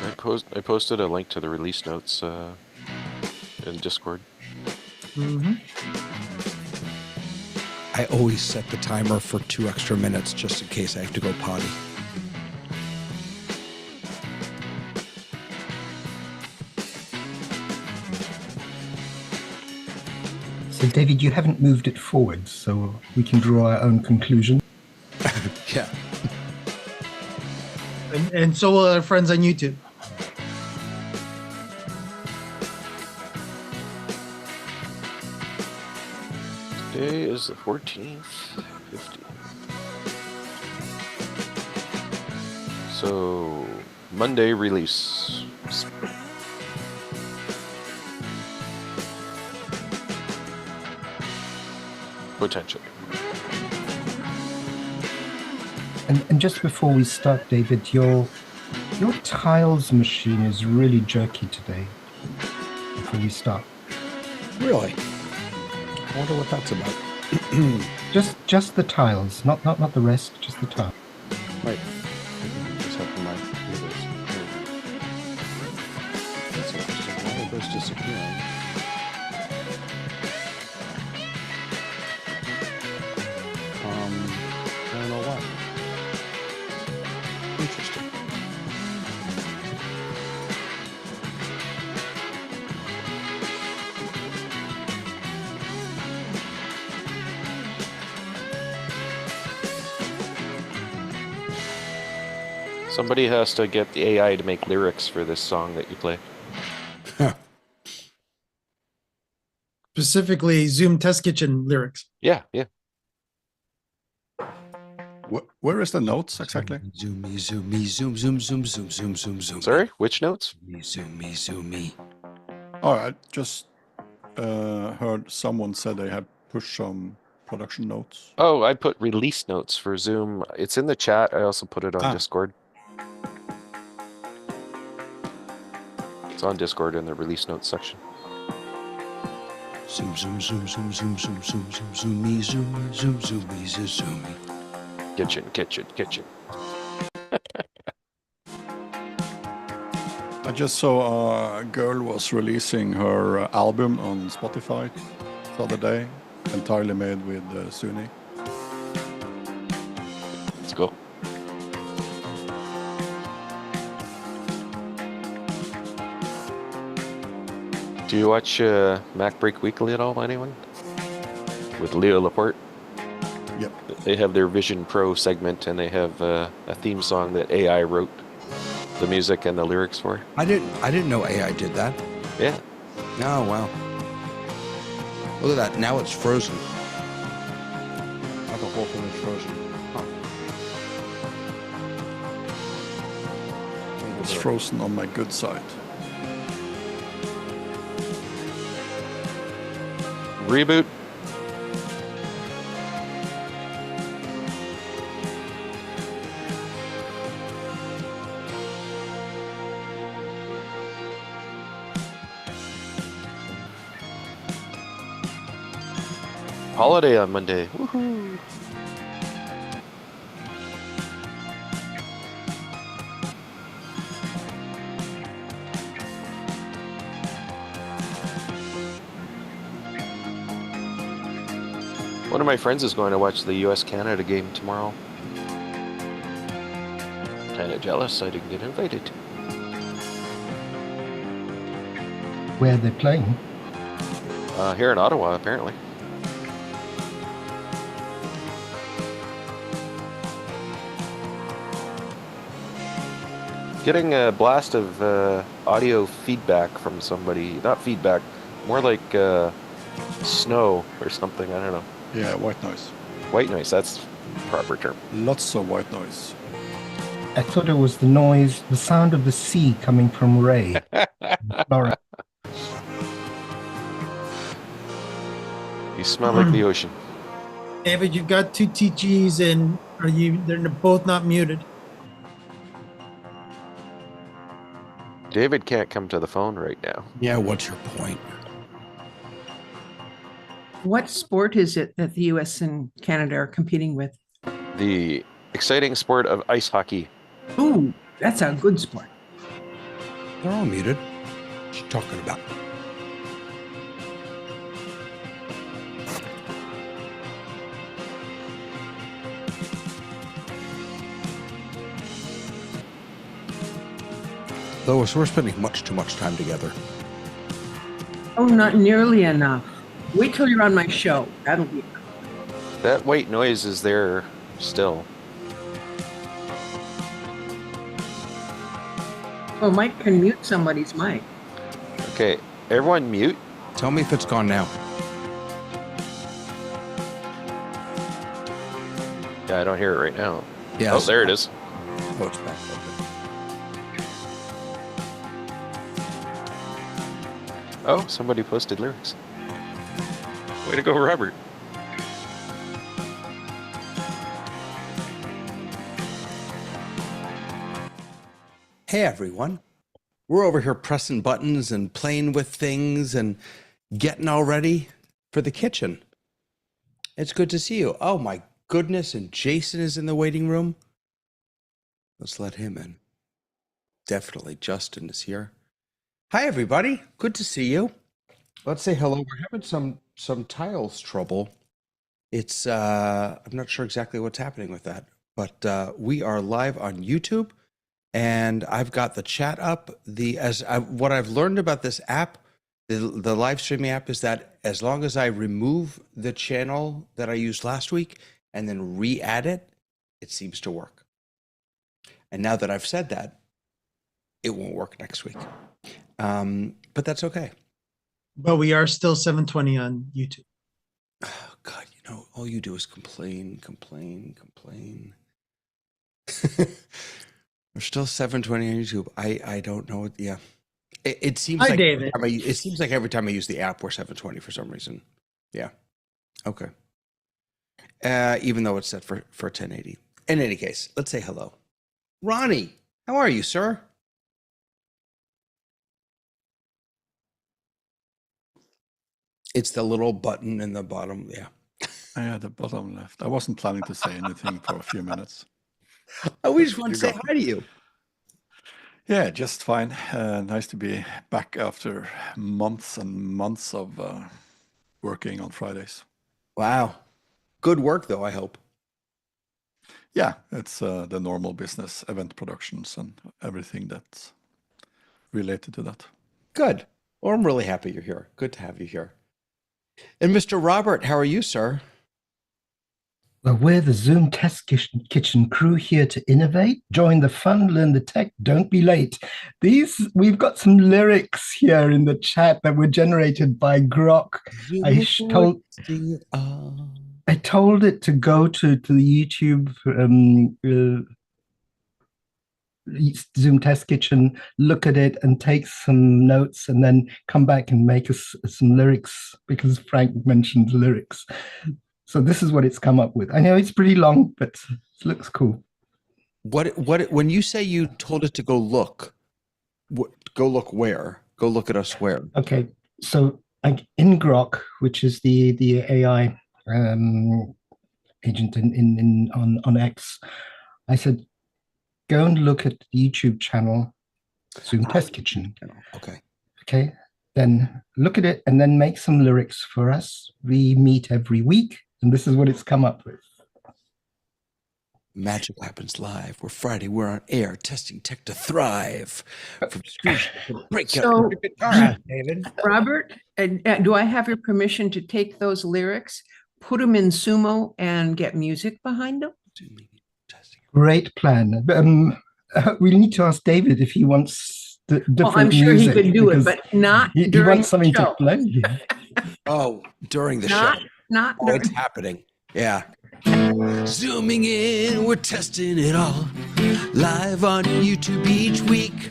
I posted a link to the release notes in Discord. I always set the timer for 2 extra minutes just in case I have to go potty. So, David, you haven't moved it forward, so we can draw our own conclusion. Yeah. And so will our friends on YouTube. Today is the 14th, 50. So, Monday release. Potentially. And just before we start, David, your tiles machine is really jerky today. Before we start, Really? I wonder what that's about. just the tiles, not the rest, just the tiles. Right. Just have my neighbors. That's interesting. Why are those disappearing? I don't know why. Interesting. Somebody has to get the AI to make lyrics for this song that you play. Specifically, Zoom Test Kitchen lyrics. Yeah. Where is the notes exactly? Zoomy, zoomy, zoom, zoom, zoom, zoom, zoom, zoom, zoom. Sorry, which notes? Zoomy, zoomy. Oh, I just heard someone said they had pushed some production notes. Oh, I put release notes for Zoom. It's in the chat. I also put it on Discord. It's on Discord in the release notes section. Zoom, zoom, zoom, zoom, zoom, zoom, zoom, zoom, zoomy, zoom, zoom, zoomy, zoomy. Kitchen. I just saw a girl was releasing her album on Spotify the other day, entirely made with Suni. Let's go. Do you watch Mac Break Weekly at all, anyone? With Leo Laporte? Yep. They have their Vision Pro segment, and they have a theme song that AI wrote the music and the lyrics for. I didn't know AI did that. Yeah. Oh, wow. Look at that. Now it's frozen. Now the whole thing is frozen. Huh. It's frozen on my good side. Reboot. Holiday on Monday. Woohoo! One of my friends is going to watch the US-Canada game tomorrow. Kinda jealous I didn't get invited. Where they're playing? Here in Ottawa, apparently. Getting a blast of audio feedback from somebody. Not feedback, more like snow or something, I don't know. Yeah, white noise. White noise, that's the proper term. Lots of white noise. I thought it was the sound of the sea coming from Ray. Florida. You smell like the ocean. David, you've got two TGs and they're both not muted. David can't come to the phone right now. Yeah, what's your point? What sport is it that the US and Canada are competing with? The exciting sport of ice hockey. Ooh, that's a good sport. They're all muted. What you talking about? Lois, we're spending much too much time together. Oh, not nearly enough. Wait till you're on my show. That'll be. That white noise is there still. Oh, Mike can mute somebody's mic. Okay, everyone mute. Tell me if it's gone now. Yeah, I don't hear it right now. Yeah. Oh, there it is. Oh, it's back. Okay. Oh, somebody posted lyrics. Way to go, Robert. Hey, everyone. We're over here pressing buttons and playing with things and getting all ready for the kitchen. It's good to see you. Oh, my goodness. And Jason is in the waiting room. Let's let him in. Definitely Justin is here. Hi, everybody. Good to see you. Let's say hello. We're having some tiles trouble. It's I'm not sure exactly what's happening with that, but we are live on YouTube, and I've got the chat up. What I've learned about this app, the live streaming app, is that as long as I remove the channel that I used last week and then re-add it, it seems to work. And now that I've said that, it won't work next week. But that's okay. But we are still 720 on YouTube. Oh, God, all you do is complain. We're still 720 on YouTube. I don't know. Yeah. It seems Hi, like David. it seems like every time I use the app, we're 720 for some reason. Yeah. Okay. Even though it's set for 1080. In any case, let's say hello. Ronnie, how are you, sir? It's the little button in the bottom. Yeah. I had the bottom left. I wasn't planning to say anything for a few minutes. We just want You to say got hi to you. Yeah, just fine. Nice to be back after months and months of working on Fridays. Wow. Good work, though, I hope. Yeah, it's the normal business, event productions and everything that's related to that. Good. Well, I'm really happy you're here. Good to have you here. And Mr. Robert, how are you, sir? Well, we're the Zoom Test Kitchen crew here to innovate. Join the fun, learn the tech, don't be late. We've got some lyrics here in the chat that were generated by Grok. I told it to go to the YouTube Zoom Test Kitchen, look at it and take some notes, and then come back and make us some lyrics because Frank mentioned lyrics. So this is what it's come up with. I know it's pretty long, but it looks cool. When you say you told it to go look where? Go look at us where? Okay, so in Grok, which is the AI agent on X, I said, go and look at the YouTube channel, Zoom Test Kitchen. Okay. Okay, then look at it and then make some lyrics for us. We meet every week, and this is what it's come up with. Magic happens live. We're Friday. We're on air, testing tech to thrive. From screech to breakout. So, David. Robert, do I have your permission to take those lyrics, put them in Sumo, and get music behind them? Great plan. We need to ask David if he wants different Well, I'm sure music, he could do it, because but not he during wants something the show. to play. Oh, during the Not, show. not Oh, during. it's happening. Yeah. Zooming in, we're testing it all. Live on YouTube each week.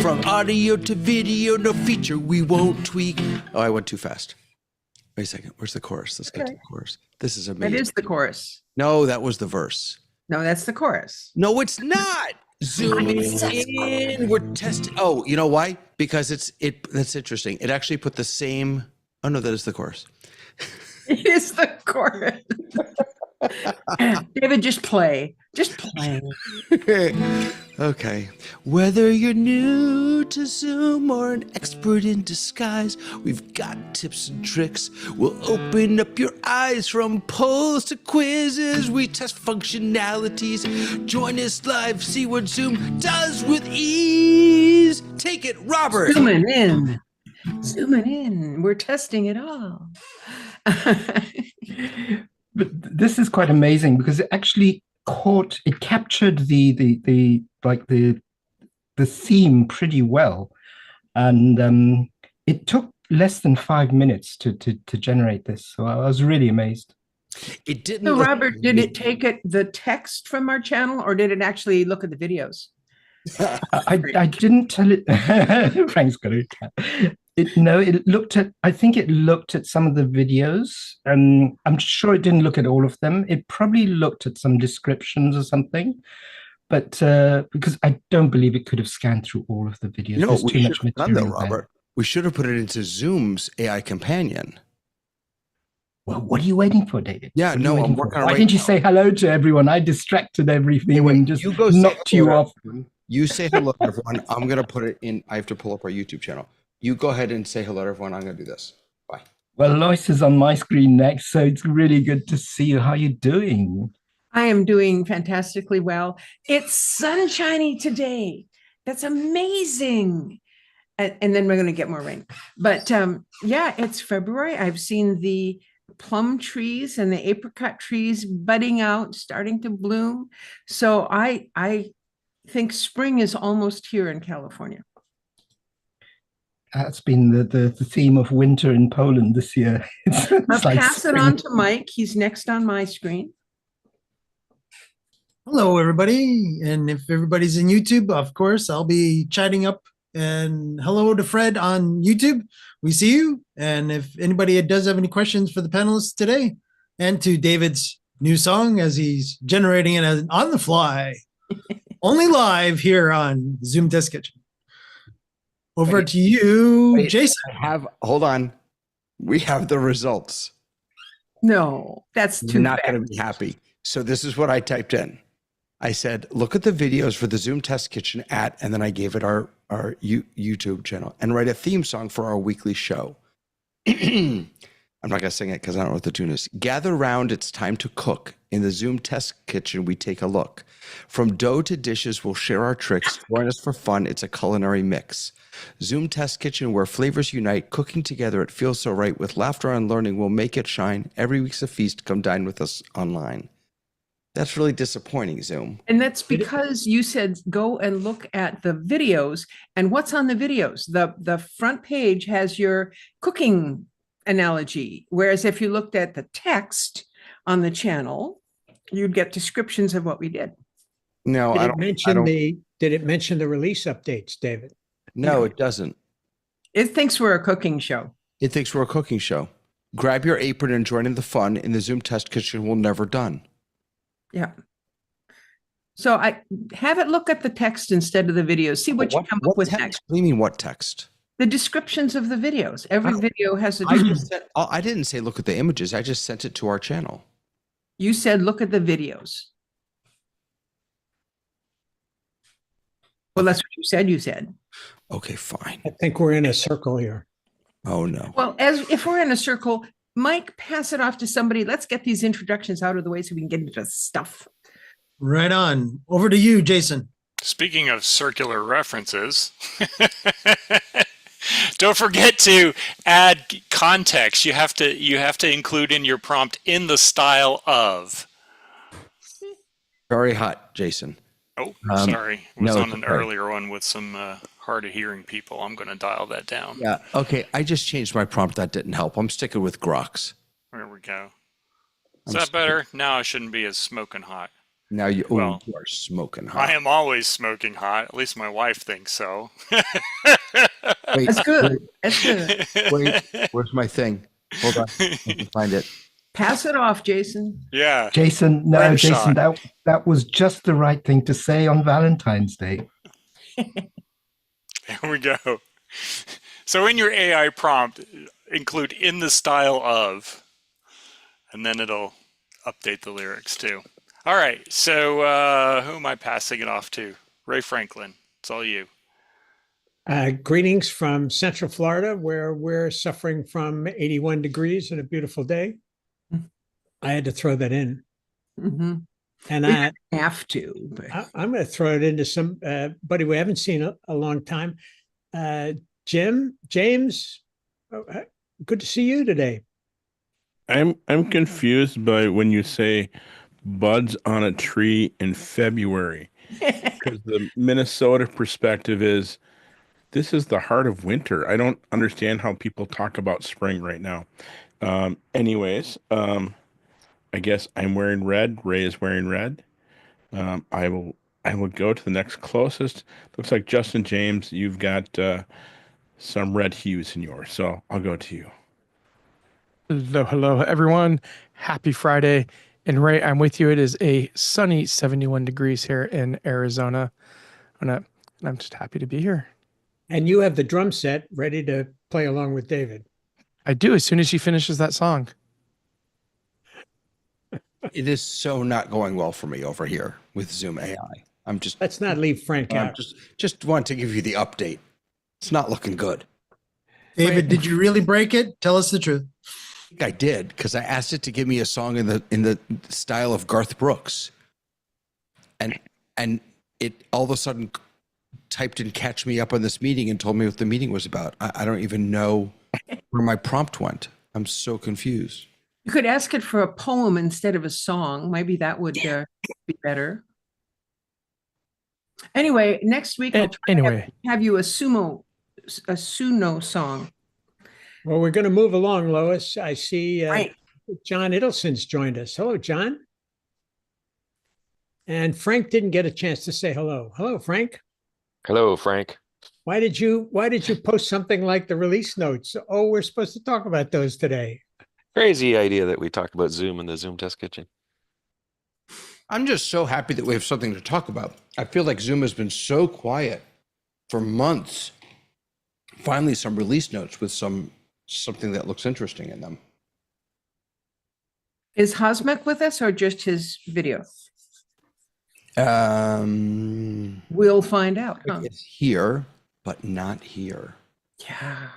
From audio to video, no feature we won't tweak. Oh, I went too fast. Wait a second. Where's the chorus? Let's get to the chorus. This is amazing. That is the chorus. No, that was the verse. No, that's the chorus. No, it's not. Zooming in, we're testing. Oh, you know why? Because that's interesting. It actually put the same. Oh no, that is the chorus. It is the chorus. David, just play. Just play. Okay. Whether you're new to Zoom or an expert in disguise, we've got tips and tricks. We'll open up your eyes from polls to quizzes. We test functionalities. Join us live, see what Zoom does with ease. Take it, Robert. Zooming in. Zooming in. We're testing it all. But this is quite amazing because it actually captured the theme pretty well, and it took less than 5 minutes to generate this. So I was really amazed. It didn't. So, Robert, did it take the text from our channel, or did it actually look at the videos? I didn't tell it. Frank's got it. I think it looked at some of the videos. I'm sure it didn't look at all of them. It probably looked at some descriptions or something, but because I don't believe it could have scanned through all of the videos. No, There's we too should much have done material that, there. Robert. We should have put it into Zoom's AI companion. Well, what are you waiting for, David? Yeah, What are you no, I'm waiting for? working on it Why right didn't you now. say hello to everyone? I distracted everything Anyway, and just you go say knocked hello you to off. everyone. You say hello to everyone. I'm going to put it in. I have to pull up our YouTube channel. You go ahead and say hello to everyone. I'm going to do this. Bye. Well, Lois is on my screen next, so it's really good to see you. How are you doing? I am doing fantastically well. It's sunshiny today. That's amazing. And then we're going to get more rain. But yeah, it's February. I've seen the plum trees and the apricot trees budding out, starting to bloom. So I think spring is almost here in California. That's been the theme of winter in Poland this year. I'll like pass it spring. on to Mike. He's next on my screen. Hello, everybody. And if everybody's in YouTube, of course, I'll be chatting up. And hello to Fred on YouTube. We see you. And if anybody does have any questions for the panelists today, and to David's new song as he's generating it on the fly, only live here on Zoom Test Kitchen. Over to you, Jason. Hold on. We have the results. No, that's too You're not bad. going to be happy. So this is what I typed in. I said, look at the videos for the Zoom Test Kitchen and then I gave it our YouTube channel, and write a theme song for our weekly show. I'm not going to sing it because I don't know what the tune is. Gather round, it's time to cook. In the Zoom Test Kitchen, we take a look. From dough to dishes, we'll share our tricks. Join us for fun. It's a culinary mix. Zoom Test Kitchen, where flavors unite. Cooking together, it feels so right. With laughter and learning, we'll make it shine. Every week's a feast. Come dine with us online. That's really disappointing, Zoom. And that's because you said go and look at the videos. And what's on the videos? The front page has your cooking analogy. Whereas if you looked at the text on the channel, you'd get descriptions of what we did. No, Did I it don't. mention did it mention the release updates, David? No, it doesn't. It thinks we're a cooking show. It thinks we're a cooking show. Grab your apron and join in the fun. In the Zoom Test Kitchen, we're never done. Yeah. So I have it look at the text instead of the videos. See what you come up with text? next. What do you mean, what text? The descriptions of the videos. Every video has a I description. just said, I didn't say look at the images. I just sent it to our channel. You said look at the videos. Well, that's what you said. Okay, fine. I think we're in a circle here. Oh, no. Well, if we're in a circle, Mike, pass it off to somebody. Let's get these introductions out of the way so we can get into stuff. Right on. Over to you, Jason. Speaking of circular references, don't forget to add context. You have to include in your prompt in the style of. Very hot, Jason. Oh, sorry. I was no, on an okay. earlier one with some hard of hearing people. I'm going to dial that down. Yeah. Okay. I just changed my prompt. That didn't help. I'm sticking with Grox. There we go. Is that better? Now I shouldn't be as smoking hot. Now you Well, are smoking hot. I am always smoking hot. At least my wife thinks so. Wait, That's good. That's good. Wait, where's my thing? Hold on. I can find it. Pass it off, Jason. Yeah. Jason, no, Rim Jason, shot. that was just the right thing to say on Valentine's Day. There we go. So in your AI prompt, include in the style of, and then it'll update the lyrics too. All right. So who am I passing it off to? Ray Franklin. It's all you. Greetings from Central Florida, where we're suffering from 81 degrees and a beautiful day. I had to throw that in. Mm-hmm. And We I, don't have to, but I'm going to throw it into somebody we haven't seen a long time. James, good to see you today. I'm confused by when you say buds on a tree in February, because the Minnesota perspective is this is the heart of winter. I don't understand how people talk about spring right now. I guess I'm wearing red. Ray is wearing red. Um, I will I will go to the next closest. Looks like Justin James, you've got some red hues in yours, so I'll go to you. Hello, hello, everyone. Happy Friday. And Ray, I'm with you. It is a sunny 71 degrees here in Arizona. And I'm just happy to be here. And you have the drum set ready to play along with David. I do as soon as she finishes that song. It is so not going well for me over here with Zoom AI. Let's not leave Frank I'm out. just want to give you the update. It's not looking good. David, did you really break it? Tell us the truth. I think I did because I asked it to give me a song in the style of Garth Brooks, and it all of a sudden typed in "Catch me up on this meeting" and told me what the meeting was about. I don't even know where my prompt went. I'm so confused. you could ask it for a poem instead of a song. Maybe that would be better. Anyway, next week I'll try to have you a Suno song. Well, we're going to move along, Lois. I see Right. John Iddleson's joined us. Hello, John. And Frank didn't get a chance to say hello. Hello, Frank. Hello, Frank. Why did you post something like the release notes? Oh, we're supposed to talk about those today. Crazy idea that we talk about Zoom in the Zoom test kitchen. I'm just so happy that we have something to talk about. I feel like Zoom has been so quiet for months. Finally, some release notes with something that looks interesting in them. Is Hosmek with us or just his video? We'll find out. Huh? It's here, but not here. Yeah.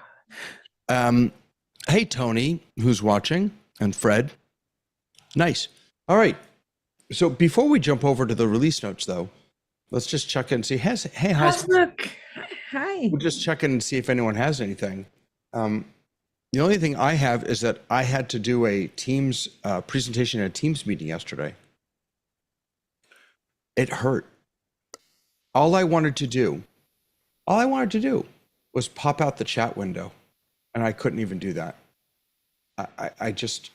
Hey, Tony, who's watching, and Fred. Nice. All right. So before we jump over to the release notes, though, let's just check in and see. Hey, Hosmek. Hi. We'll just check in and see if anyone has anything. The only thing I have is that I had to do a Teams presentation at a Teams meeting yesterday. It hurt. All I wanted to do was pop out the chat window, and I couldn't even do that. I just,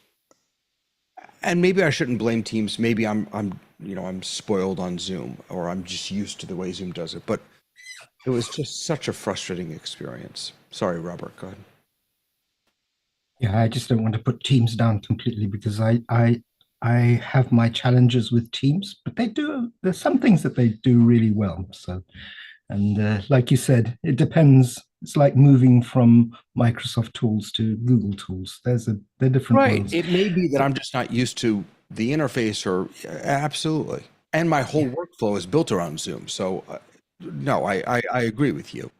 and maybe I shouldn't blame Teams. Maybe I'm spoiled on Zoom, or I'm just used to the way Zoom does it. But it was just such a frustrating experience. Sorry, Robert. Go ahead. Yeah, I just don't want to put Teams down completely because I have my challenges with Teams, but there's some things that they do really well. So, and like you said, it depends. It's like moving from Microsoft tools to Google tools. They're different worlds. It may be that I'm just not used to the interface, or absolutely. And my whole workflow is built around Zoom. So, no, I agree with you.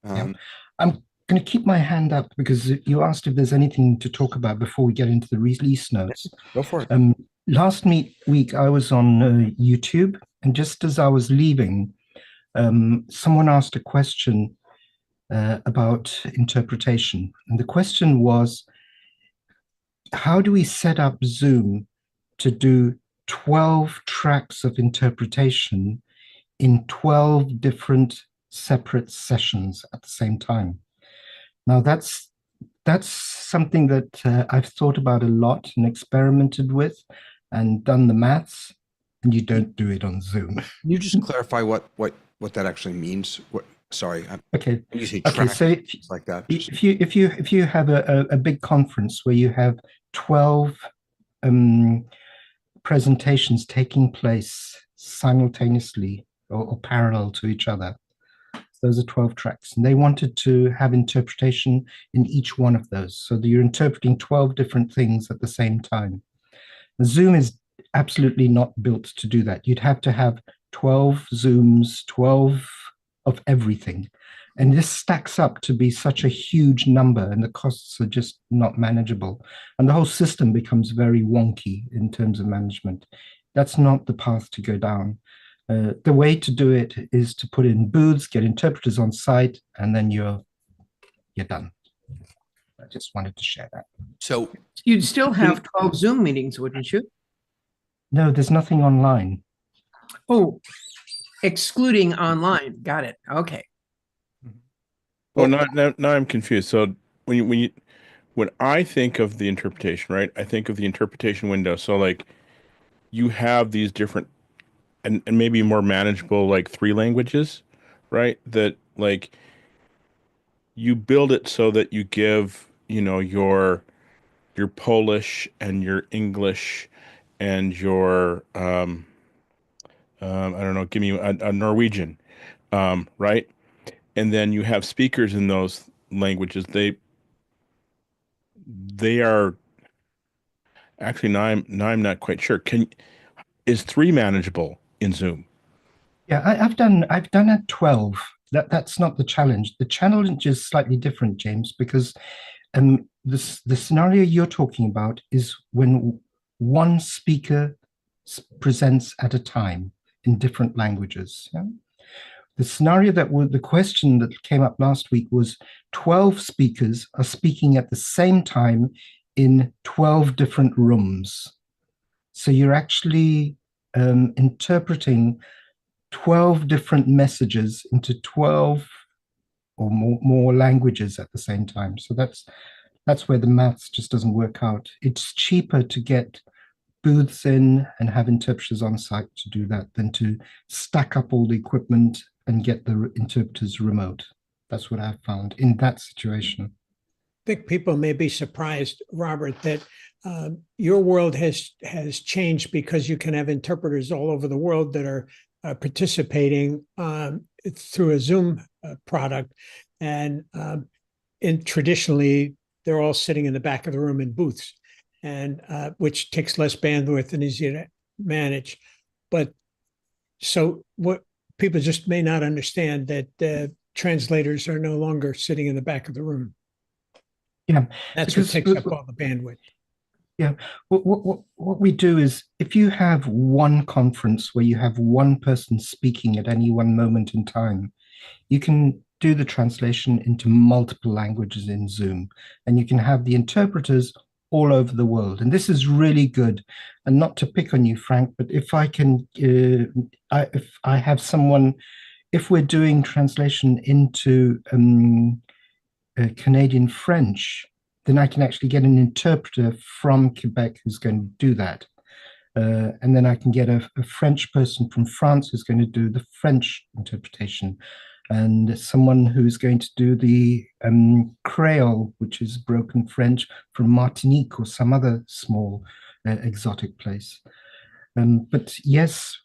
I'm going to keep my hand up because you asked if there's anything to talk about before we get into the release notes. Go for it. Last week, I was on YouTube, and just as I was leaving, someone asked a question about interpretation. And the question was, how do we set up Zoom to do 12 tracks of interpretation in 12 different separate sessions at the same time? Now, that's something that I've thought about a lot and experimented with and done the maths, and you don't do it on Zoom. Can you just clarify what that actually means? Sorry. Okay. You say okay. So like that. If you have a big conference where you have 12 presentations taking place simultaneously or parallel to each other, those are 12 tracks, and they wanted to have interpretation in each one of those, so that you're interpreting 12 different things at the same time. Zoom is absolutely not built to do that. You'd have to have 12 Zooms, 12 of everything. And this stacks up to be such a huge number, and the costs are just not manageable. And the whole system becomes very wonky in terms of management. That's not the path to go down. The way to do it is to put in booths, get interpreters on site, and then you're done. I just wanted to share that. So You'd still have 12 Zoom meetings, wouldn't you? No, there's nothing online. Oh, excluding online. Got it. Okay. Well, now I'm confused. So when I think of the interpretation, right? I think of the interpretation window. So like you have these different and maybe more manageable like 3 languages, right? That like you build it so that you give, your Polish and your English and your I don't know, give me a Norwegian, right? And then you have speakers in those languages. They are actually now I'm not quite sure. Is 3 manageable in Zoom? Yeah, I've done at 12. That's not the challenge. The challenge is slightly different, James, because the scenario you're talking about is when one speaker presents at a time in different languages. Yeah? The scenario the question that came up last week was 12 speakers are speaking at the same time in 12 different rooms. So you're actually interpreting 12 different messages into 12 or more languages at the same time. So that's where the maths just doesn't work out. It's cheaper to get booths in and have interpreters on site to do that than to stack up all the equipment and get the interpreters remote. That's what I've found in that situation. I think people may be surprised, Robert, that your world has changed because you can have interpreters all over the world that are participating through a Zoom product, and traditionally they're all sitting in the back of the room in booths, and which takes less bandwidth and easier to manage. But so what people just may not understand that translators are no longer sitting in the back of the room. Yeah, that's what takes up all the bandwidth. Yeah, what we do is if you have one conference where you have one person speaking at any one moment in time, you can do the translation into multiple languages in Zoom, and you can have the interpreters all over the world. And this is really good. And not to pick on you, Frank, but if I can, if I have someone, if we're doing translation into Canadian French, then I can actually get an interpreter from Quebec who's going to do that. And then I can get a French person from France who's going to do the French interpretation, and someone who's going to do the Creole, which is broken French, from Martinique or some other small exotic place. But yes,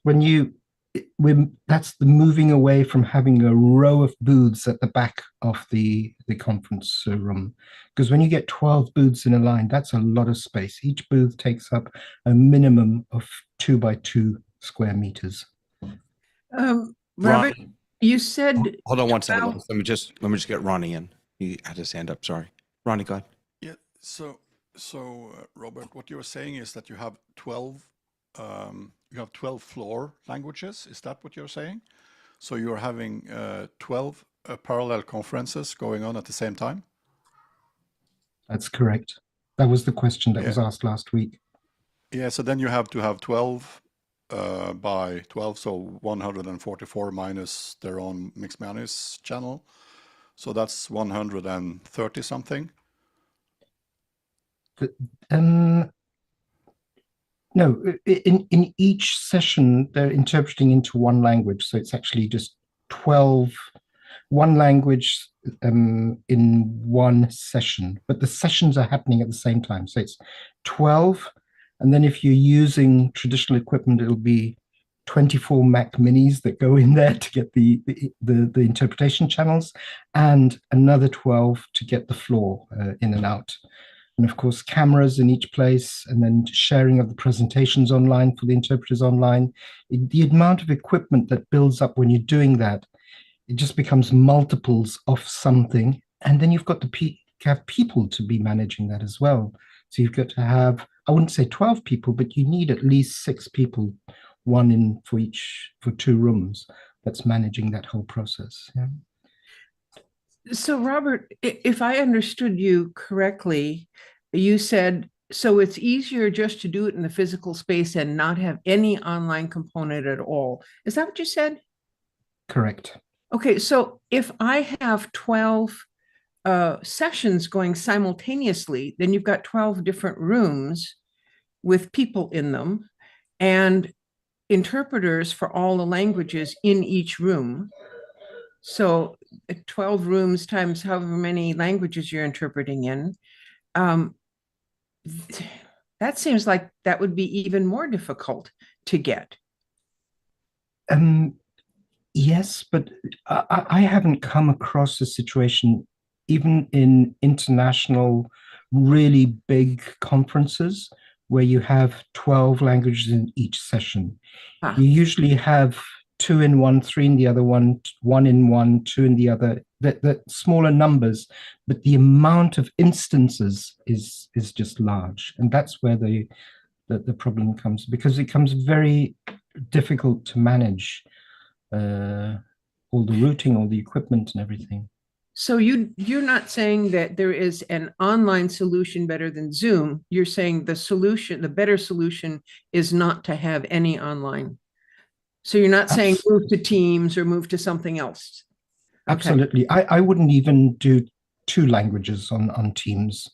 that's the moving away from having a row of booths at the back of the conference room. Because when you get 12 booths in a line, that's a lot of space. Each booth takes up a minimum of 2 by 2 square meters. Robert, you said. Hold on one second. Let me just get Ronnie in. He had his hand up. Sorry, Ronnie, go ahead. Yeah. So Robert, what you're saying is that you have 12 floor languages. Is that what you're saying? So you're having 12 parallel conferences going on at the same time? That's correct. That was the question that was asked last week. Yeah, so then you have to have 12 by 12, so 144 minus their own Mixed Mayonnaise channel. So that's 130 something. No, in each session, they're interpreting into one language. So it's actually just 12, one language in one session. But the sessions are happening at the same time. So it's 12. And then if you're using traditional equipment, it'll be 24 Mac minis that go in there to get the interpretation channels, and another 12 to get the floor in and out. And of course, cameras in each place, and then sharing of the presentations online for the interpreters online. The amount of equipment that builds up when you're doing that it just becomes multiples of something, and then you've got to have people to be managing that as well. So you've got to have, I wouldn't say 12 people, but you need at least 6 people, one in for 2 rooms, that's managing that whole process. Yeah. So, Robert, if I understood you correctly, you said so it's easier just to do it in the physical space and not have any online component at all. Is that what you said? Correct. Okay, so if I have 12 sessions going simultaneously, then you've got 12 different rooms with people in them and interpreters for all the languages in each room. So 12 rooms times however many languages you're interpreting in. Um, that seems like that would be even more difficult to get. Yes, but I haven't come across a situation, even in international, really big conferences, where you have 12 languages in each session. Ah. You usually have 2 in one, 3 in the other one, 1 in one, 2 in the other, that smaller numbers, but the amount of instances is just large. And that's where the problem comes, because it becomes very difficult to manage all the routing, all the equipment and everything. So you're not saying that there is an online solution better than Zoom. You're saying the better solution is not to have any online. So you're not saying move to Teams or move to something else. Okay. Absolutely. I wouldn't even do 2 languages on Teams.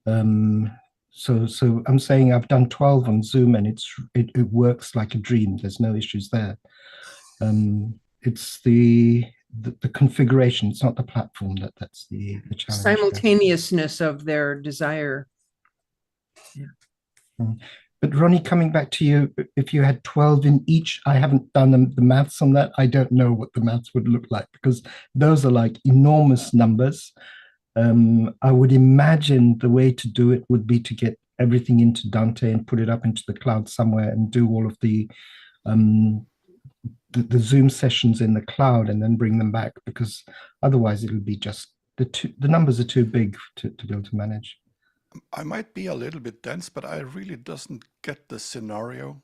So I'm saying I've done 12 on Zoom, and it works like a dream. There's no issues there. It's the configuration. It's not the platform that's the challenge. Simultaneousness of their desire. Yeah. But Ronnie, coming back to you, if you had 12 in each, I haven't done the maths on that. I don't know what the maths would look like, because those are like enormous numbers. I would imagine the way to do it would be to get everything into Dante and put it up into the cloud somewhere and do all of the Zoom sessions in the cloud and then bring them back, because otherwise it'll be just the numbers are too big to be able to manage. I might be a little bit dense, but I really doesn't get the scenario.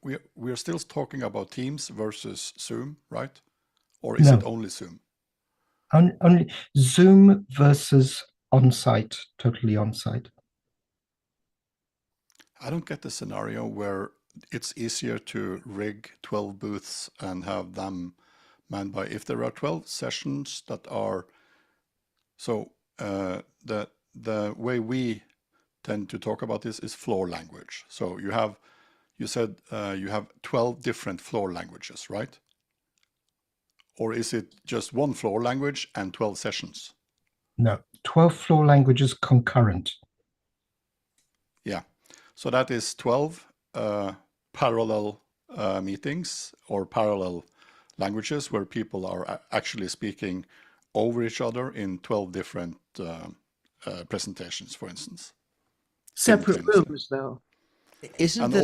We're still talking about Teams versus Zoom, right? Or is it only Zoom? Only Zoom versus on-site, totally on-site. I don't get the scenario where it's easier to rig 12 booths and have them manned by, if there are 12 sessions that are, so the way we tend to talk about this is floor language. So you said you have 12 different floor languages, right? Or is it just one floor language and 12 sessions? No, 12 floor languages concurrent. Yeah, so that is 12 parallel meetings or parallel languages where people are actually speaking over each other in 12 different presentations, for instance. Separate rooms, though. And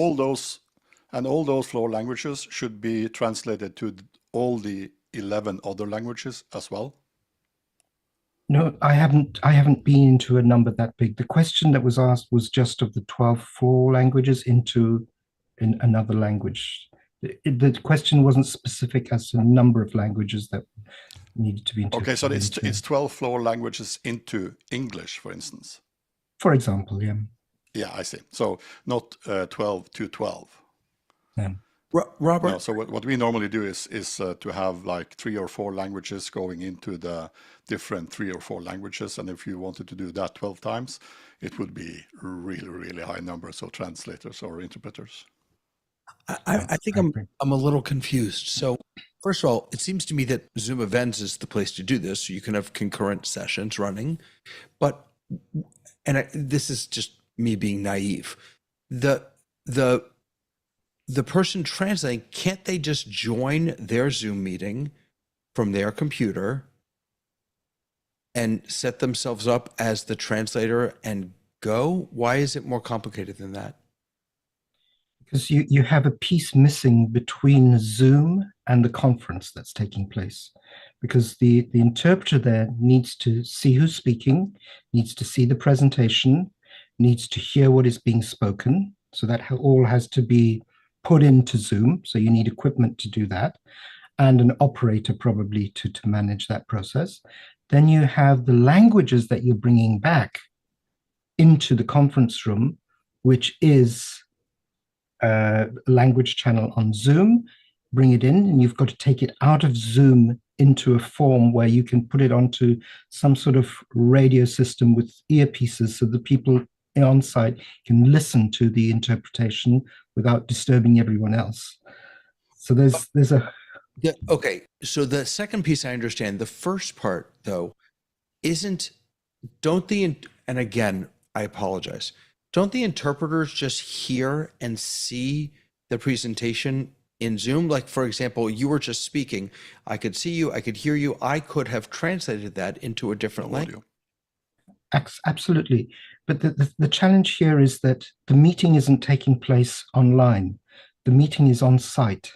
all those floor languages should be translated to all the 11 other languages as well? No, I haven't been into a number that big. The question that was asked was just of the 12 floor languages in another language. The question wasn't specific as to the number of languages that needed to be interpreted. Okay, so it's 12 floor languages into English, for instance. For example, yeah. Yeah, I see. So not 12 to 12. Yeah. Robert? No, so what we normally do is to have like 3 or 4 languages going into the different 3 or 4 languages. And if you wanted to do that 12 times, it would be really, really high numbers of translators or interpreters. I think I'm a little confused. So first of all, it seems to me that Zoom Events is the place to do this. So you can have concurrent sessions running, this is just me being naive. The person translating, can't they just join their Zoom meeting from their computer and set themselves up as the translator and go? Why is it more complicated than that? Because you have a piece missing between Zoom and the conference that's taking place. Because the interpreter there needs to see who's speaking, needs to see the presentation, needs to hear what is being spoken. So that all has to be put into Zoom. So you need equipment to do that, and an operator probably to manage that process. Then you have the languages that you're bringing back into the conference room, which is a language channel on Zoom, bring it in, and you've got to take it out of Zoom into a form where you can put it onto some sort of radio system with earpieces so the people on site can listen to the interpretation without disturbing everyone else. So there's a... Yeah, okay. So the second piece I understand. The first part, though, and again, I apologize. Don't the interpreters just hear and see the presentation in Zoom? Like, for example, you were just speaking. I could see you, I could hear you. I could have translated that into a different language. Absolutely. But the challenge here is that the meeting isn't taking place online. The meeting is on site.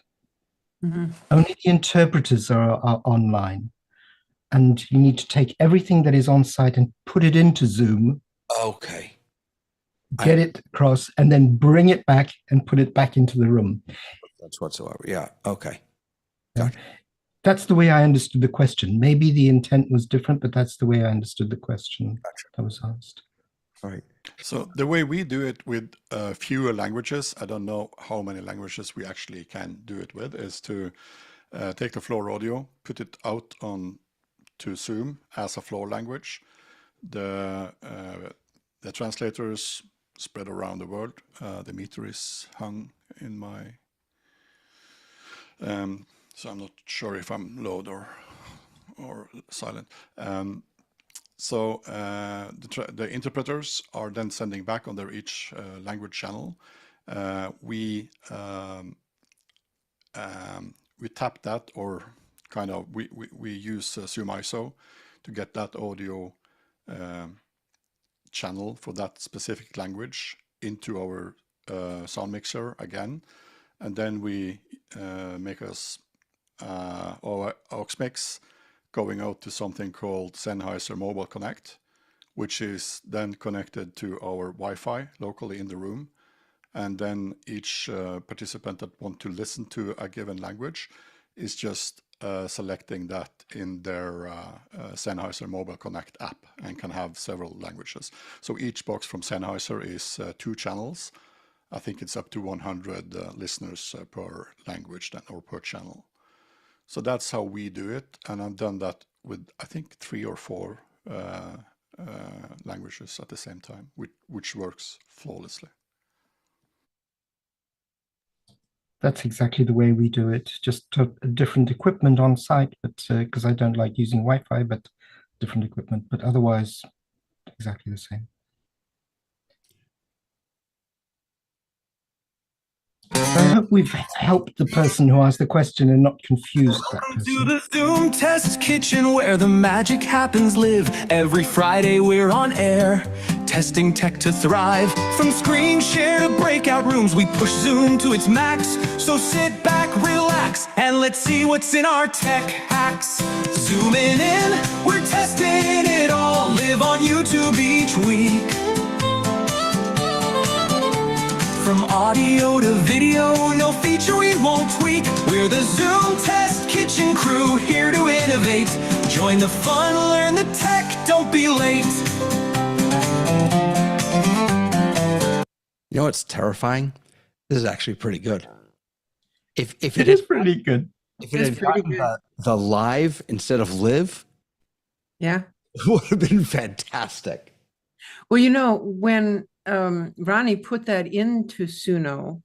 Mm-hmm. Only the interpreters are online. And you need to take everything that is on site and put it into Zoom. Okay. Get it across and then bring it back and put it back into the room. That's whatsoever. Yeah. Okay. Gotcha. That's the way I understood the question. Maybe the intent was different, but that's the way I understood the question that was asked. All right. So the way we do it with fewer languages, I don't know how many languages we actually can do it with, is to take the floor audio, put it out on to Zoom as a floor language. The translators spread around the world. The meter is hung in my... so I'm not sure if I'm loud or silent. So the interpreters are then sending back on their each language channel. We tap that, or kind of we use Zoom ISO to get that audio channel for that specific language into our sound mixer again, and then we make us our aux mix going out to something called Sennheiser Mobile Connect, which is then connected to our Wi-Fi locally in the room. And then each participant that want to listen to a given language is just selecting that in their Sennheiser Mobile Connect app and can have several languages. So each box from Sennheiser is 2 channels. I think it's up to 100 listeners per language then, or per channel. So that's how we do it, and I've done that with, I think, 3 or 4 languages at the same time, which works flawlessly. That's exactly the way we do it. Just a different equipment on site, but because I don't like using Wi-Fi, but different equipment, but otherwise exactly the same. I hope we've helped the person who asked the question and not confused that person. To the Zoom Test Kitchen, where the magic happens live. Every Friday we're on air, testing tech to thrive. From screen share to breakout rooms, we push Zoom to its max. So sit back, relax, and let's see what's in our tech hacks. Zooming in, we're testing it all. Live on YouTube each week. From audio to video, no feature we won't tweak. We're the Zoom Test Kitchen crew, here to innovate. Join the fun, learn the tech, don't be late. You know what's terrifying? This is actually pretty good. If it is pretty good. If it had gotten the live instead of live, yeah, it would have been fantastic. Well, you know, when Ronnie put that into Suno,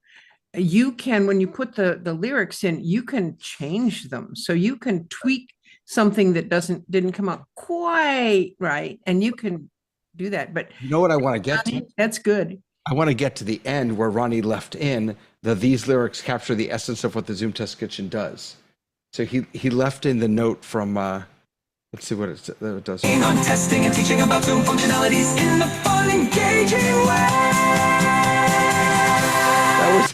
you can, when you put the lyrics in, you can change them. So you can tweak something that didn't come out quite right, and you can do that. But you know what I want to get to? That's good. I want to get to the end where Ronnie left in these lyrics capture the essence of what the Zoom Test Kitchen does. So he left in the note from let's see what it does. On testing and teaching about Zoom functionalities in a fun, engaging way. That was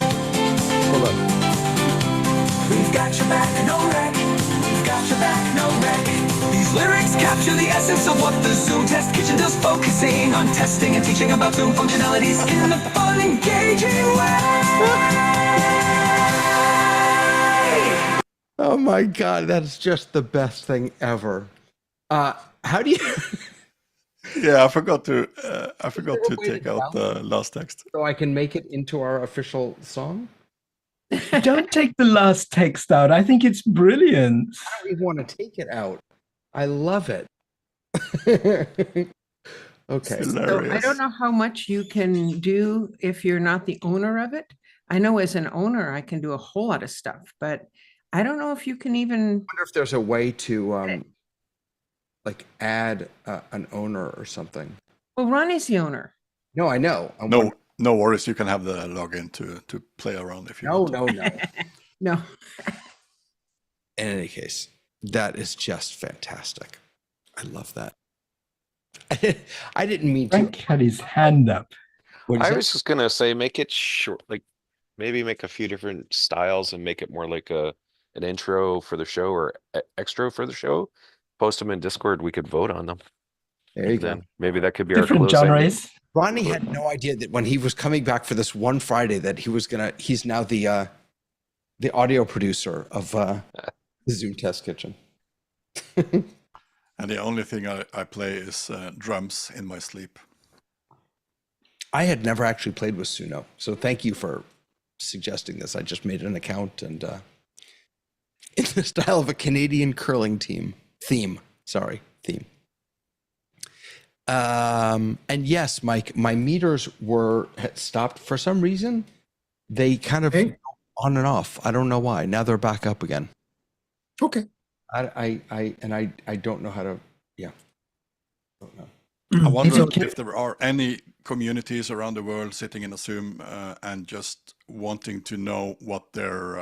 we've got your back, no wreck. We've got your back, no wreck. These lyrics capture the essence of what the Zoom Test Kitchen does, focusing on testing and teaching about Zoom functionalities in a fun, engaging way. Oh my God, that's just the best thing ever. How do you? Yeah, I forgot to way take to out the last text. So I can make it into our official song? Don't take the last text out. I think it's brilliant. I don't even want to take it out. I love it. Okay. So I don't know how much you can do if you're not the owner of it. I know as an owner, I can do a whole lot of stuff, but I don't know if you can even. I wonder if there's a way to like add an owner or something. Well, Ronnie's the owner. No, I know. No worries. You can have the login to play around if you want. No. No. In any case, that is just fantastic. I love that. I didn't mean to. Frank had his hand up. I was just gonna say, make it short, like maybe make a few different styles and make it more like an intro for the show or extra for the show. Post them in Discord. We could vote on them. There you go. Maybe that could be Different our closing. genres. Ronnie had no idea that when he was coming back for this one Friday that he's now the audio producer of the Zoom Test Kitchen. And the only thing I play is drums in my sleep. I had never actually played with Suno, so thank you for suggesting this. I just made an account and in the style of a Canadian curling theme. And yes, Mike, my meters had stopped for some reason. They kind of on and off. I don't know why. Now they're back up again. Okay. I don't know how to. Yeah. Don't know. I wonder if there are any communities around the world sitting in a Zoom and just wanting to know what their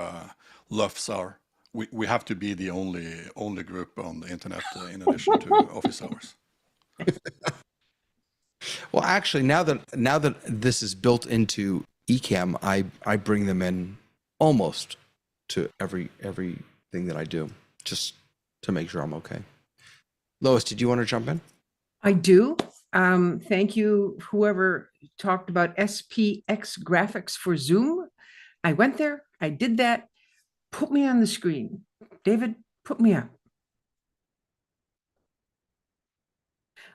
loves are. We have to be the only group on the internet in addition to office hours. Well, actually, now that this is built into Ecamm, I bring them in almost to everything that I do, just to make sure I'm okay. Lois, did you want to jump in? I do. Thank you, whoever talked about SPX graphics for Zoom. I went there, I did that. Put me on the screen. David, put me up.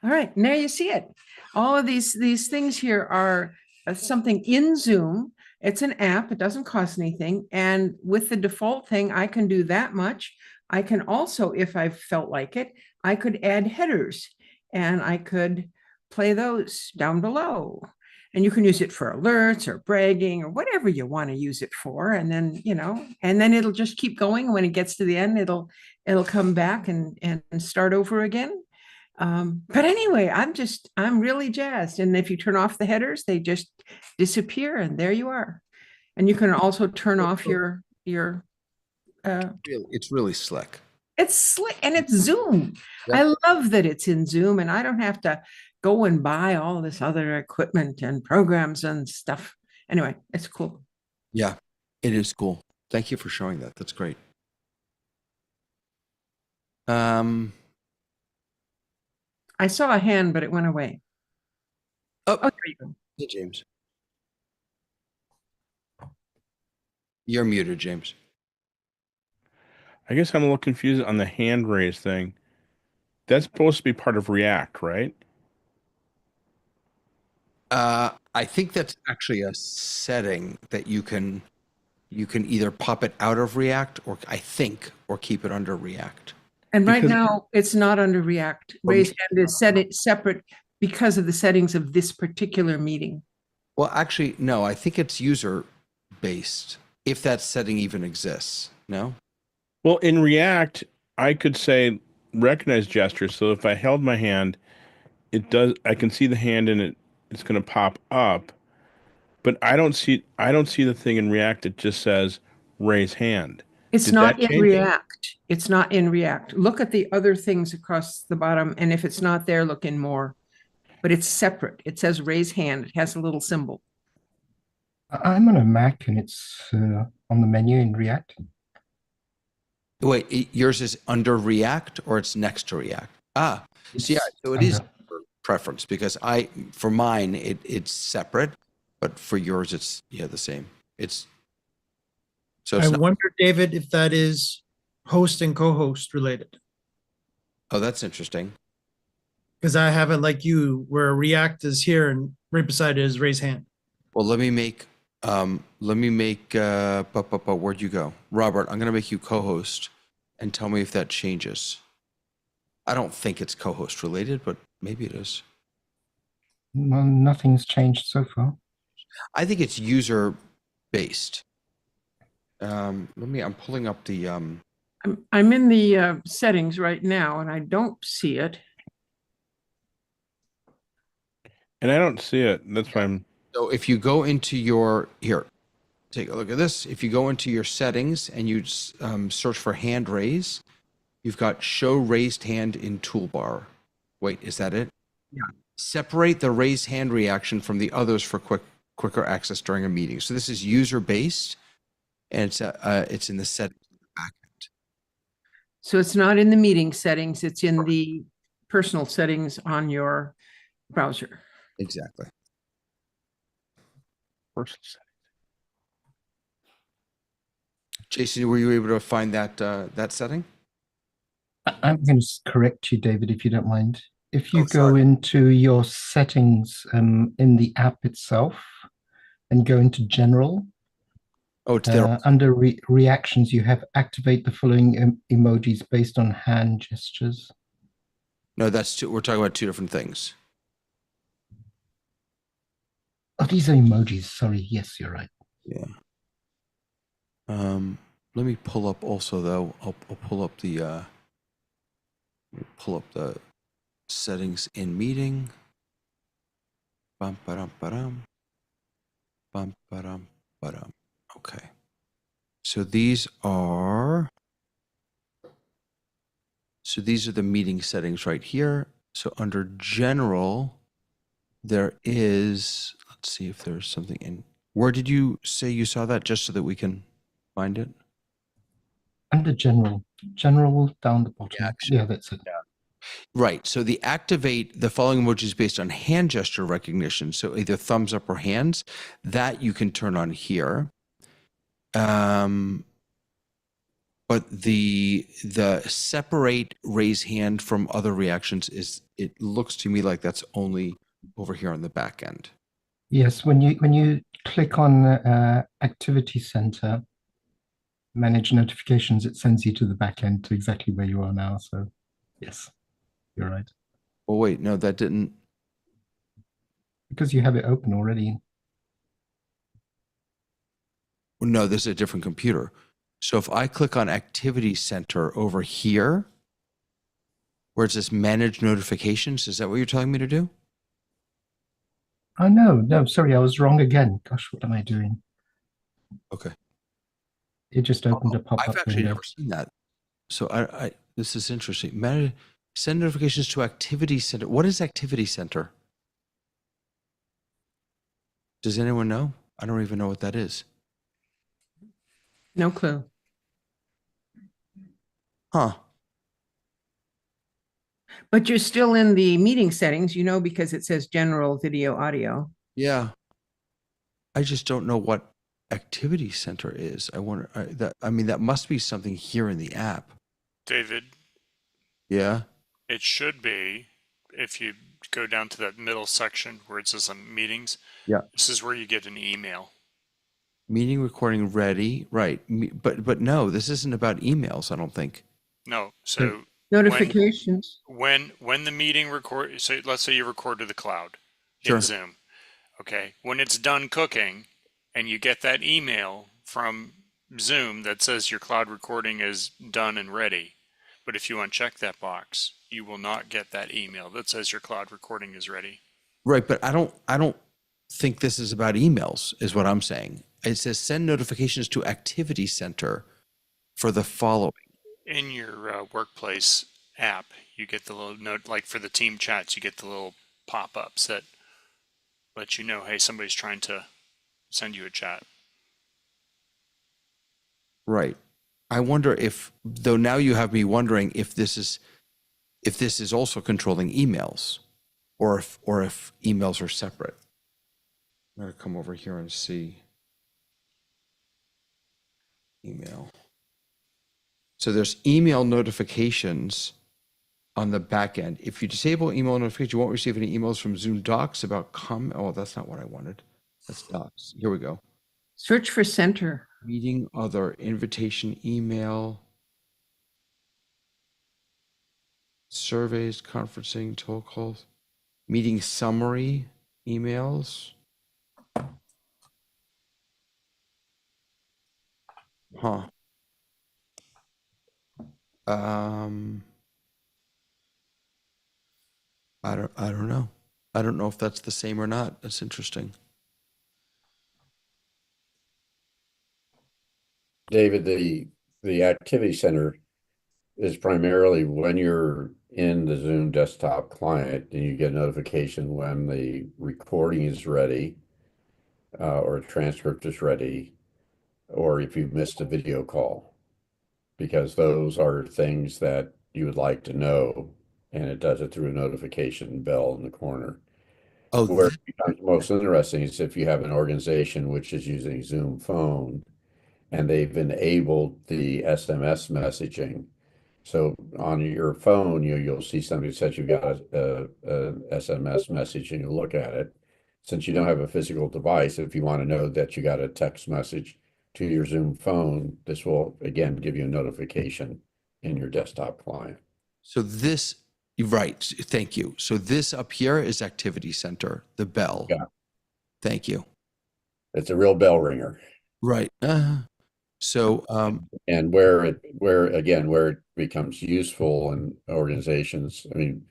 All right, now you see it. All of these things here are something in Zoom. It's an app, it doesn't cost anything. And with the default thing, I can do that much. I can also, if I felt like it, I could add headers and I could play those down below. And you can use it for alerts or bragging or whatever you want to use it for. And then, and then it'll just keep going. When it gets to the end, it'll come back and start over again. But anyway, I'm really jazzed. And if you turn off the headers, they just disappear and there you are. And you can also turn off your it's really slick. It's slick and it's Zoom. Yep. I love that it's in Zoom and I don't have to go and buy all this other equipment and programs and stuff. Anyway, it's cool. Yeah, it is cool. Thank you for showing that. That's great. I saw a hand, but it went away. Oh, there you go. Hey, James. You're muted, James. I guess I'm a little confused on the hand raise thing. That's supposed to be part of React, right? I think that's actually a setting that you can either pop it out of React or keep it under React. And right now it's not under React. Raise hand is set it separate because of the settings of this particular meeting. Well, actually, no, I think it's user based, if that setting even exists. No? Well, in React, I could say recognize gesture. So if I held my hand, I can see the hand and it's going to pop up, but I don't see the thing in React that just says raise hand. It's not in React. It's not in React. Look at the other things across the bottom. And if it's not there, look in more, but it's separate. It says raise hand. It has a little symbol. I'm on a Mac and it's on the menu in React. Wait, yours is under React or it's next to React? Ah, so yeah, so it is under. preference because for mine, it's separate, but for yours, it's the same. So I it's not, wonder, David, if that is host and co-host related. oh, that's interesting. Because I have it like you, where React is here and right beside it is raise hand. Well, let me make, where'd you go? Robert, I'm going to make you co-host and tell me if that changes. I don't think it's co-host related, but maybe it is. Well, nothing's changed so far. I think it's user based. I'm pulling up the, I'm in the settings right now and I don't see it. And I don't see it. That's why I'm. so if you go into here, take a look at this. If you go into your settings and you search for hand raise, you've got show raised hand in toolbar. Wait, is that it? Yeah. Separate the raised hand reaction from the others for quicker access during a meeting. So this is user based, and it's in the settings back end. So it's not in the meeting settings, it's in the personal settings on your browser. Exactly. Jason, were you able to find that setting? I'm going to correct you, David, if you don't mind. If you Oh, go sorry. into your settings in the app itself and go into general, Oh, it's there. under reactions, you have activate the following emojis based on hand gestures. No, we're talking about two different things. Oh, these are emojis. Sorry. Yes, you're right. Yeah. Let me pull up also though. I'll pull up the settings in meeting. Bum ba-dum ba-dum. Bum ba-dum ba-dum. Okay. So these are the meeting settings right here. So under general, there is, let's see if there's something in. Where did you say you saw that, just so that we can find it? Under general down the bottom. Yeah, that's it. Right. So the activate the following emojis based on hand gesture recognition. So either thumbs up or hands, that you can turn on here. But the separate raise hand from other reactions it looks to me like that's only over here on the back end. Yes, when you click on Activity Center, manage notifications, it sends you to the back end to exactly where you are now. So, yes, you're right. Oh wait, no, that didn't. Because you have it open already. No, this is a different computer. So if I click on Activity Center over here, where it says Manage Notifications, is that what you're telling me to do? Oh, no, sorry, I was wrong again. Gosh, what am I doing? Okay. It just opened a pop-up I've actually window. never seen that. So I this is interesting. Send notifications to Activity Center. What is Activity Center? Does anyone know? I don't even know what that is. No clue. Huh. But you're still in the meeting settings, because it says general video audio. Yeah. I just don't know what Activity Center is. I wonder that must be something here in the app. David, Yeah. it should be, if you go down to that middle section where it says meetings. Yeah. This is where you get an email. Meeting recording ready. Right. But no, this isn't about emails, I don't think. No, so Notifications. when the meeting record, so let's say you record to the cloud Sure. in Zoom. Okay, when it's done cooking and you get that email from Zoom that says your cloud recording is done and ready, but if you uncheck that box, you will not get that email that says your cloud recording is ready. Right, but I don't think this is about emails, is what I'm saying. It says send notifications to Activity Center for the following. In your workplace app, you get the little note, like for the team chats, you get the little pop-ups that let you know, hey, somebody's trying to send you a chat. Right. I wonder if, though now you have me wondering if this is also controlling emails, or if emails are separate. I'm gonna come over here and see email. So there's email notifications on the back end. If you disable email notifications, you won't receive any emails from Zoom Docs about Oh, that's not what I wanted. That's Docs. Here we go. Search for center. Meeting, other, invitation, email, surveys, conferencing, toll calls, meeting summary, emails. Huh. I don't know. I don't know if that's the same or not. That's interesting. David, the activity center is primarily when you're in the Zoom desktop client and you get a notification when the recording is ready, or a transcript is ready, or if you've missed a video call, because those are things that you would like to know, and it does it through a notification bell in the corner. Oh, Where it becomes most interesting is if you have an organization which is using Zoom Phone and they've enabled the SMS messaging. So on your phone, you'll see somebody says you've got a SMS message and you look at it. Since you don't have a physical device, if you want to know that you got a text message to your Zoom phone, this will again give you a notification in your desktop client. so this, right. Thank you. So this up here is Activity Center, the bell. Yeah. Thank you. It's a real bell ringer. Right. So, And where it becomes useful in organizations. I mean,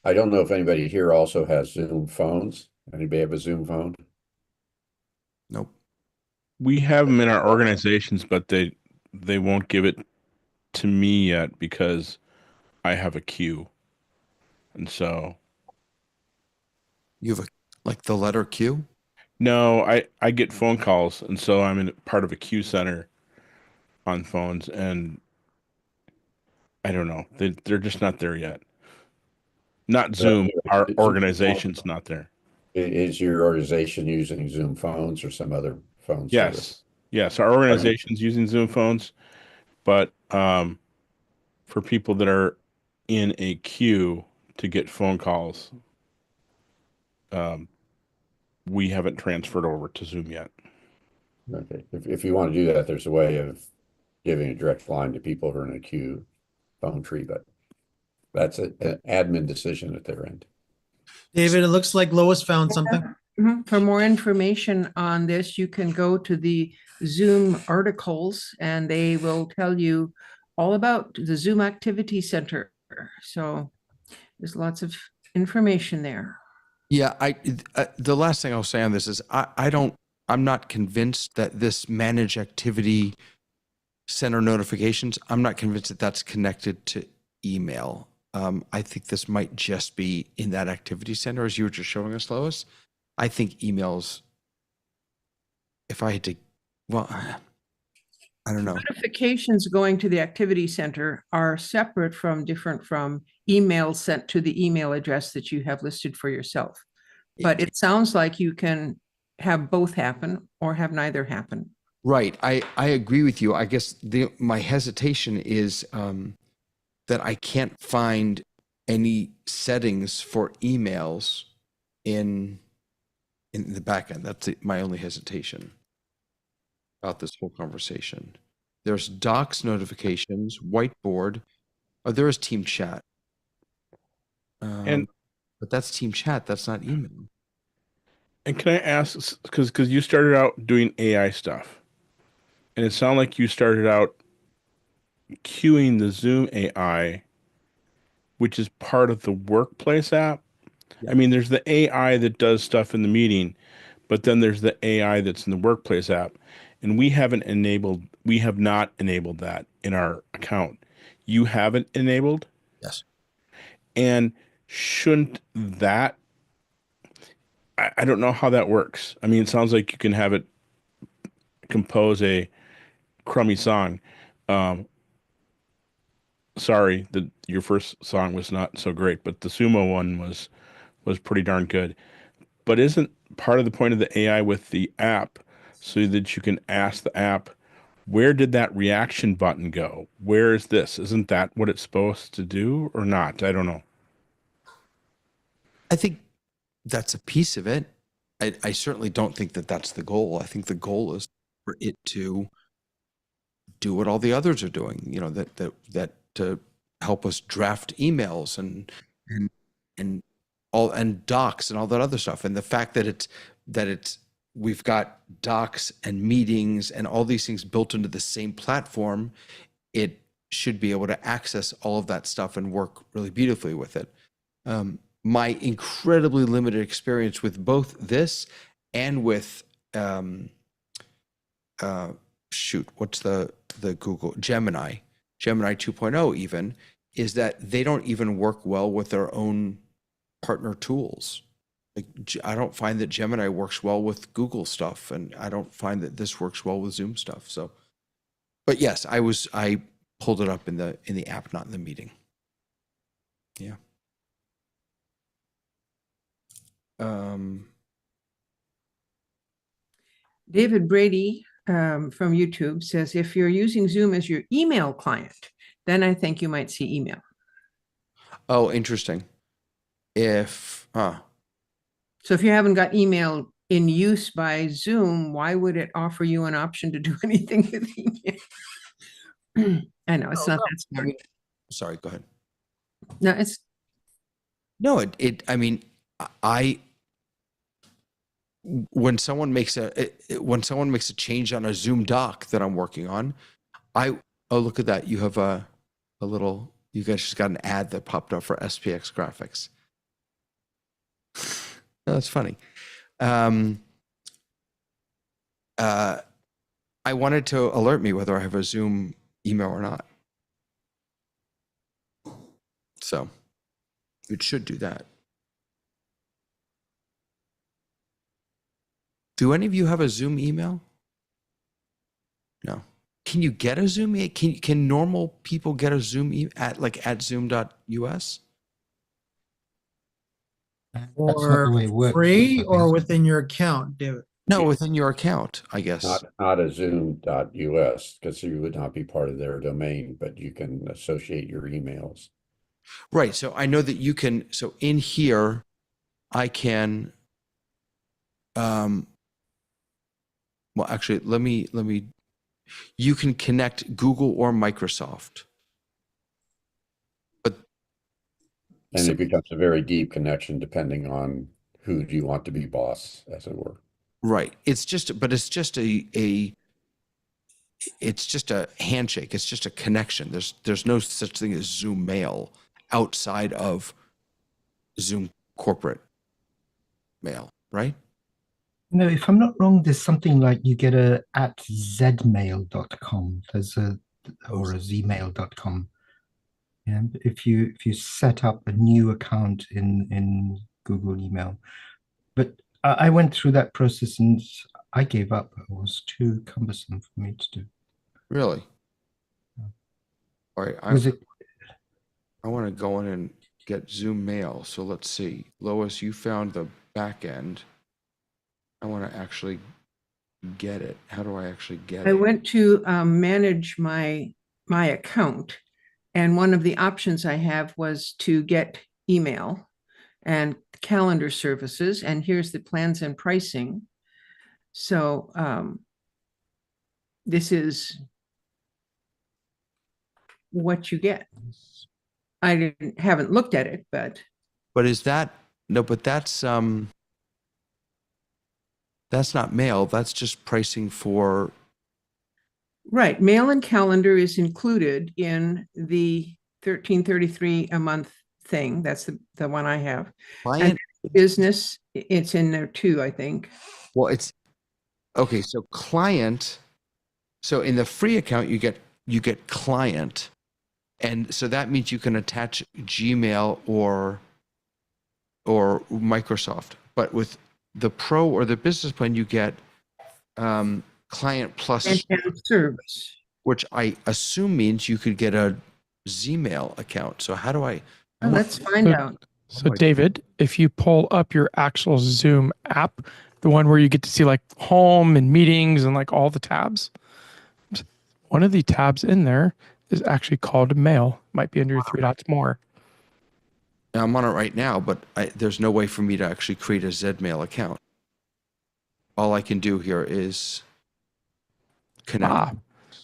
I don't know if anybody here also has Zoom phones. Anybody have a Zoom phone? nope. We have them in our organizations, but they won't give it to me yet because I have a queue. And so You have like the letter Q? no, I get phone calls, and so I'm in part of a queue center on phones, and I don't know. They're just not there yet. Not Zoom. Our organization's not there. Is your organization using Zoom phones or some other phone service? Yes. Our organization's using Zoom phones, but for people that are in a queue to get phone calls, we haven't transferred over to Zoom yet. Okay. If you want to do that, there's a way of giving a direct line to people who are in a queue phone tree, but that's an admin decision at their end. David, it looks like Lois found something. For more information on this, you can go to the Zoom articles and they will tell you all about the Zoom Activity Center. So there's lots of information there. Yeah, the last thing I'll say on this is I'm not convinced that this manage activity center notifications, I'm not convinced that that's connected to email. I think this might just be in that activity center, as you were just showing us, Lois. I think emails, if I had to, well, I don't know. Notifications going to the activity center are separate different from emails sent to the email address that you have listed for yourself. But it sounds like you can have both happen or have neither happen. Right. I agree with you. I guess my hesitation is that I can't find any settings for emails in the back end. That's my only hesitation about this whole conversation. There's docs notifications, whiteboard. Oh, there is team chat. But that's team chat. That's not email. And can I ask, because you started out doing AI stuff, and it sounded like you started out queuing the Zoom AI, which is part of the workplace app. Yeah. I mean, there's the AI that does stuff in the meeting, but then there's the AI that's in the workplace app. And we have not enabled that in our account. You haven't enabled? Yes. And shouldn't that, I don't know how that works. I mean, it sounds like you can have it compose a crummy song. Sorry that your first song was not so great, but the sumo one was pretty darn good. But isn't part of the point of the AI with the app so that you can ask the app, where did that reaction button go? Where is this? Isn't that what it's supposed to do or not? I don't know. I think that's a piece of it. I certainly don't think that that's the goal. I think the goal is for it to do what all the others are doing, that to help us draft emails and and and docs and all that other stuff. And the fact that it's we've got docs and meetings and all these things built into the same platform, it should be able to access all of that stuff and work really beautifully with it. My incredibly limited experience with both this and with what's the Google Gemini 2.0 even, is that they don't even work well with their own partner tools. Like, I don't find that Gemini works well with Google stuff, and I don't find that this works well with Zoom stuff. So, but yes, I pulled it up in the app, not in the meeting. Yeah. David Brady from YouTube says, if you're using Zoom as your email client, then I think you might see email. Oh, interesting. So if you haven't got email in use by Zoom, why would it offer you an option to do anything with email? I know it's not that smart. Sorry, go ahead. No, it's I mean, when someone makes a change on a Zoom doc that I'm working on, oh, look at that. You have a little, you guys just got an ad that popped up for SPX graphics. That's funny. I wanted to alert me whether I have a Zoom email or not. So it should do that. Do any of you have a Zoom email? No. Can you get a Zoom? Can normal people get a Zoom at zoom.us? That's not the Or way it works. free or within your account, David? No, within your account, I guess. Not a zoom.us, because you would not be part of their domain, but you can associate your emails. Right. So I know that you can. So in here, I can. Well, actually, let me. You can connect Google or Microsoft. And it becomes a very deep connection depending on who do you want to be boss, as it were. Right. It's just a handshake. It's just a connection. There's no such thing as Zoom mail outside of Zoom corporate mail, right? No, if I'm not wrong, there's something like you get at zmail.com. Or a zmail.com. Yeah, if you set up a new account in Google email. But I went through that process and I gave up. It was too cumbersome for me to do. Really? All right. I want to go in and get Zoom mail. So let's see. Lois, you found the back end. I want to actually get it. How do I actually get it? I went to manage my account, and one of the options I have was to get email and calendar services. And here's the plans and pricing. So this is what you get. I haven't looked at it, but is that no? But that's not mail. That's just pricing for. Right, mail and calendar is included in the $13.33 a month thing. That's the one I have. Client business, it's in there too, I think. Well, it's okay. So client. So in the free account, you get client, and so that means you can attach Gmail or Microsoft. But with the Pro or the business plan, you get client plus, And service. which I assume means you could get a Zmail account. So how do I Oh, let's find out. So David, if you pull up your actual Zoom app, the one where you get to see like home and meetings and like all the tabs, one of the tabs in there is actually called mail. Might be under your three dots more. I'm on it right now, but there's no way for me to actually create a Zmail account. All I can do here is connect.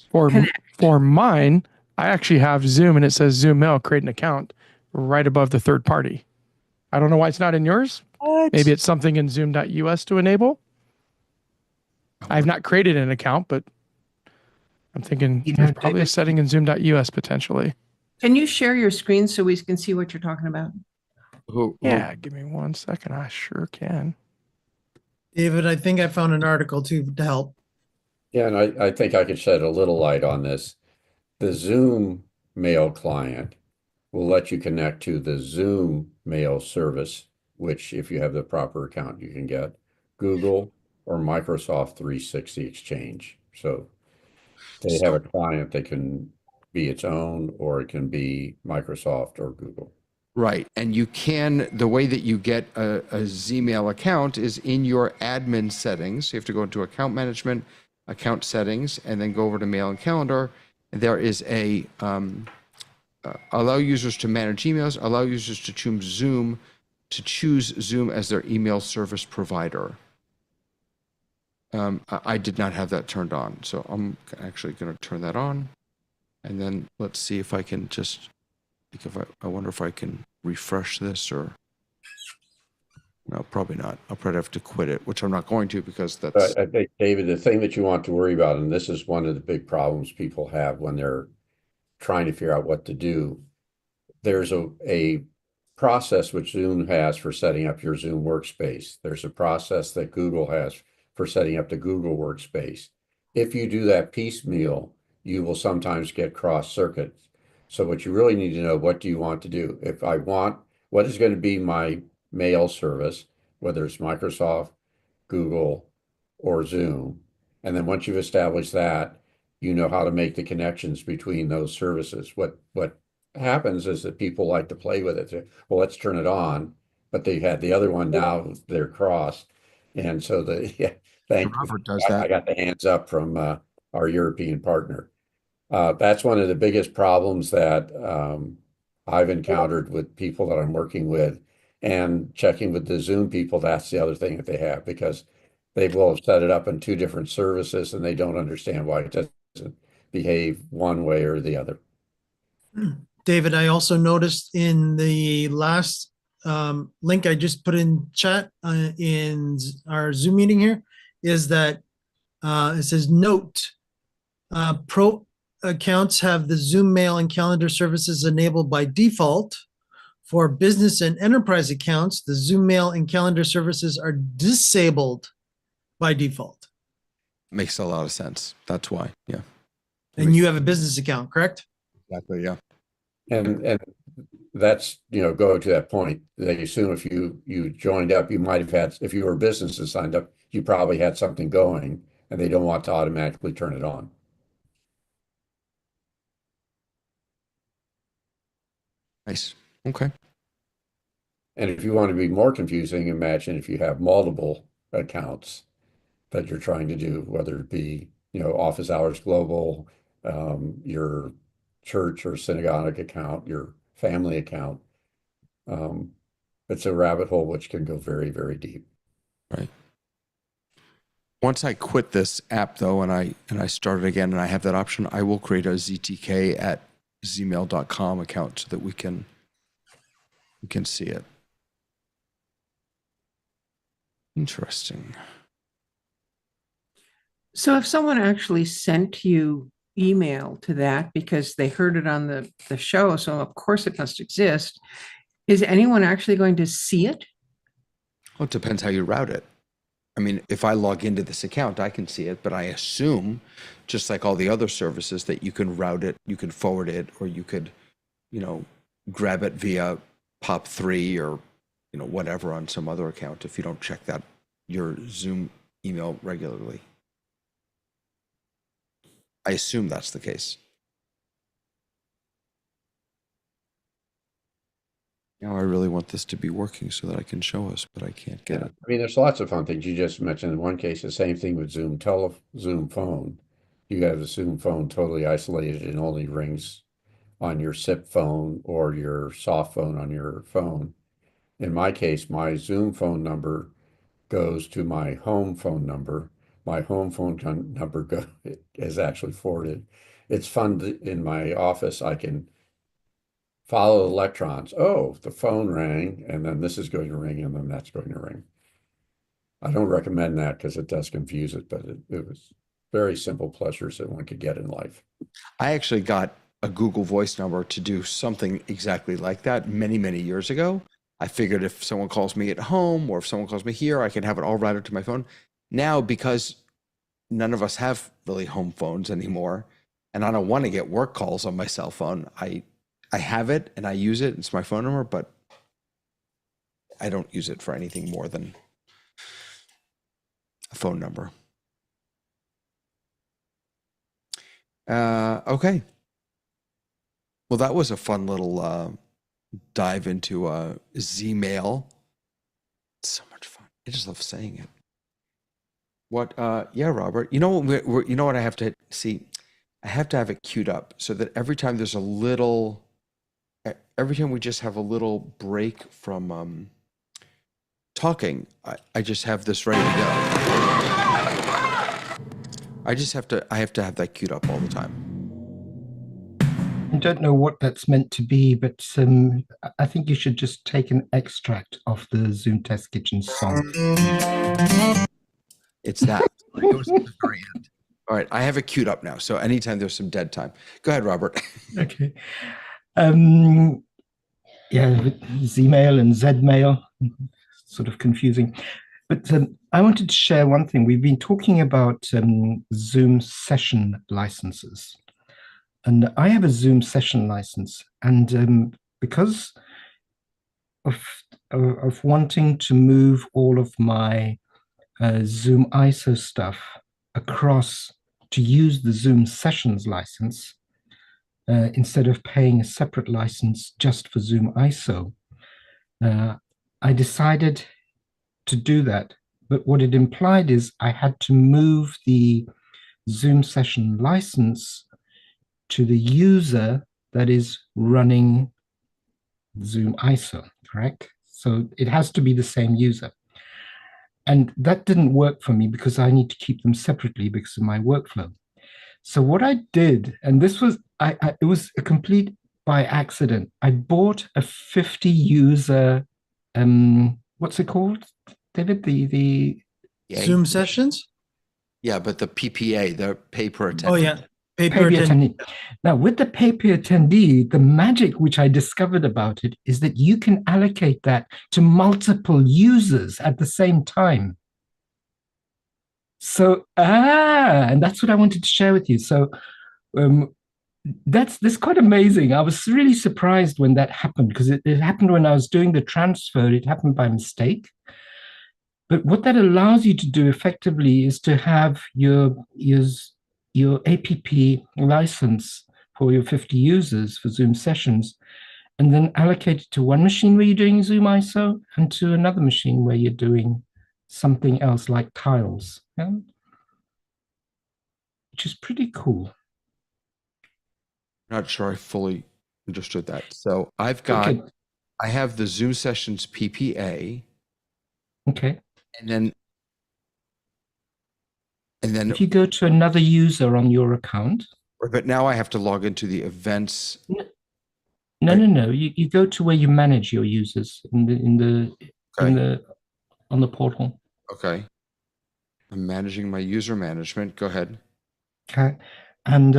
For mine, I actually have Zoom and it says Zoom Mail, create an account right above the third party. I don't know why it's not in yours. What? Maybe it's something in zoom.us to enable. I've not created an account, but I'm thinking there's probably a setting in zoom.us potentially. Can you share your screen so we can see what you're talking about? Yeah, give me 1 second. I sure can. David, I think I found an article too to help. Yeah, and I think I could shed a little light on this. The Zoom mail client will let you connect to the Zoom mail service, which if you have the proper account, you can get Google or Microsoft 360 Exchange. So they have a client that can be its own, or it can be Microsoft or Google. Right. And you can, the way that you get a Zmail account is in your admin settings. You have to go into account management, account settings, and then go over to mail and calendar. There is a allow users to manage emails, allow users to choose Zoom as their email service provider. I did not have that turned on, so I'm actually going to turn that on. And then let's see if I can just, I wonder if I can refresh this or, no, probably not. I'll probably have to quit it, which I'm not going to because that's. I think, David, the thing that you want to worry about, and this is one of the big problems people have when they're trying to figure out what to do, there's a process which Zoom has for setting up your Zoom workspace. There's a process that Google has for setting up the Google workspace. If you do that piecemeal, you will sometimes get cross circuits. So what you really need to know, what do you want to do? If I want, what is going to be my mail service, whether it's Microsoft, Google, or Zoom. And then once you've established that, you know how to make the connections between those services. What happens is that people like to play with it. Say, well, let's turn it on, but they had the other one, now they're crossed. And so thank you. Does that. I got the hands up from our European partner. That's one of the biggest problems that I've encountered with people that I'm working with, and checking with the Zoom people. That's the other thing that they have, because they will have set it up in two different services and they don't understand why it doesn't behave one way or the other. David, I also noticed in the last link I just put in chat in our Zoom meeting here is that it says note, pro accounts have the Zoom mail and calendar services enabled by default. For business and enterprise accounts, the Zoom mail and calendar services are disabled by default. Makes a lot of sense. That's why. Yeah. And you have a business account, correct? Exactly. Yeah. And that's, go to that point. They assume if you joined up, you might have had, if you were a business and signed up, you probably had something going, and they don't want to automatically turn it on. Nice. Okay. And if you want to be more confusing, imagine if you have multiple accounts that you're trying to do, whether it be, office hours global, your church or synagogue account, your family account. It's a rabbit hole which can go very, very deep. Right. Once I quit this app though, and I start it again, and I have that option, I will create a ztk@zmail.com account so that we can see it. Interesting. So if someone actually sent you email to that because they heard it on the show, so of course it must exist, is anyone actually going to see it? Well, it depends how you route it. I mean, if I log into this account, I can see it, but I assume, just like all the other services, that you can route it, you can forward it, or you could, grab it via POP3 or, whatever on some other account if you don't check your Zoom email regularly. I assume that's the case. Now I really want this to be working so that I can show us, but I can't get Yeah, it. I mean, there's lots of fun things. You just mentioned in one case, the same thing with Zoom phone. You have the Zoom phone totally isolated and only rings on your SIP phone or your soft phone on your phone. In my case, my Zoom phone number goes to my home phone number. My home phone number is actually forwarded. It's fun in my office. I can follow the electrons. Oh, the phone rang, and then this is going to ring, and then that's going to ring. I don't recommend that because it does confuse it, but it was very simple pleasures that one could get in life. I actually got a Google Voice number to do something exactly like that many, many years ago. I figured if someone calls me at home or if someone calls me here, I can have it all routed to my phone. Now, because none of us have really home phones anymore, and I don't want to get work calls on my cell phone, I have it and I use it. It's my phone number, but I don't use it for anything more than a phone number. Okay. Well, that was a fun little dive into Zmail. So much fun. I just love saying it. What? Yeah, Robert. You know what? You know what? I have to see. I have to have it queued up so that every time there's a little, every time we just have a little break from talking, I just have this ready to go. I have to have that queued up all the time. I don't know what that's meant to be, but I think you should just take an extract of the Zoom Test Kitchen song. It's that. It was at the very end. All right, I have it queued up now. So anytime there's some dead time, go ahead, Robert. Okay. Yeah, Zmail and Zmail, sort of confusing. But I wanted to share one thing. We've been talking about Zoom session licenses. And I have a Zoom session license. And because of wanting to move all of my Zoom ISO stuff across to use the Zoom sessions license, instead of paying a separate license just for Zoom ISO, I decided to do that. But what it implied is I had to move the Zoom session license to the user that is running Zoom ISO, correct? So it has to be the same user. And that didn't work for me because I need to keep them separately because of my workflow. So what I did, and this was, it was a complete by accident. I bought a 50 user, what's it called, David? The Zoom sessions? Yeah, but the PPA, the pay per attendee. Oh, yeah. pay per attendee. Now, with the pay per attendee, the magic which I discovered about it is that you can allocate that to multiple users at the same time. So, and that's what I wanted to share with you. So, that's quite amazing. I was really surprised when that happened because it happened when I was doing the transfer. It happened by mistake. But what that allows you to do effectively is to have your APP license for your 50 users for Zoom sessions, and then allocate it to one machine where you're doing Zoom ISO and to another machine where you're doing something else like tiles, yeah? Which is pretty cool. Not sure I fully understood that. So I've got, Okay. I have the Zoom sessions PPA. Okay. And then if you go to another user on your account. But now I have to log into the events. No. You go to where you manage your users on the portal. Okay. I'm managing my user management. Go ahead. Okay. And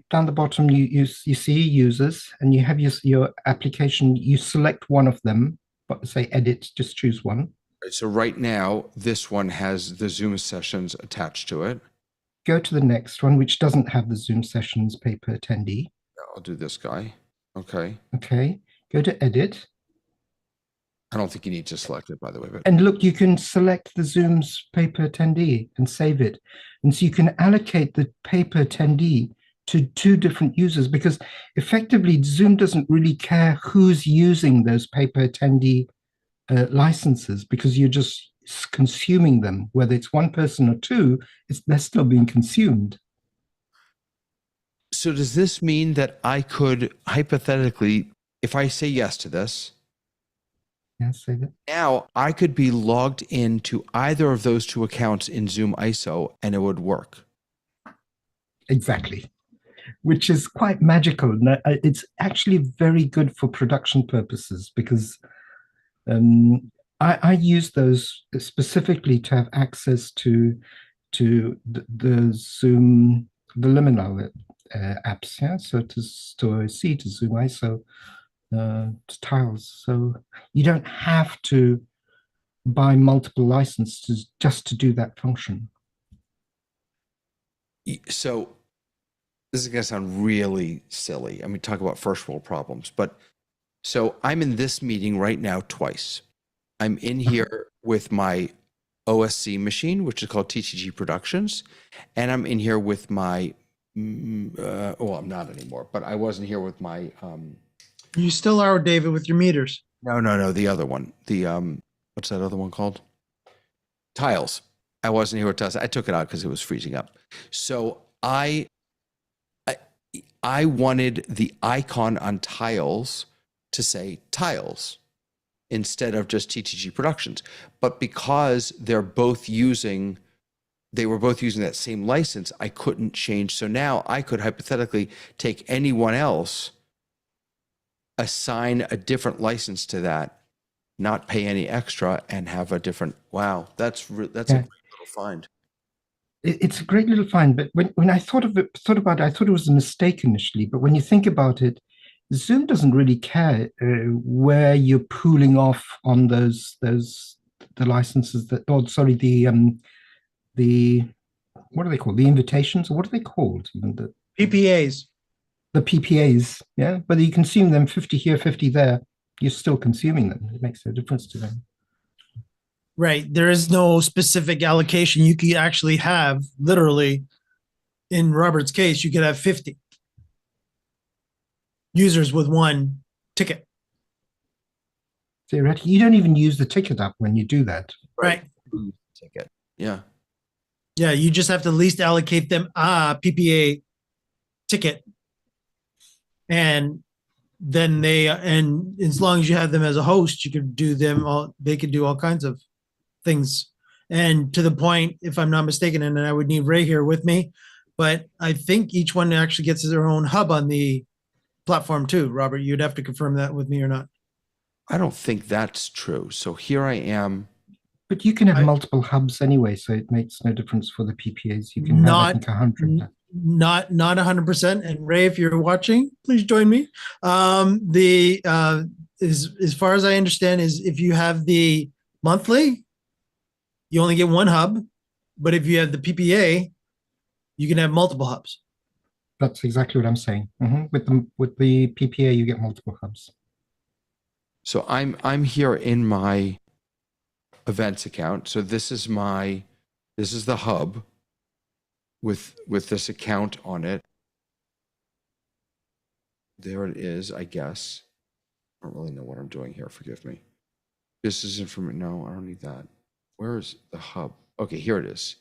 down the bottom you see users, and you have your application. You select one of them, but say edit, just choose one. So right now, this one has the Zoom sessions attached to it. Go to the next one, which doesn't have the Zoom sessions pay per attendee. I'll do this guy. Okay. Okay. Go to edit. I don't think you need to select it, by the way. But And look, you can select the Zoom's paper attendee and save it. And so you can allocate the paper attendee to 2 different users, because effectively Zoom doesn't really care who's using those paper attendee licenses, because you're just consuming them. Whether it's 1 person or 2, they're still being consumed. so does this mean that I could hypothetically, if I say yes to this, Yeah, save it. now I could be logged into either of those 2 accounts in Zoom ISO and it would work? Exactly. Which is quite magical. It's actually very good for production purposes, because I use those specifically to have access to the Zoom, the liminal apps, yeah. So to see to Zoom ISO to tiles. So you don't have to buy multiple licenses just to do that function. So this is going to sound really silly. I mean, talk about first world problems, but so I'm in this meeting right now twice. I'm in here with my OSC machine, which is called TTG Productions, and I'm in here with my, well, I'm not anymore, but I wasn't here with my, You still are, David, with your meters. no, the other one, the, what's that other one called? Tiles. I wasn't here with tiles. I took it out because it was freezing up. So I wanted the icon on tiles to say tiles instead of just TTG Productions. But because they were both using that same license, I couldn't change. So now I could hypothetically take anyone else, assign a different license to that, not pay any extra, and have a different, wow, that's a great little find. It's a great little find, but when I thought about it, I thought it was a mistake initially. But when you think about it, Zoom doesn't really care where you're pooling off on the licenses that, oh, sorry, the what are they called? The invitations, or what are they called? Even the PPAs. The PPAs, yeah. Whether you consume them 50 here, 50 there, you're still consuming them. It makes no difference to them. Right. There is no specific allocation. You could actually have, literally, in Robert's case, you could have 50 users with 1 ticket. Theoretically, you don't even use the ticket up when you do that. Right. Ticket. Yeah. Yeah. You just have to at least allocate them a PPA ticket. And then and as long as you have them as a host, you could do them all, they could do all kinds of things. And to the point, if I'm not mistaken, and I would need Ray here with me, but I think each one actually gets their own hub on the platform too. Robert, you'd have to confirm that with me or not. I don't think that's true. So here I am. But you can have multiple hubs anyway, so it makes no difference for the PPAs. You can have, I think, 100. Not 100%. And Ray, if you're watching, please join me. As far as I understand, is if you have the monthly, you only get 1 hub. But if you have the PPA, you can have multiple hubs. That's exactly what I'm saying. With the PPA, you get multiple hubs. So I'm here in my events account. So this is the hub with this account on it. There it is, I guess. I don't really know what I'm doing here. Forgive me. This is information. No, I don't need that. Where is the hub? Okay, here it is.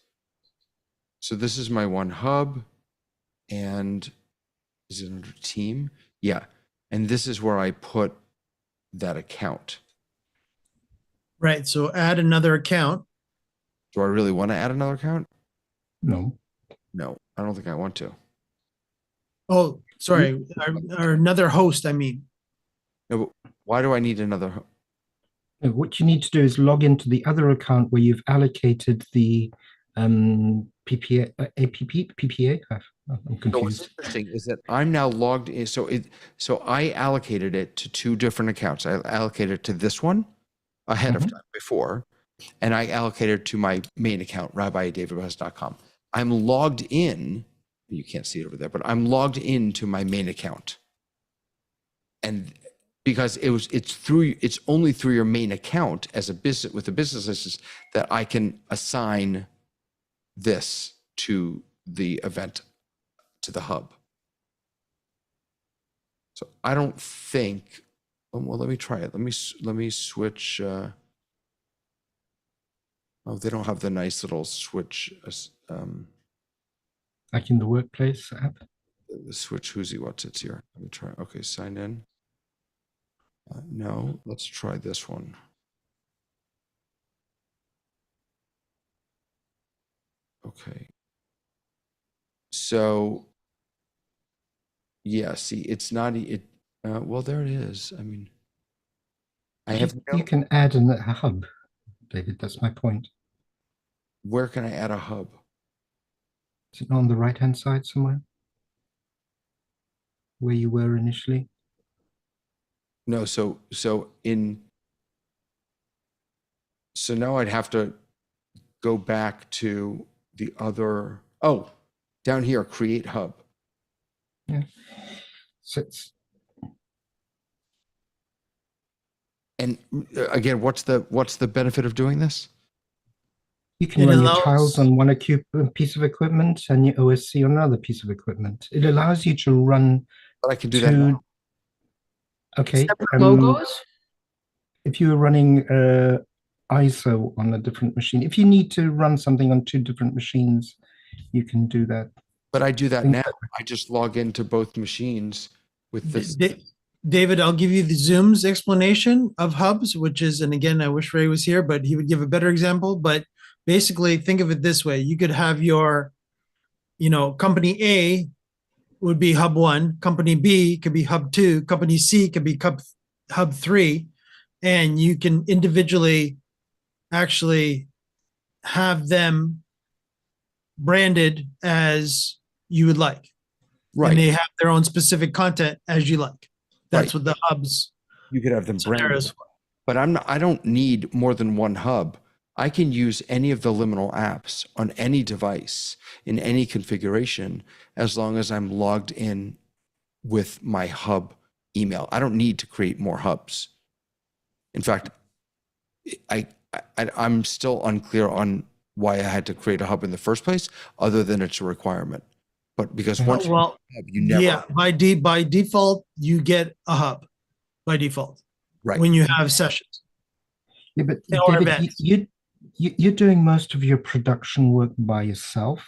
So this is my one hub, and is it under team? Yeah, and this is where I put that account. Right. So add another account. Do I really want to add another account? No. No, I don't think I want to. Oh, sorry. Or another host, I mean. No, but why do I need another? What you need to do is log into the other account where you've allocated the PPA, PPA. I'm confused. So what's interesting is that I'm now logged in. So I allocated it to 2 different accounts. I allocated it to this one ahead of time before, and I allocated it to my main account, rabbidavidwest.com. I'm logged in. You can't see it over there, but I'm logged into my main account. And because it's only through your main account as a business with a business license that I can assign this to the event, to the hub. So I don't think, well, let me try it. Let me switch. Oh, they don't have the nice little switch. Like in the workplace app. The switch who's he what's it's here. Let me try. Okay, sign in. No, let's try this one. Okay. So, yeah, see, it's not, well, there it is. I mean, I have You can add a hub, David. That's my point. Where can I add a hub? Is it on the right-hand side somewhere? Where you were initially? No, so now I'd have to go back to the other, oh, down here, create hub. Yeah. So and again, what's the benefit of doing this? You can run your tiles on one piece of equipment and your OSC on another piece of equipment. It allows you to run. But I can do that now. Okay. Logos? If you're running ISO on a different machine, if you need to run something on two different machines, you can do that. But I do that now. I just log into both machines with this. David, I'll give you the Zoom's explanation of hubs, which is, and again, I wish Ray was here, but he would give a better example. But basically, think of it this way. You could have your, company A would be hub 1, company B could be hub 2, company C could be hub 3, and you can individually actually have them branded as you would like. Right. And they have their own specific content as you like. That's what the hubs. You could have them branded. But I don't need more than one hub. I can use any of the liminal apps on any device in any configuration as long as I'm logged in with my hub email. I don't need to create more hubs. In fact, I'm still unclear on why I had to create a hub in the first place, other than it's a requirement. But because once you never. Yeah, by default, you get a hub by default. Right. When you have sessions. Yeah, but David, you're doing most of your production work by yourself.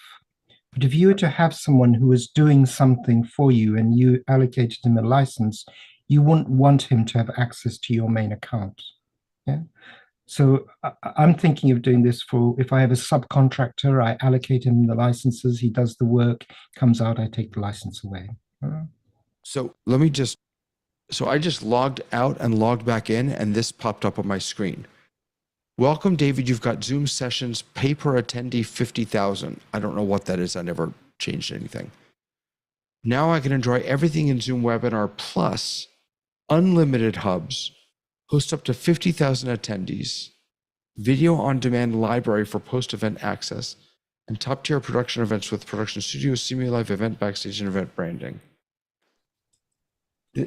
But if you were to have someone who was doing something for you and you allocated him a license, you wouldn't want him to have access to your main account. Yeah. So I'm thinking of doing this for, if I have a subcontractor, I allocate him the licenses, he does the work, comes out, I take the license away. So I just logged out and logged back in, and this popped up on my screen. Welcome, David. You've got Zoom sessions, pay per attendee 50,000. I don't know what that is. I never changed anything. Now I can enjoy everything in Zoom Webinar Plus, unlimited hubs, host up to 50,000 attendees, video on demand library for post-event access, and top-tier production events with production studios, Simulive event backstage, and event branding.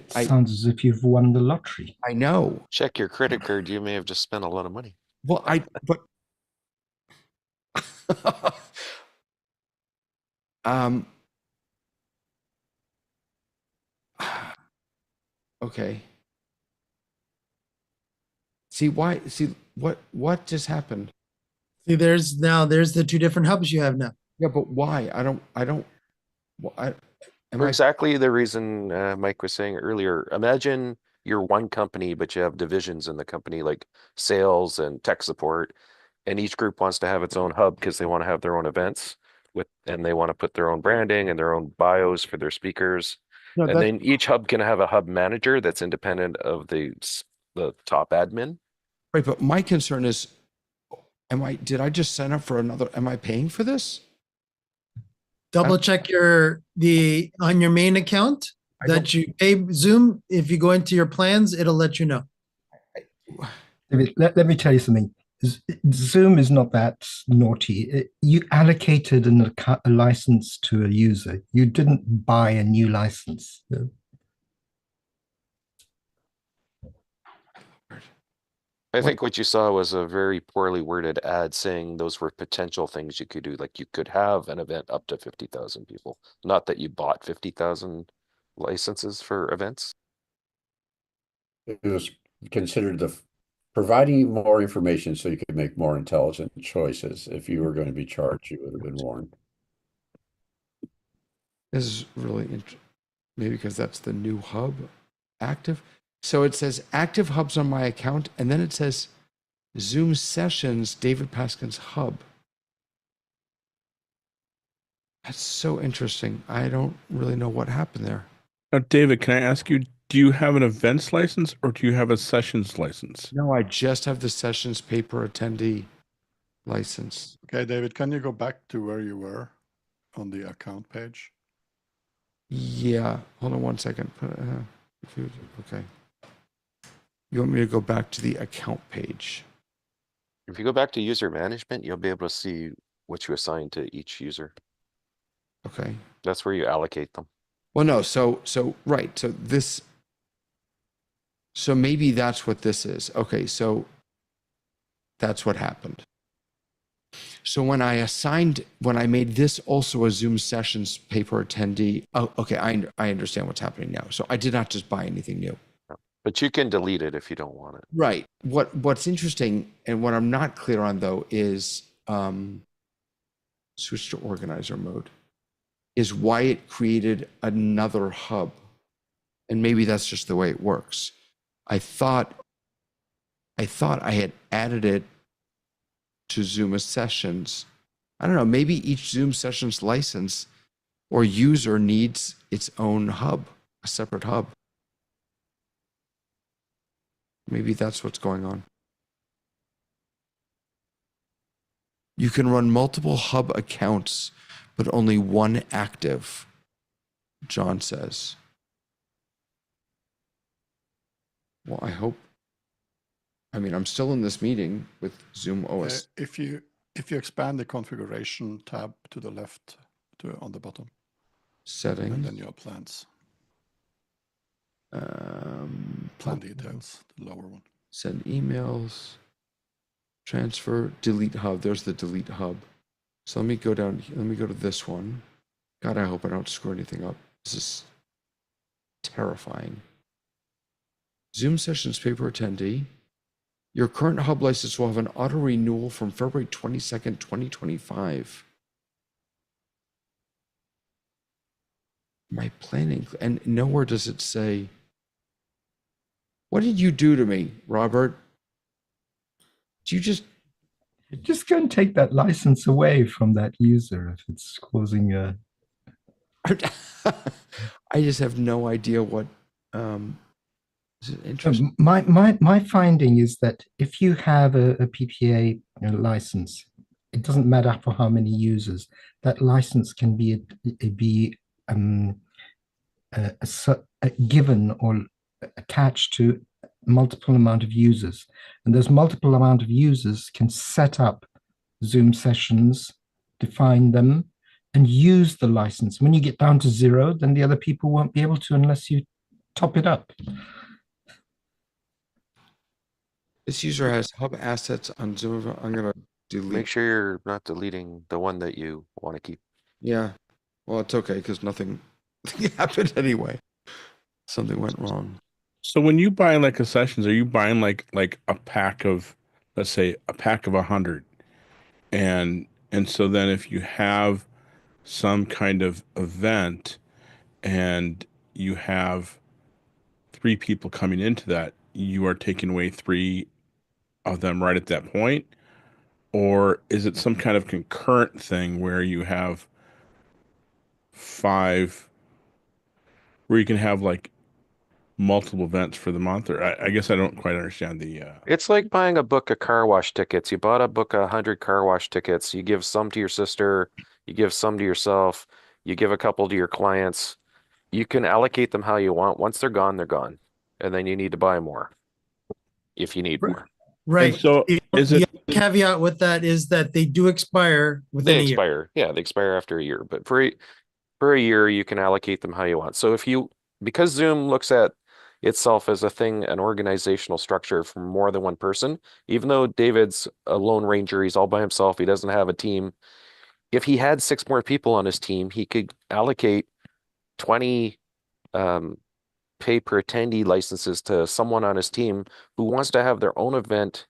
Sounds as if you've won the lottery. I know. Check your credit card. You may have just spent a lot of money. Well, but okay. See what just happened? See, there's the two different hubs you have now. Yeah, but why? For exactly the reason Mike was saying earlier. Imagine you're one company, but you have divisions in the company like sales and tech support, and each group wants to have its own hub because they want to have their own events and they want to put their own branding and their own bios for their speakers. No, and then each hub can have a hub manager that's independent of the top admin. Right, but my concern is, did I just sign up for another? Am I paying for this? Double check on your main account that you pay Zoom. If you go into your plans, it'll let you know. Let me tell you something. Zoom is not that naughty. You allocated a license to a user. You didn't buy a new license. I think what you saw was a very poorly worded ad saying those were potential things you could do. Like you could have an event up to 50,000 people. Not that you bought 50,000 licenses for events. It was considered providing you more information so you could make more intelligent choices. If you were going to be charged, you would have been warned. This is really interesting. Maybe because that's the new hub, active. So it says active hubs on my account, and then it says Zoom sessions, David Paskin's hub. That's so interesting. I don't really know what happened there. Now, David, can I ask you, do you have an events license or do you have a sessions license? No, I just have the sessions paper attendee license. Okay, David, can you go back to where you were on the account page? Yeah, hold on one second. Okay. You want me to go back to the account page? If you go back to user management, you'll be able to see what you assign to each user. Okay. That's where you allocate them. Well, no, so right. So maybe that's what this is. Okay, so that's what happened. So when I made this also a Zoom sessions paper attendee, oh, okay, I understand what's happening now. So I did not just buy anything new. But you can delete it if you don't want it. Right. What's interesting and what I'm not clear on though is switch to organizer mode, is why it created another hub. And maybe that's just the way it works. I thought I had added it to Zoom sessions. I don't know, maybe each Zoom sessions license or user needs its own hub, a separate hub. Maybe that's what's going on. You can run multiple hub accounts, but only one active, John says. Well, I mean, I'm still in this meeting with Zoom OS. If you expand the configuration tab to the left on the bottom. Settings. And then you have plans. Plan details, the lower one. Send emails. Transfer, delete hub. There's the delete hub. So let me go down. Let me go to this one. God, I hope I don't screw anything up. This is terrifying. Zoom sessions paper attendee. Your current hub license will have an auto renewal from February 22nd, 2025. My planning, and nowhere does it say. What did you do to me, Robert? Do you just go and take that license away from that user if it's causing a. I just have no idea what. Is it interesting? My finding is that if you have a PPA license, it doesn't matter for how many users. That license can be given or attached to multiple amount of users, and those multiple amount of users can set up Zoom sessions, define them, and use the license. When you get down to 0, then the other people won't be able to unless you top it up. This user has hub assets on Zoom. I'm gonna delete. Make sure you're not deleting the one that you want to keep. Yeah, well, it's okay because nothing happened anyway. Something went wrong. So when you buy like a sessions, are you buying like a pack of, let's say, a pack of 100, and so then if you have some kind of event and you have 3 people coming into that, you are taking away 3 of them right at that point? Or is it some kind of concurrent thing where you have 5, where you can have like multiple events for the month? Or I guess I don't quite understand the It's like buying a book of car wash tickets. You bought a book of 100 car wash tickets. You give some to your sister, you give some to yourself, you give a couple to your clients. You can allocate them how you want. Once they're gone, they're gone. And then you need to buy more if you need more. Right. And so is The it caveat with that is that they do expire within They a year. expire. Yeah, they expire after a year. But for a year, you can allocate them how you want. So because Zoom looks at itself as a thing, an organizational structure for more than one person. Even though David's a lone ranger, he's all by himself, he doesn't have a team. If he had six more people on his team, he could allocate 20 um, pay per attendee licenses to someone on his team who wants to have their own event,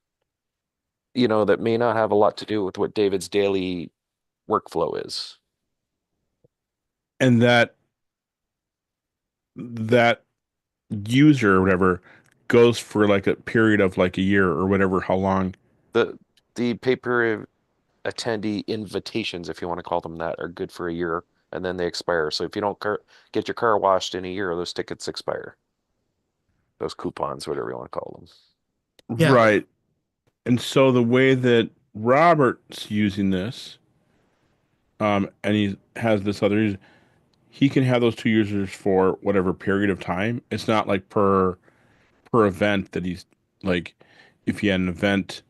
that may not have a lot to do with what David's daily workflow is. And that user or whatever goes for like a period of like a year or whatever, how long. The pay per attendee invitations, if you want to call them that, are good for a year and then they expire. So if you don't get your car washed in a year, those tickets expire. Those coupons, whatever you want to call them. Yeah. Right. And so the way that Robert's using this, and he has this other, he can have those two users for whatever period of time. It's not like per event that he's like, if he had an event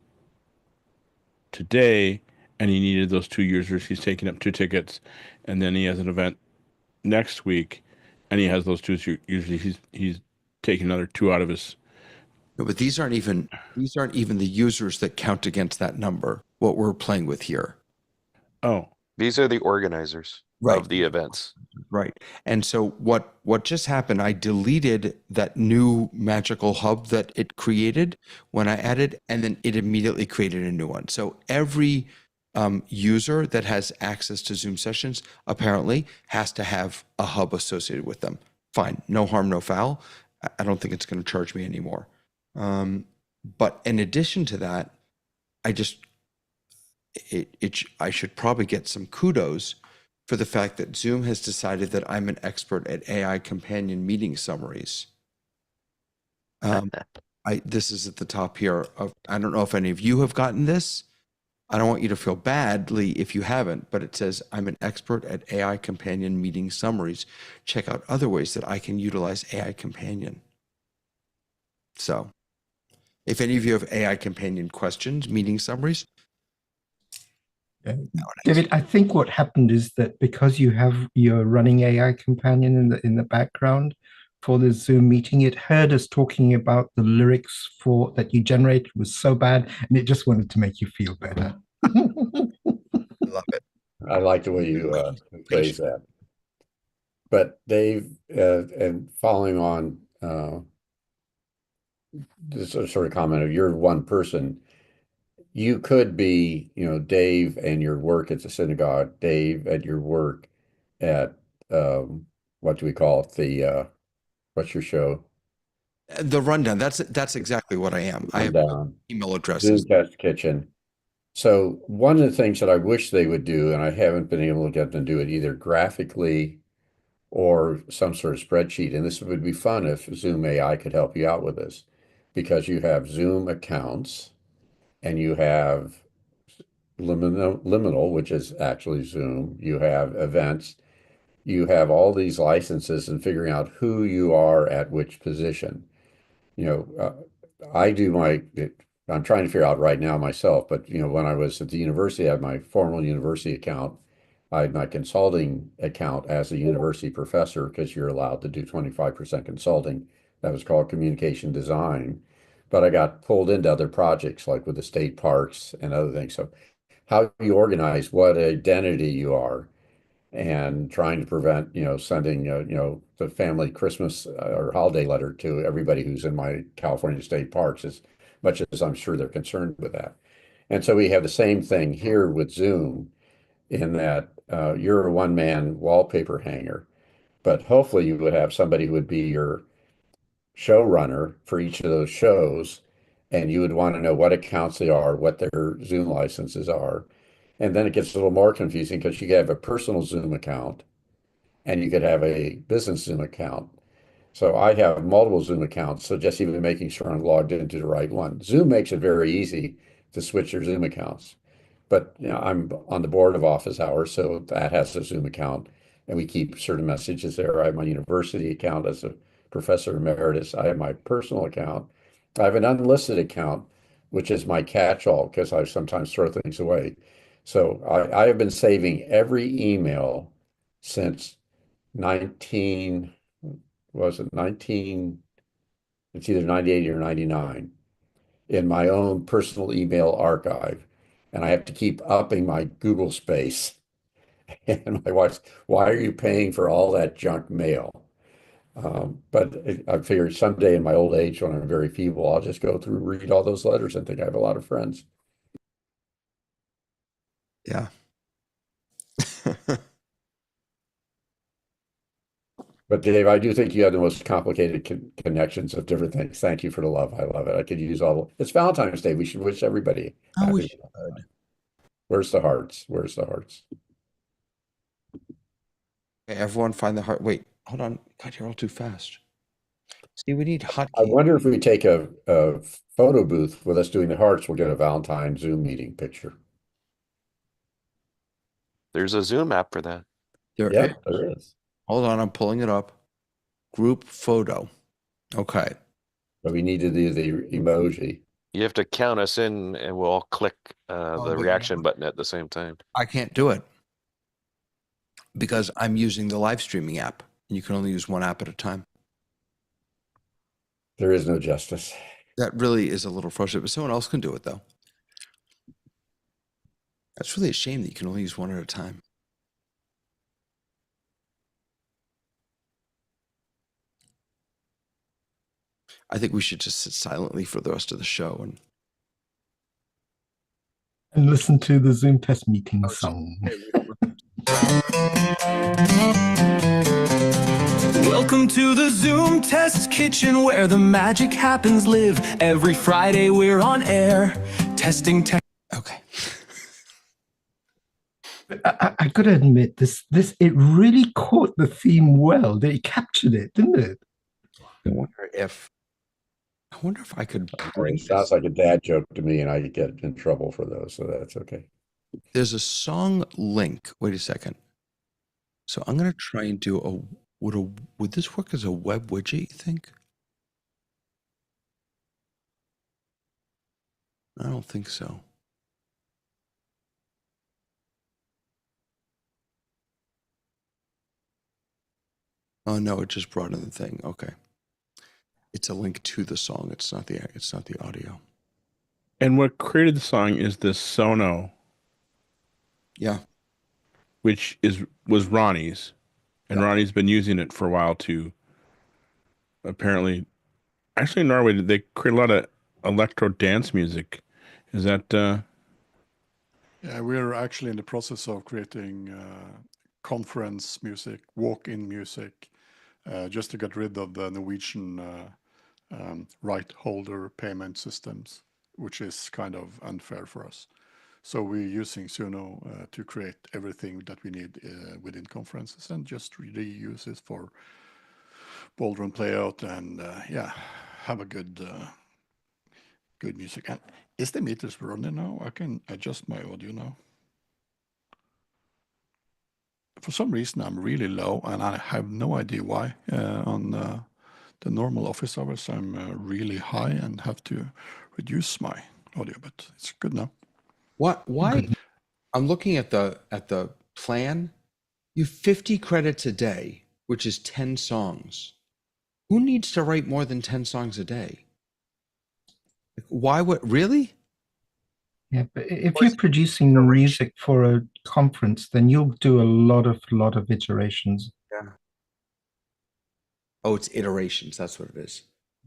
today and he needed those two users, he's taking up two tickets, and then he has an event next week and he has those two users, he's taking another two out of his. No, but these aren't even the users that count against that number. What we're playing with here. Oh, These are the organizers Right. of the events. Right. And so what just happened, I deleted that new magical hub that it created when I added, and then it immediately created a new one. So every user that has access to Zoom sessions apparently has to have a hub associated with them. Fine. No harm, no foul. I don't think it's going to charge me anymore. But in addition to that, I should probably get some kudos for the fact that Zoom has decided that I'm an expert at AI companion meeting summaries. This is at the top here. I don't know if any of you have gotten this. I don't want you to feel badly if you haven't, but it says, I'm an expert at AI companion meeting summaries. Check out other ways that I can utilize AI companion. So if any of you have AI companion questions, meeting summaries. David, I think what happened is that because you're running AI companion in the background for the Zoom meeting, it heard us talking about the lyrics for that you generated was so bad, and it just wanted to make you feel better. Love it. I like the way you phrase that. But Dave, and following on this sort of comment of you're one person, you could be, Dave and your work at the synagogue, Dave at your work at what do we call it? What's your show? The rundown. That's exactly what I am. I have Rundown. email addresses. Zoom Test Kitchen. So one of the things that I wish they would do, and I haven't been able to get them to do it either graphically or some sort of spreadsheet, and this would be fun if Zoom AI could help you out with this, because you have Zoom accounts and you have liminal, which is actually Zoom, you have events, you have all these licenses and figuring out who you are at which position. I do I'm trying to figure out right now myself, but when I was at the university, I had my formal university account. I had my consulting account as a university professor because you're allowed to do 25% consulting. That was called communication design. But I got pulled into other projects like with the state parks and other things. So how you organize what identity you are and trying to prevent, sending, the family Christmas or holiday letter to everybody who's in my California state parks, as much as I'm sure they're concerned with that. And so we have the same thing here with Zoom in that you're a one-man wallpaper hanger, but hopefully you would have somebody who would be your showrunner for each of those shows, and you would want to know what accounts they are, what their Zoom licenses are. And then it gets a little more confusing because you could have a personal Zoom account and you could have a business Zoom account. So I have multiple Zoom accounts. So just even making sure I'm logged into the right one. Zoom makes it very easy to switch your Zoom accounts. But I'm on the board of office hours, so that has a Zoom account, and we keep certain messages there. I have my university account as a professor emeritus. I have my personal account. I have an unlisted account, which is my catch-all because I sometimes throw things away. So I have been saving every email since 19, was it 19? It's either 98 or 99 in my own personal email archive. And I have to keep upping my Google space. And my wife's, why are you paying for all that junk mail? But I figured someday in my old age, when I'm very feeble, I'll just go through, read all those letters and think I have a lot of friends. Yeah. But Dave, I do think you have the most complicated connections of different things. Thank you for the love. I love it. I could use all. It's Valentine's Day. We should wish everybody Oh, we happy. should. Where's the hearts? Where's the hearts? Okay, everyone find the heart. Wait, hold on. God, you're all too fast. See, we need I hotkeys. wonder if we take a photo booth with us doing the hearts, we'll get a Valentine Zoom meeting picture. There's a Zoom app for that. There Yeah, is. there is. Hold on, I'm pulling it up. Group photo. Okay. But we need to do the emoji. You have to count us in, and we'll all click Oh, the but reaction button at the same time. I can't do it because I'm using the live streaming app, and you can only use one app at a time. There is no justice. That really is a little frustrating, but someone else can do it though. That's really a shame that you can only use one at a time. I think we should just sit silently for the rest of the show And listen to the Zoom test meeting song. Welcome to the Zoom Test Kitchen where the magic happens live. Every Friday we're on air, testing tech. Okay. I gotta admit, this it really caught the theme well. They captured it, didn't it? I wonder if I could bring It sounds this. like a dad joke to me, and I could get in trouble for those, so that's okay. There's a song link. Wait a second. So I'm gonna try and do would this work as a web widget, you think? I don't think so. Oh no, it just brought in the thing. Okay. It's a link to the song. It's not the audio. And what created the song is this Sono, Yeah. which was Ronnie's, and Yeah. Ronnie's been using it for a while to apparently. Actually, in Norway, they create a lot of electro dance music. Is that? Yeah, we're actually in the process of creating conference music, walk-in music, just to get rid of the Norwegian right holder payment systems, which is kind of unfair for us. So we're using Suno to create everything that we need within conferences and just reuse it for ballroom playout and yeah, have a good music. And is the meters running now? I can adjust my audio now. For some reason, I'm really low, and I have no idea why. On the normal office hours, I'm really high and have to reduce my audio, but it's good now. What? Why? Good. I'm looking at the plan. You have 50 credits a day, which is 10 songs. Who needs to write more than 10 songs a day? Why would really? Yeah, but if you're producing music for a conference, then you'll do a lot of iterations. Yeah. Oh, it's iterations. That's what it is.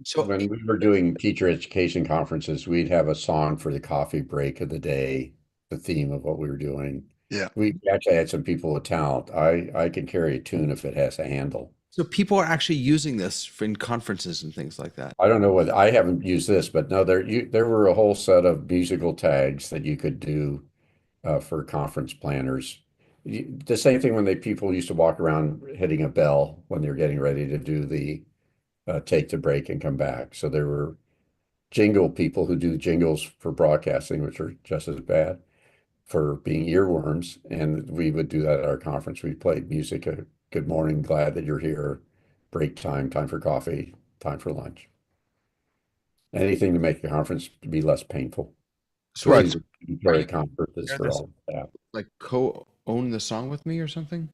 So When we were doing teacher education conferences, we'd have a song for the coffee break of the day, the theme of what we were doing. Yeah. We actually had some people with talent. I can carry a tune if it has a handle. So people are actually using this in conferences and things like that. I don't know whether I haven't used this, but no, there were a whole set of musical tags that you could do for conference planners. The same thing when people used to walk around hitting a bell when they're getting ready to do the take the break and come back. So there were jingle people who do jingles for broadcasting, which are just as bad for being earworms. And we would do that at our conference. We played music. Good morning, glad that you're here. Break time, time for coffee, time for lunch. Anything to make the conference be less painful. So Right. Very conferences share for this? all staff. Like co-own the song with me or something?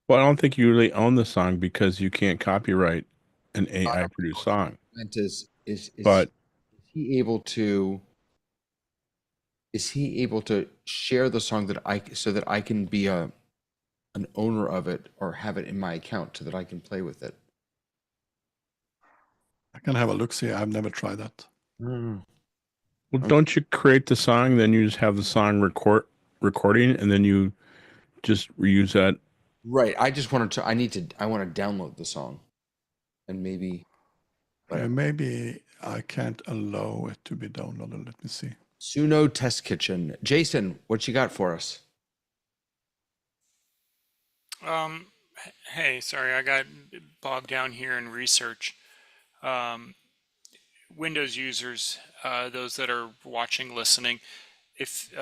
Well, I don't think you really own the song because you can't copyright an AI produced song. Is But he able to? Is he able to share the song so that I can be an owner of it or have it in my account so that I can play with it? I can have a look. See, I've never tried that. well, don't you create the song, then you just have the song recording, and then you just reuse that? Right. I just wanted to. I want to download the song, and maybe. Maybe I can't allow it to be downloaded. Let me see. Suno Test Kitchen. Jason, what you got for us? Hey, sorry, I got bogged down here in research. Windows users, those that are watching, listening, if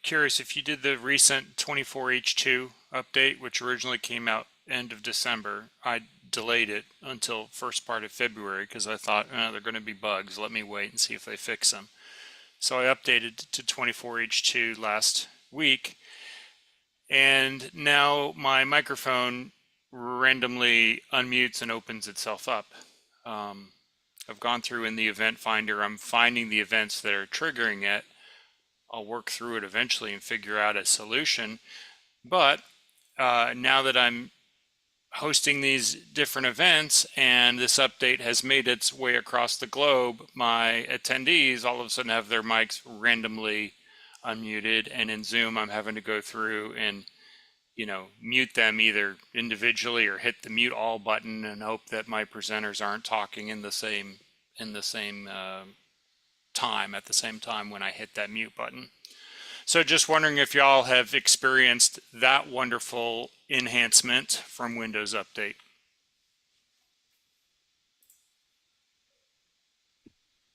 curious if you did the recent 24H2 update, which originally came out end of December. I delayed it until first part of February because I thought, they're going to be bugs. Let me wait and see if they fix them. So I updated to 24H2 last week, and now my microphone randomly unmutes and opens itself up. I've gone through in the event finder. I'm finding the events that are triggering it. I'll work through it eventually and figure out a solution. But now that I'm hosting these different events and this update has made its way across the globe, my attendees all of a sudden have their mics randomly unmuted, and in Zoom I'm having to go through and mute them either individually or hit the mute all button and hope that my presenters aren't talking in the same time at the same time when I hit that mute button. So just wondering if y'all have experienced that wonderful enhancement from Windows Update.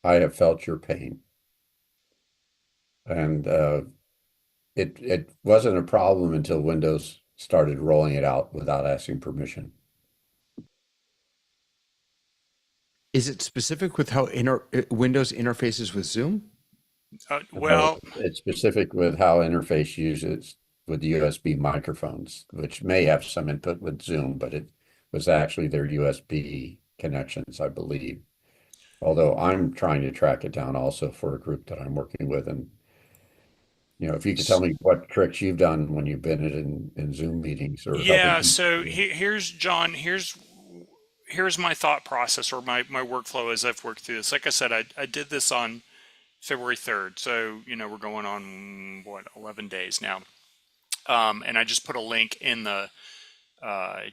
I have felt your pain. And it wasn't a problem until Windows started rolling it out without asking permission. Is it specific with how Windows interfaces with Zoom? Well, it's specific with how interface uses with USB microphones, which may have some input with Zoom, but it was actually their USB connections, I believe. Although I'm trying to track it down also for a group that I'm working with. And, if you could tell me what tricks you've done when you've been in Zoom meetings or yeah, so here's John, here's my thought process or my workflow as I've worked through this. Like I said, I did this on February 3rd. So, we're going on 11 days now. And I just put a link in the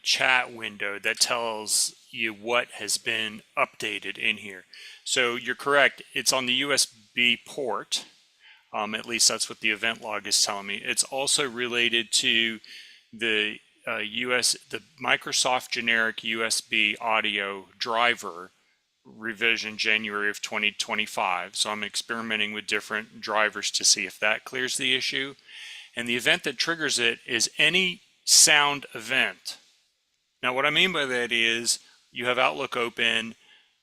chat window that tells you what has been updated in here. So you're correct. It's on the USB port. At least that's what the event log is telling me. It's also related to the the Microsoft generic USB audio driver revision January of 2025. So I'm experimenting with different drivers to see if that clears the issue. And the event that triggers it is any sound event. Now, what I mean by that is you have Outlook open,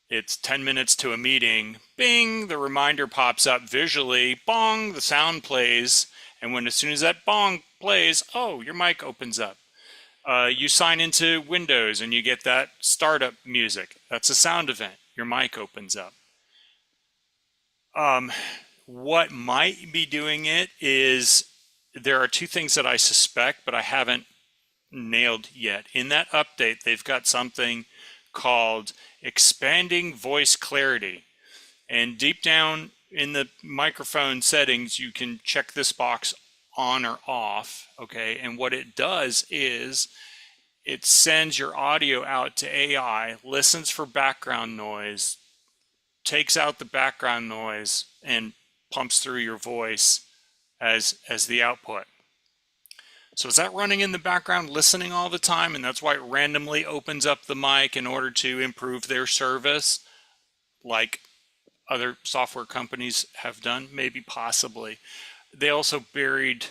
it's 10 minutes to a meeting, bing, the reminder pops up visually, bong, the sound plays, and as soon as that bong plays, oh, your mic opens up. You sign into Windows and you get that startup music. That's a sound event. Your mic opens up. What might be doing it is there are two things that I suspect, but I haven't nailed yet. In that update, they've got something called expanding voice clarity. And deep down in the microphone settings, you can check this box on or off, okay? And what it does is it sends your audio out to AI, listens for background noise, takes out the background noise, and pumps through your voice as the output. So is that running in the background, listening all the time? And that's why it randomly opens up the mic in order to improve their service, like other software companies have done, maybe possibly. They also buried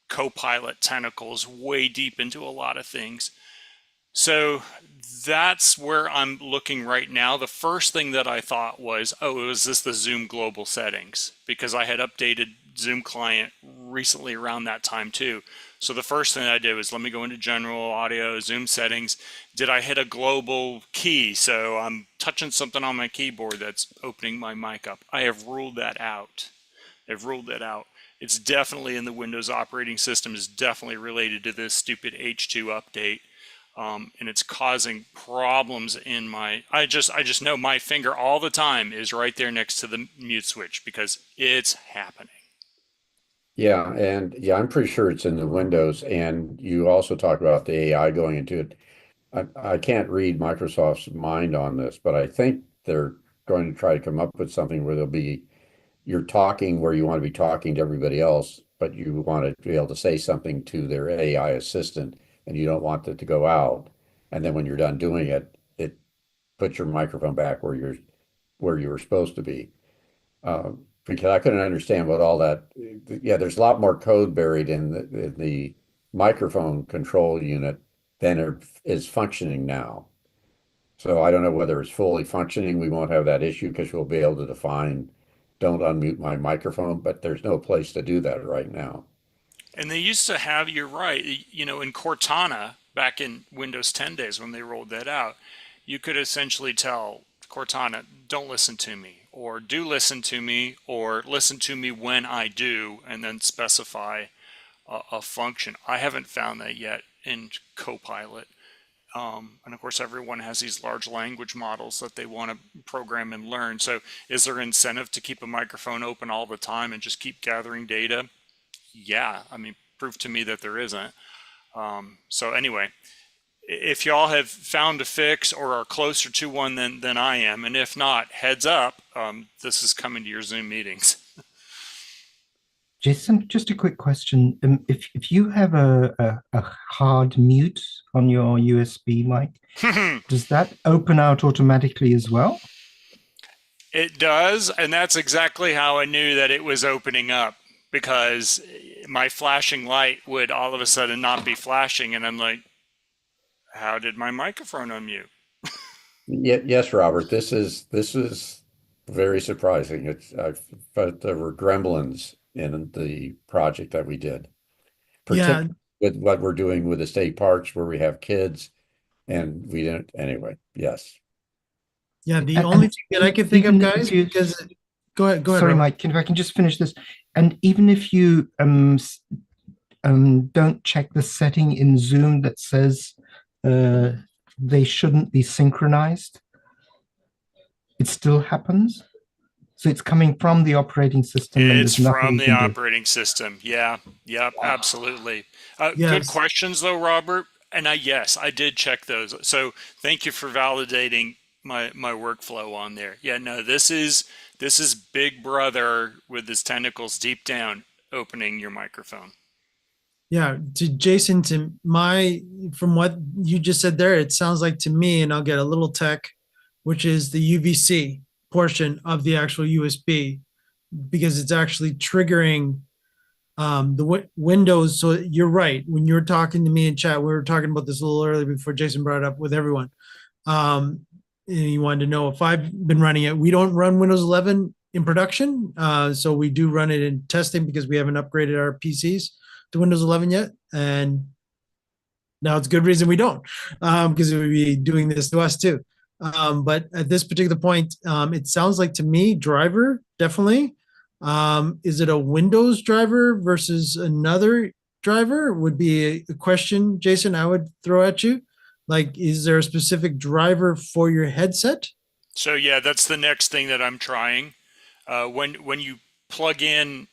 Copilot tentacles way deep into a lot of things. So that's where I'm looking right now. The first thing that I thought was, is this the Zoom global settings? Because I had updated Zoom client recently around that time too. So the first thing I did was let me go into general audio, Zoom settings. Did I hit a global key? So I'm touching something on my keyboard that's opening my mic up. I have ruled that out. I've ruled that out. It's definitely in the Windows operating system, is definitely related to this stupid H2 update. And it's causing problems in my, I just know my finger all the time is right there next to the mute switch because it's happening. Yeah, and yeah, I'm pretty sure it's in the Windows. And you also talk about the AI going into it. I can't read Microsoft's mind on this, but I think they're going to try to come up with something where there'll be you're talking where you want to be talking to everybody else, but you want to be able to say something to their AI assistant, and you don't want it to go out. And then when you're done doing it, it puts your microphone back where you were supposed to be. Because I couldn't understand what all that. Yeah, there's a lot more code buried in the microphone control unit than it is functioning now. So I don't know whether it's fully functioning. We won't have that issue because we'll be able to define, don't unmute my microphone, but there's no place to do that right now. And they used to have, you're right, you know, in Cortana, back in Windows 10 days when they rolled that out, you could essentially tell Cortana, don't listen to me, or do listen to me, or listen to me when I do, and then specify a function. I haven't found that yet in Copilot. And of course, everyone has these large language models that they want to program and learn. So is there incentive to keep a microphone open all the time and just keep gathering data? Yeah, I mean, prove to me that there isn't. So anyway, if y'all have found a fix or are closer to one than I am, and if not, heads up, this is coming to your Zoom meetings. Jason, just a quick question. If you have a hard mute on your USB mic, does that open out automatically as well? It does, and that's exactly how I knew that it was opening up, because my flashing light would all of a sudden not be flashing, and I'm like, how did my microphone unmute? Yes, Robert, this is very surprising. But there were gremlins in the project that we did, Yeah, particularly with what we're doing with the state parks where we have kids, and we didn't anyway. Yes. yeah. The And only thing that I can think of, even if guys, you- because go ahead, Sorry, Robert. Mike, if I can just finish this. And even if you don't check the setting in Zoom that says they shouldn't be synchronized, it still happens. So it's coming from the operating system, and It's there's nothing from you the can do. operating system. Yeah, yep, absolutely. Good Yes. questions though, Robert. And yes, I did check those. So thank you for validating my workflow on there. Yeah, no, this is Big Brother with his tentacles deep down opening your microphone. Yeah, to Jason, from what you just said there, it sounds like to me, and I'll get a little tech, which is the UVC portion of the actual USB, because it's actually triggering the Windows. So you're right. When you were talking to me in chat, we were talking about this a little earlier before Jason brought it up with everyone. And you wanted to know if I've been running it. We don't run Windows 11 in production. So we do run it in testing because we haven't upgraded our PCs to Windows 11 yet. And now it's a good reason we don't, because it would be doing this to us too. But at this particular point, it sounds like to me, driver, definitely. Is it a Windows driver versus another driver? Would be a question, Jason, I would throw at you. Like, is there a specific driver for your headset? So yeah, that's the next thing that I'm trying. When you plug in,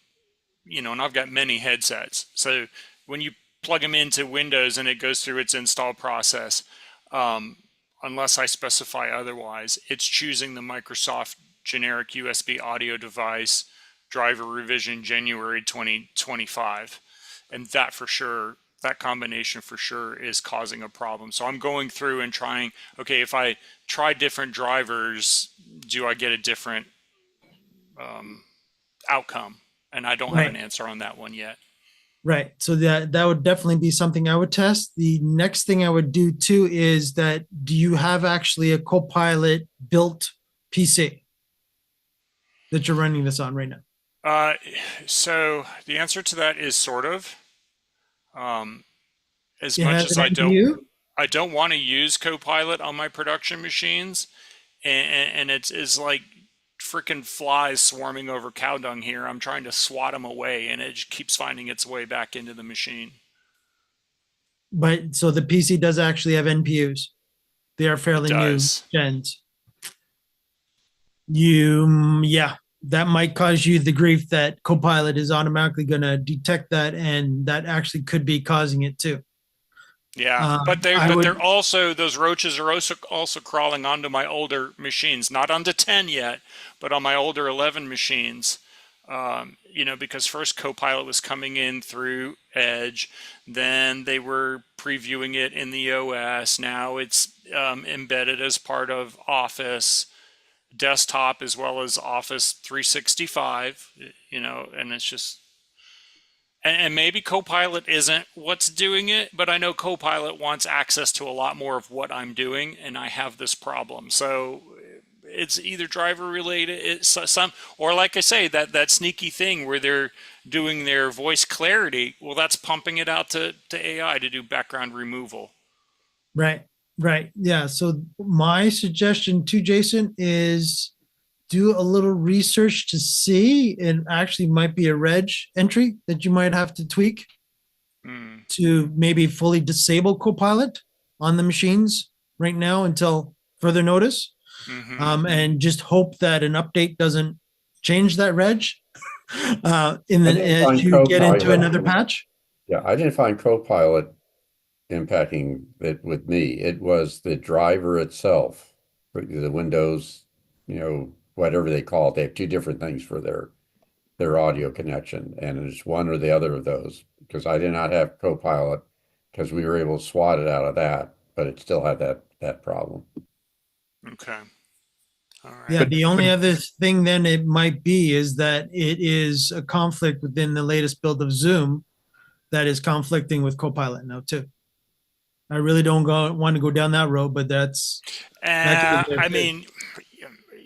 you know, and I've got many headsets. So when you plug them into Windows and it goes through its install process, unless I specify otherwise, it's choosing the Microsoft generic USB audio device driver revision January 2025. And that for sure, that combination for sure is causing a problem. So I'm going through and trying, okay, if I try different drivers, do I get a different outcome? And I don't have an answer on that one yet. Right. So that would definitely be something I would test. The next thing I would do too is that, do you have actually a Copilot built PC that you're running this on right now? So the answer to that is sort of. As It much has as an NPU? I don't want to use Copilot on my production machines, and it's like freaking flies swarming over cow dung here. I'm trying to swat them away, and it just keeps finding its way back into the machine. But so the PC does actually have NPUs. They are It fairly new does. gens. Yeah, that might cause you the grief that Copilot is automatically going to detect that, and that actually could be causing it too. Yeah, but I would, they're also, those roaches are also crawling onto my older machines, not onto 10 yet, but on my older 11 machines. Because first Copilot was coming in through Edge, then they were previewing it in the OS. Now it's embedded as part of Office desktop as well as Office 365. And it's just, and maybe Copilot isn't what's doing it, but I know Copilot wants access to a lot more of what I'm doing, and I have this problem. So it's either driver related, or like I say, that sneaky thing where they're doing their voice clarity. Well, that's pumping it out to AI to do background removal. right, right. Yeah. So my suggestion to Jason is do a little research to see. It actually might be a reg entry that you might have to tweak to maybe fully disable Copilot on the machines right now until further notice. And just hope that an update doesn't change that reg as you get into another patch. Yeah, I didn't find Copilot impacting it with me. It was the driver itself, the Windows, whatever they call it. They have two different things for their audio connection, and it's one or the other of those. Because I did not have Copilot, because we were able to swat it out of that, but it still had that problem. Okay. All right. Yeah, the only other thing then it might be is that it is a conflict within the latest build of Zoom that is conflicting with Copilot now too. I really don't want to go down that road, but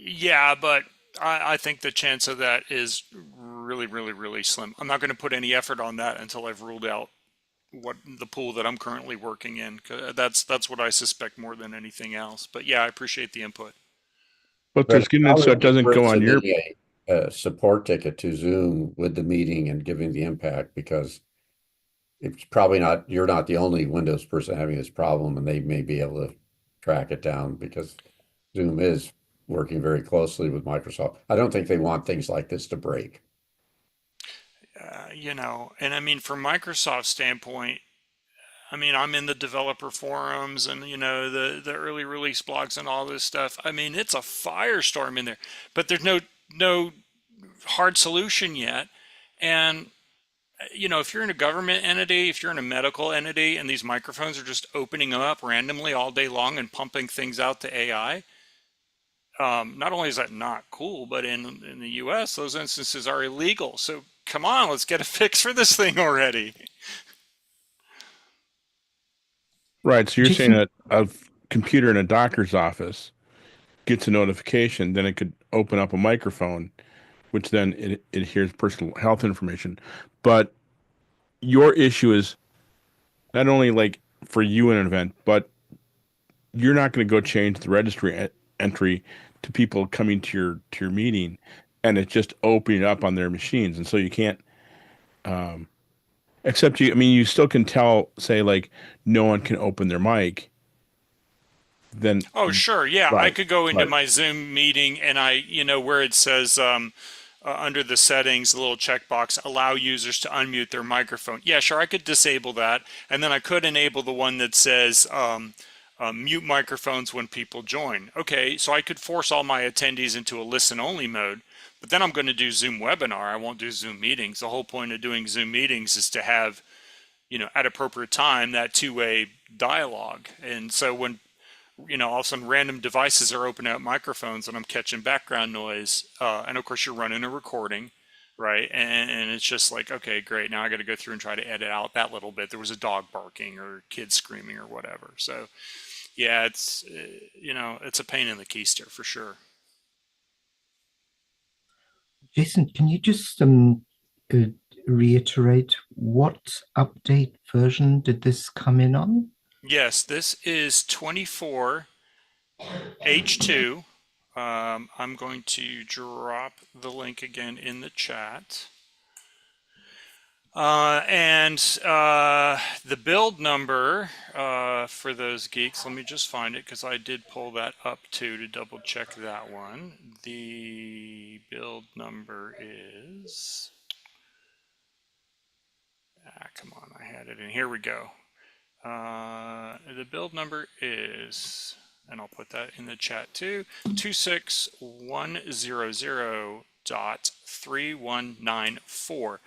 yeah, but I think the chance of that is really, really, really slim. I'm not going to put any effort on that until I've ruled out what the pool that I'm currently working in. That's what I suspect more than anything else. But yeah, I appreciate the input. But there's getting it so it doesn't go on your support ticket to Zoom with the meeting and giving the impact, because it's probably not, you're not the only Windows person having this problem, and they may be able to track it down because Zoom is working very closely with Microsoft. I don't think they want things like this to break. And I mean, from Microsoft's standpoint, I mean, I'm in the developer forums and, the early release blogs and all this stuff. I mean, it's a firestorm in there, but there's no hard solution yet. And, if you're in a government entity, if you're in a medical entity, and these microphones are just opening up randomly all day long and pumping things out to AI, not only is that not cool, but in the US, those instances are illegal. So come on, let's get a fix for this thing already. Right. So you're saying that a computer in a doctor's office gets a notification, then it could open up a microphone, which then it hears personal health information. But your issue is not only like for you in an event, but you're not going to go change the registry entry to people coming to your meeting, and it's just opening up on their machines, and so you can't. Except you still can tell, say, like, no one can open their mic. Then oh sure, yeah, right, I could go into my Zoom meeting and where it says under the settings, the little checkbox, allow users to unmute their microphone. Yeah, sure, I could disable that, and then I could enable the one that says mute microphones when people join. Okay, so I could force all my attendees into a listen-only mode. But then I'm going to do Zoom webinar. I won't do Zoom meetings. The whole point of doing Zoom meetings is to have, at appropriate time, that two-way dialogue. And so when, all of a sudden random devices are opening up microphones and I'm catching background noise, and of course you're running a recording, right? And it's just like, okay, great. Now I got to go through and try to edit out that little bit. There was a dog barking or kids screaming or whatever. So yeah, it's, it's a pain in the keister for sure. Jason, can you just reiterate what update version did this come in on? Yes, this is 24 H2. I'm going to drop the link again in the chat. The build number for those geeks, let me just find it because I did pull that up too to double check that one. The build number is, come on, I had it in, here we go. The build number is, and I'll put that in the chat too, 26100.3194.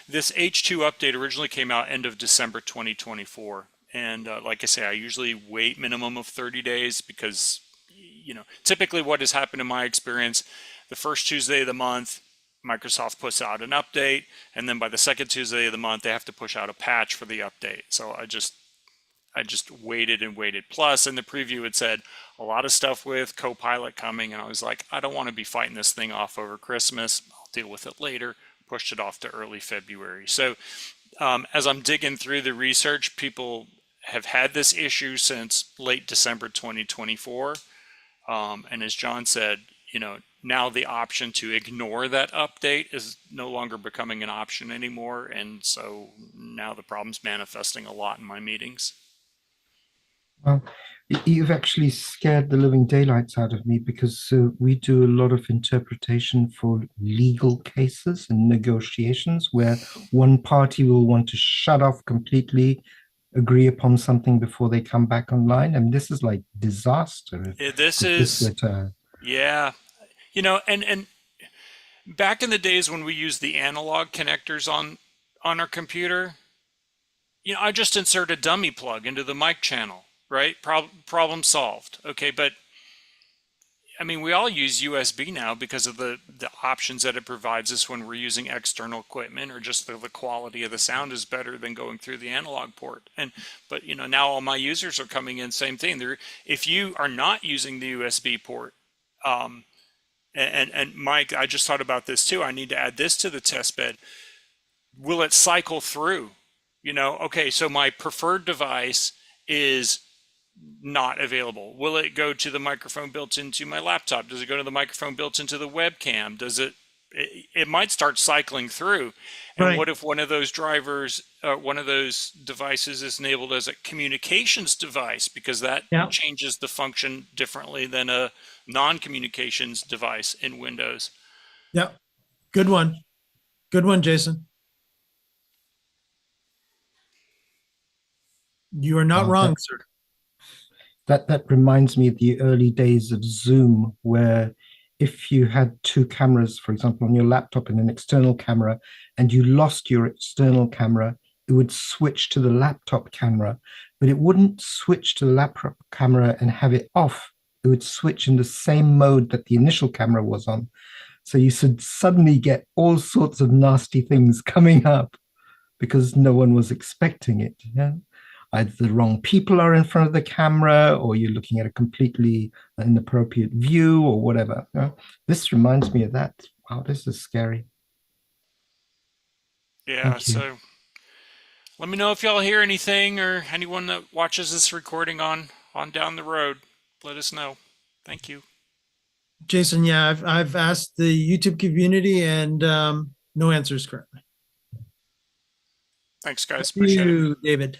This H2 update originally came out end of December 2024. And like I say, I usually wait minimum of 30 days because, you know, typically what has happened in my experience, the first Tuesday of the month, Microsoft puts out an update, and then by the second Tuesday of the month, they have to push out a patch for the update. So I just waited and waited. Plus, in the preview, it said a lot of stuff with Copilot coming, and I was like, I don't want to be fighting this thing off over Christmas. I'll deal with it later. Pushed it off to early February. So as I'm digging through the research, people have had this issue since late December 2024. And as John said, you know, now the option to ignore that update is no longer becoming an option anymore. And so now the problem's manifesting a lot in my meetings. Well, you've actually scared the living daylights out of me because we do a lot of interpretation for legal cases and negotiations where one party will want to shut off completely, agree upon something before they come back online. And this is like disaster. Yeah, you know, and back in the days when we used the analog connectors on our computer, you know, I just insert a dummy plug into the mic channel, right? Problem solved. Okay, but I mean, we all use USB now because of the options that it provides us when we're using external equipment, or just the quality of the sound is better than going through the analog port. But you know, now all my users are coming in, same thing. If you are not using the USB port, and Mike, I just thought about this too. I need to add this to the test bed. Will it cycle through? You know, okay, so my preferred device is not available. Will it go to the microphone built into my laptop? Does it go to the microphone built into the webcam? Does it might start cycling through. And Right. What if one of those drivers, one of those devices is enabled as a communications device, because that changes the function differently than a non-communications device in Windows. Yeah. Good one. Good one, Jason. You are not wrong, sir. That reminds me of the early days of Zoom, where if you had two cameras, for example, on your laptop and an external camera, and you lost your external camera, it would switch to the laptop camera, but it wouldn't switch to the laptop camera and have it off. It would switch in the same mode that the initial camera was on. So you should suddenly get all sorts of nasty things coming up because no one was expecting it. Yeah? Either the wrong people are in front of the camera, or you're looking at a completely inappropriate view, or whatever. This reminds me of that. Wow, this is scary. Yeah, so let me know if y'all hear anything, or anyone that watches this recording on down the road. Let us know. Thank you. Jason, yeah, I've asked the YouTube community, and no answers currently. Thanks, guys. Appreciate it. David.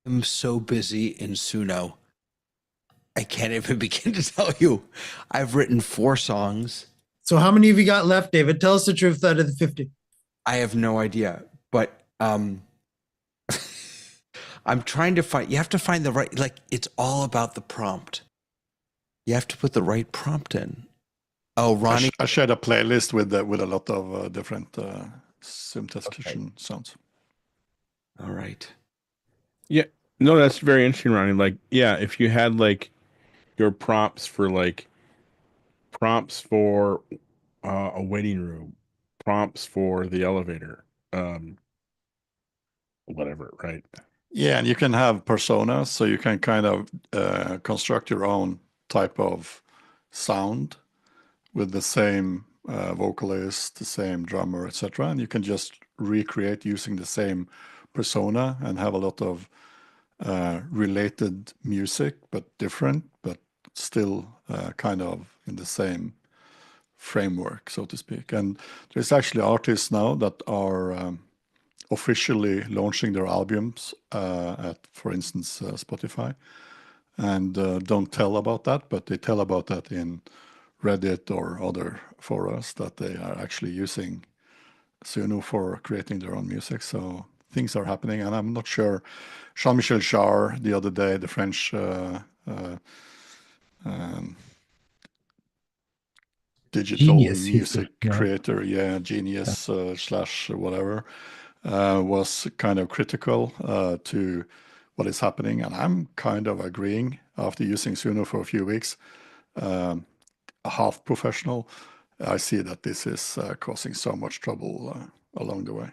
I'm so busy in Suno. I can't even begin to tell you. I've written 4 songs. So how many have you got left, David? Tell us the truth out of the 50. I have no idea, but I'm trying to find, you have to find the right, like, it's all about the prompt. You have to put the right prompt in. Oh, Ronnie. I shared a playlist with a lot of different Zoom test kitchen sounds. All right. Yeah, no, that's very interesting, Ronnie. Like, yeah, if you had like your prompts for a waiting room, prompts for the elevator, whatever, right? Yeah, and you can have personas, so you can kind of construct your own type of sound with the same vocalist, the same drummer, etc. And you can just recreate using the same persona and have a lot of related music, but different, but still kind of in the same framework, so to speak. And there's actually artists now that are officially launching their albums at, for instance, Spotify, and don't tell about that, but they tell about that in Reddit or other forums that they are actually using Suno for creating their own music. So things are happening, and I'm not sure. Jean-Michel Jarre the other day, the French digital Genius, music yeah. creator, genius slash whatever, was kind of critical to what is happening, and I'm kind of agreeing after using Suno for a few weeks. A half professional, I see that this is causing so much trouble along the way.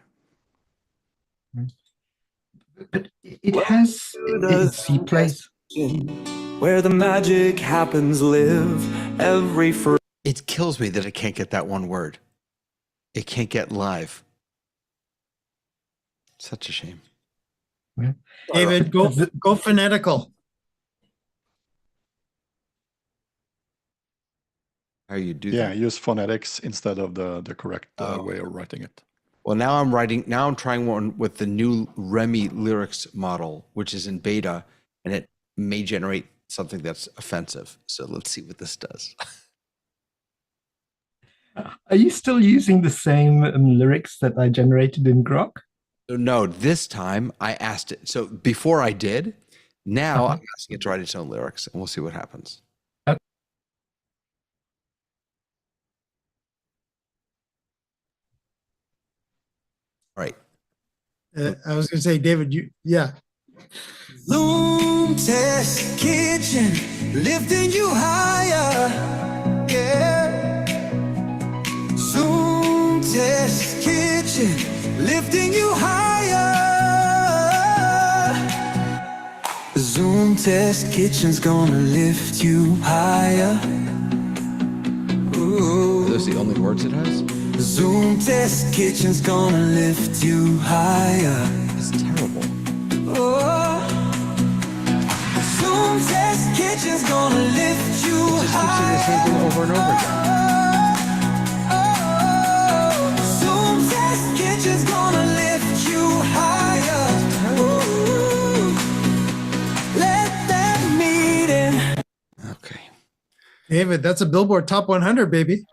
But it has its place. Where the magic happens live every It kills me that it can't get that one word. It can't get live. Such a shame. Yeah. David, go phonetical. How you do Yeah, that? use phonetics instead of the correct way of writing it. Well, now I'm trying one with the new Remy lyrics model, which is in beta, and it may generate something that's offensive. So let's see what this does. Are you still using the same lyrics that I generated in Grok? So no, this time I asked it. So before I did, now I'm asking it to write its own lyrics, and we'll see what happens. Okay. All right. I was going to say, David, yeah. Zoom test kitchen, lifting you higher. Yeah. Zoom test kitchen, lifting you higher. Zoom test kitchen's gonna lift you higher. Ooh. Are those the only words it has? Zoom test kitchen's gonna lift you higher. It's terrible. Oh. Zoom test kitchen's gonna lift you It just keeps saying the same thing over and over again. Zoom test kitchen's gonna lift you higher. Ooh. Let that meeting. Okay. David, that's a Billboard Top 100, baby.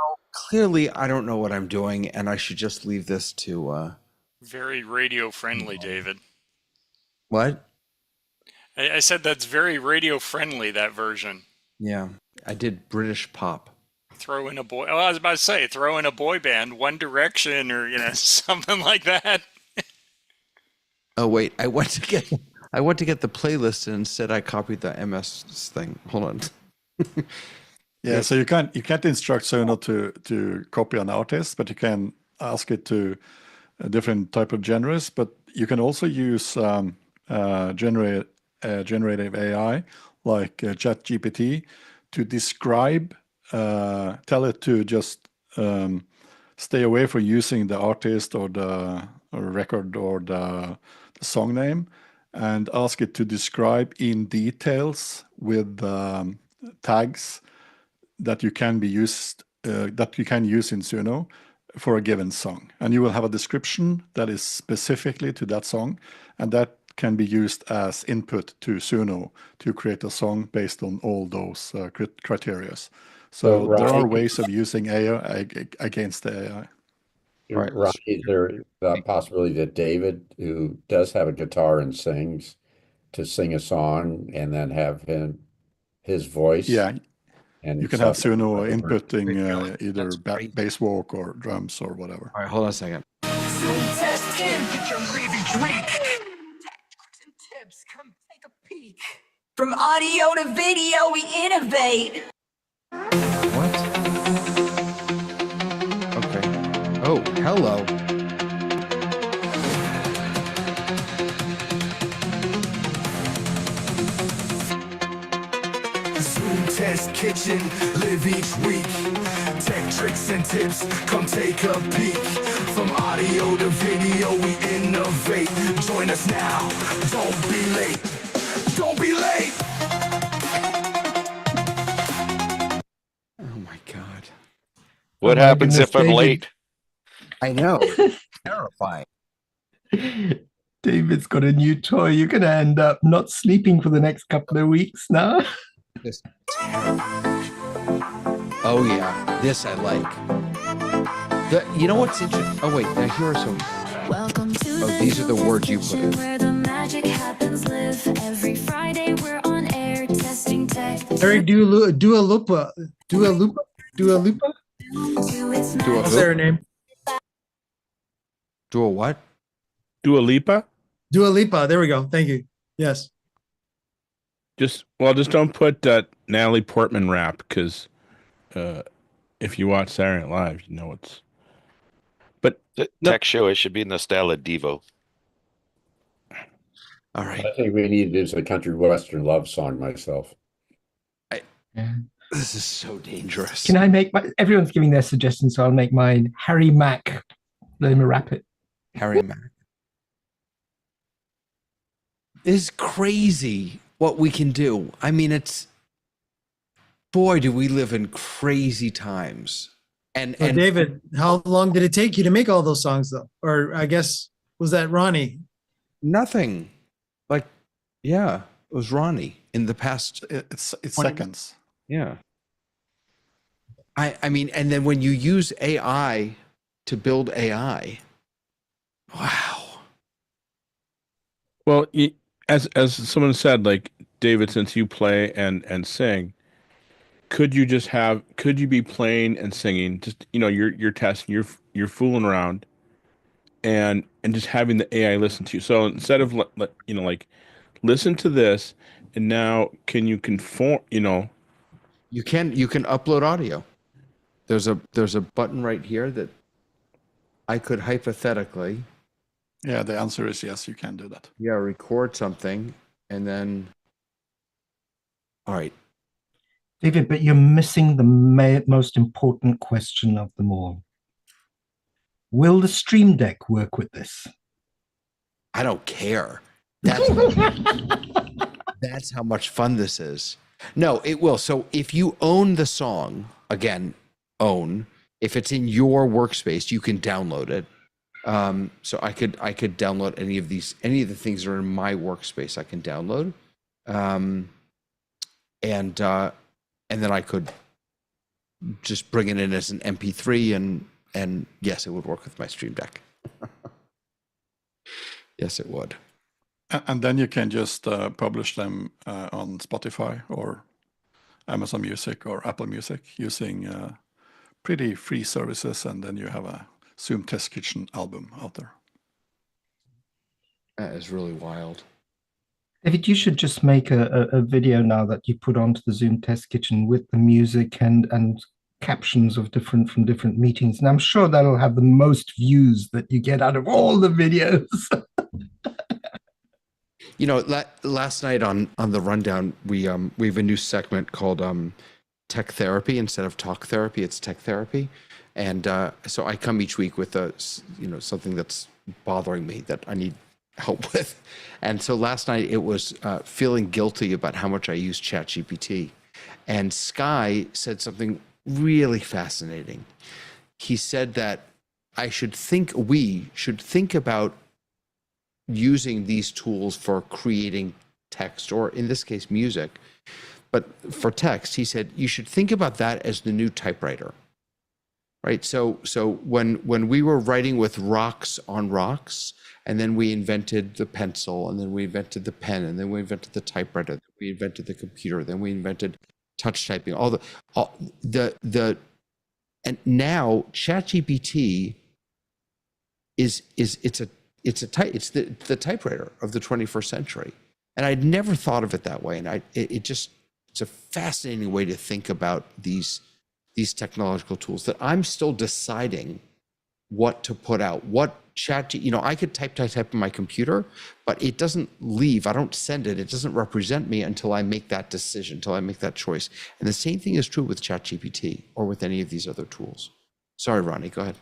Clearly, I don't know what I'm doing, and I should just leave this to Very radio friendly, David. what? I said that's very radio friendly, that version. Yeah, I did British pop. Throw in a boy. Oh, I was about to say, throw in a boy band, One Direction, or something like that. Oh wait, I went to get the playlist, and instead I copied the MS thing. Hold on. Yeah, so you can't instruct Suno to copy an artist, but you can ask it to a different type of genres. But you can also use generative AI like ChatGPT to describe, tell it to just stay away from using the artist or the record or the song name, and ask it to describe in details with tags that you can use in Suno for a given song, and you will have a description that is specifically to that song, and that can be used as input to Suno to create a song based on all those criteria. So there are ways of using AI against the AI. Right. Ronnie, is there the possibility that David, who does have a guitar and sings, to sing a song and then have his voice? Yeah, and you can have something Suno like that. inputting either That's great. bass walk or drums or whatever. All right, hold on a second. Zoom test in, get your raving tweak. Tricks and tips, come take a peek. From audio to video, we innovate. What? Okay. Oh, hello. Zoom test kitchen, live each week. Tech tricks and tips, come take a peek. From From audio to video, we innovate. Join us now. Don't be late. Don't be late. Oh my God. What Oh my happens goodness, if I'm David. late? I know. Terrifying. David's got a new toy. You're going to end up not sleeping for the next couple of weeks now. Just terrifying. Oh yeah, this I like. You know what's interesting? Oh wait, now here are some. Welcome to These are the words you put in. where the magic happens live. Every Friday we're on air testing tech. Eric, Dua Lipa. To its What's her name? Do a what? Dua Lipa? Dua Lipa. There we go. Thank you. Yes. Just don't put Natalie Portman rap, because if you watch Saturday Night Live, you know it's. But The no, tech show, it should be in the style of Devo. All right. I think we need to do a country western love song myself. This is so dangerous. Can I make everyone's giving their suggestions, so I'll make mine. Harry Mack. Let me wrap it. Harry Mack. It's crazy what we can do. I mean, boy, do we live in crazy times. And David, how long did it take you to make all those songs, though? Or I guess, was that Ronnie? nothing. Like, yeah, it was Ronnie in the past. It's 20 seconds. Yeah. I mean, and then when you use AI to build AI, wow. well, as someone said, like, David, since you play and sing, could you be playing and singing? Just, you're testing, you're fooling around, and just having the AI listen to you. So instead of like, listen to this, and now can you conform? You can upload audio. There's a button right here that I could hypothetically Yeah, the answer is yes, you can do that. record something, and then all right. David, but you're missing the most important question of them all. Will the Stream Deck work with this? I don't care. That's that's how much fun this is. No, it will. So if you own the song, again, if it's in your workspace, you can download it. So I could download any of the things that are in my workspace. I can download, and then I could just bring it in as an MP3, and yes, it would work with my Stream Deck. Yes, it would. And then you can just publish them on Spotify or Amazon Music or Apple Music using pretty free services, and then you have a Zoom Test Kitchen album out there. That is really wild. David, you should just make a video now that you put onto the Zoom Test Kitchen with the music and captions from different meetings. And I'm sure that'll have the most views that you get out of all the videos. Last night on the rundown, we have a new segment called Tech Therapy. Instead of Talk Therapy, it's Tech Therapy. And so I come each week with something that's bothering me that I need help with. And so last night it was feeling guilty about how much I use ChatGPT. And Sky said something really fascinating. He said that we should think about using these tools for creating text, or in this case, music. But for text, he said, you should think about that as the new typewriter. Right. So when we were writing with rocks on rocks, and then we invented the pencil, and then we invented the pen, and then we invented the typewriter, then we invented the computer, then we invented touch typing, and now ChatGPT it's the typewriter of the 21st century. And I'd never thought of it that way. And it's a fascinating way to think about these technological tools that I'm still deciding what to put out. What I could type in my computer, but it doesn't leave. I don't send it. It doesn't represent me until I make that decision, until I make that choice. And the same thing is true with ChatGPT or with any of these other tools. Sorry, Ronnie, go ahead.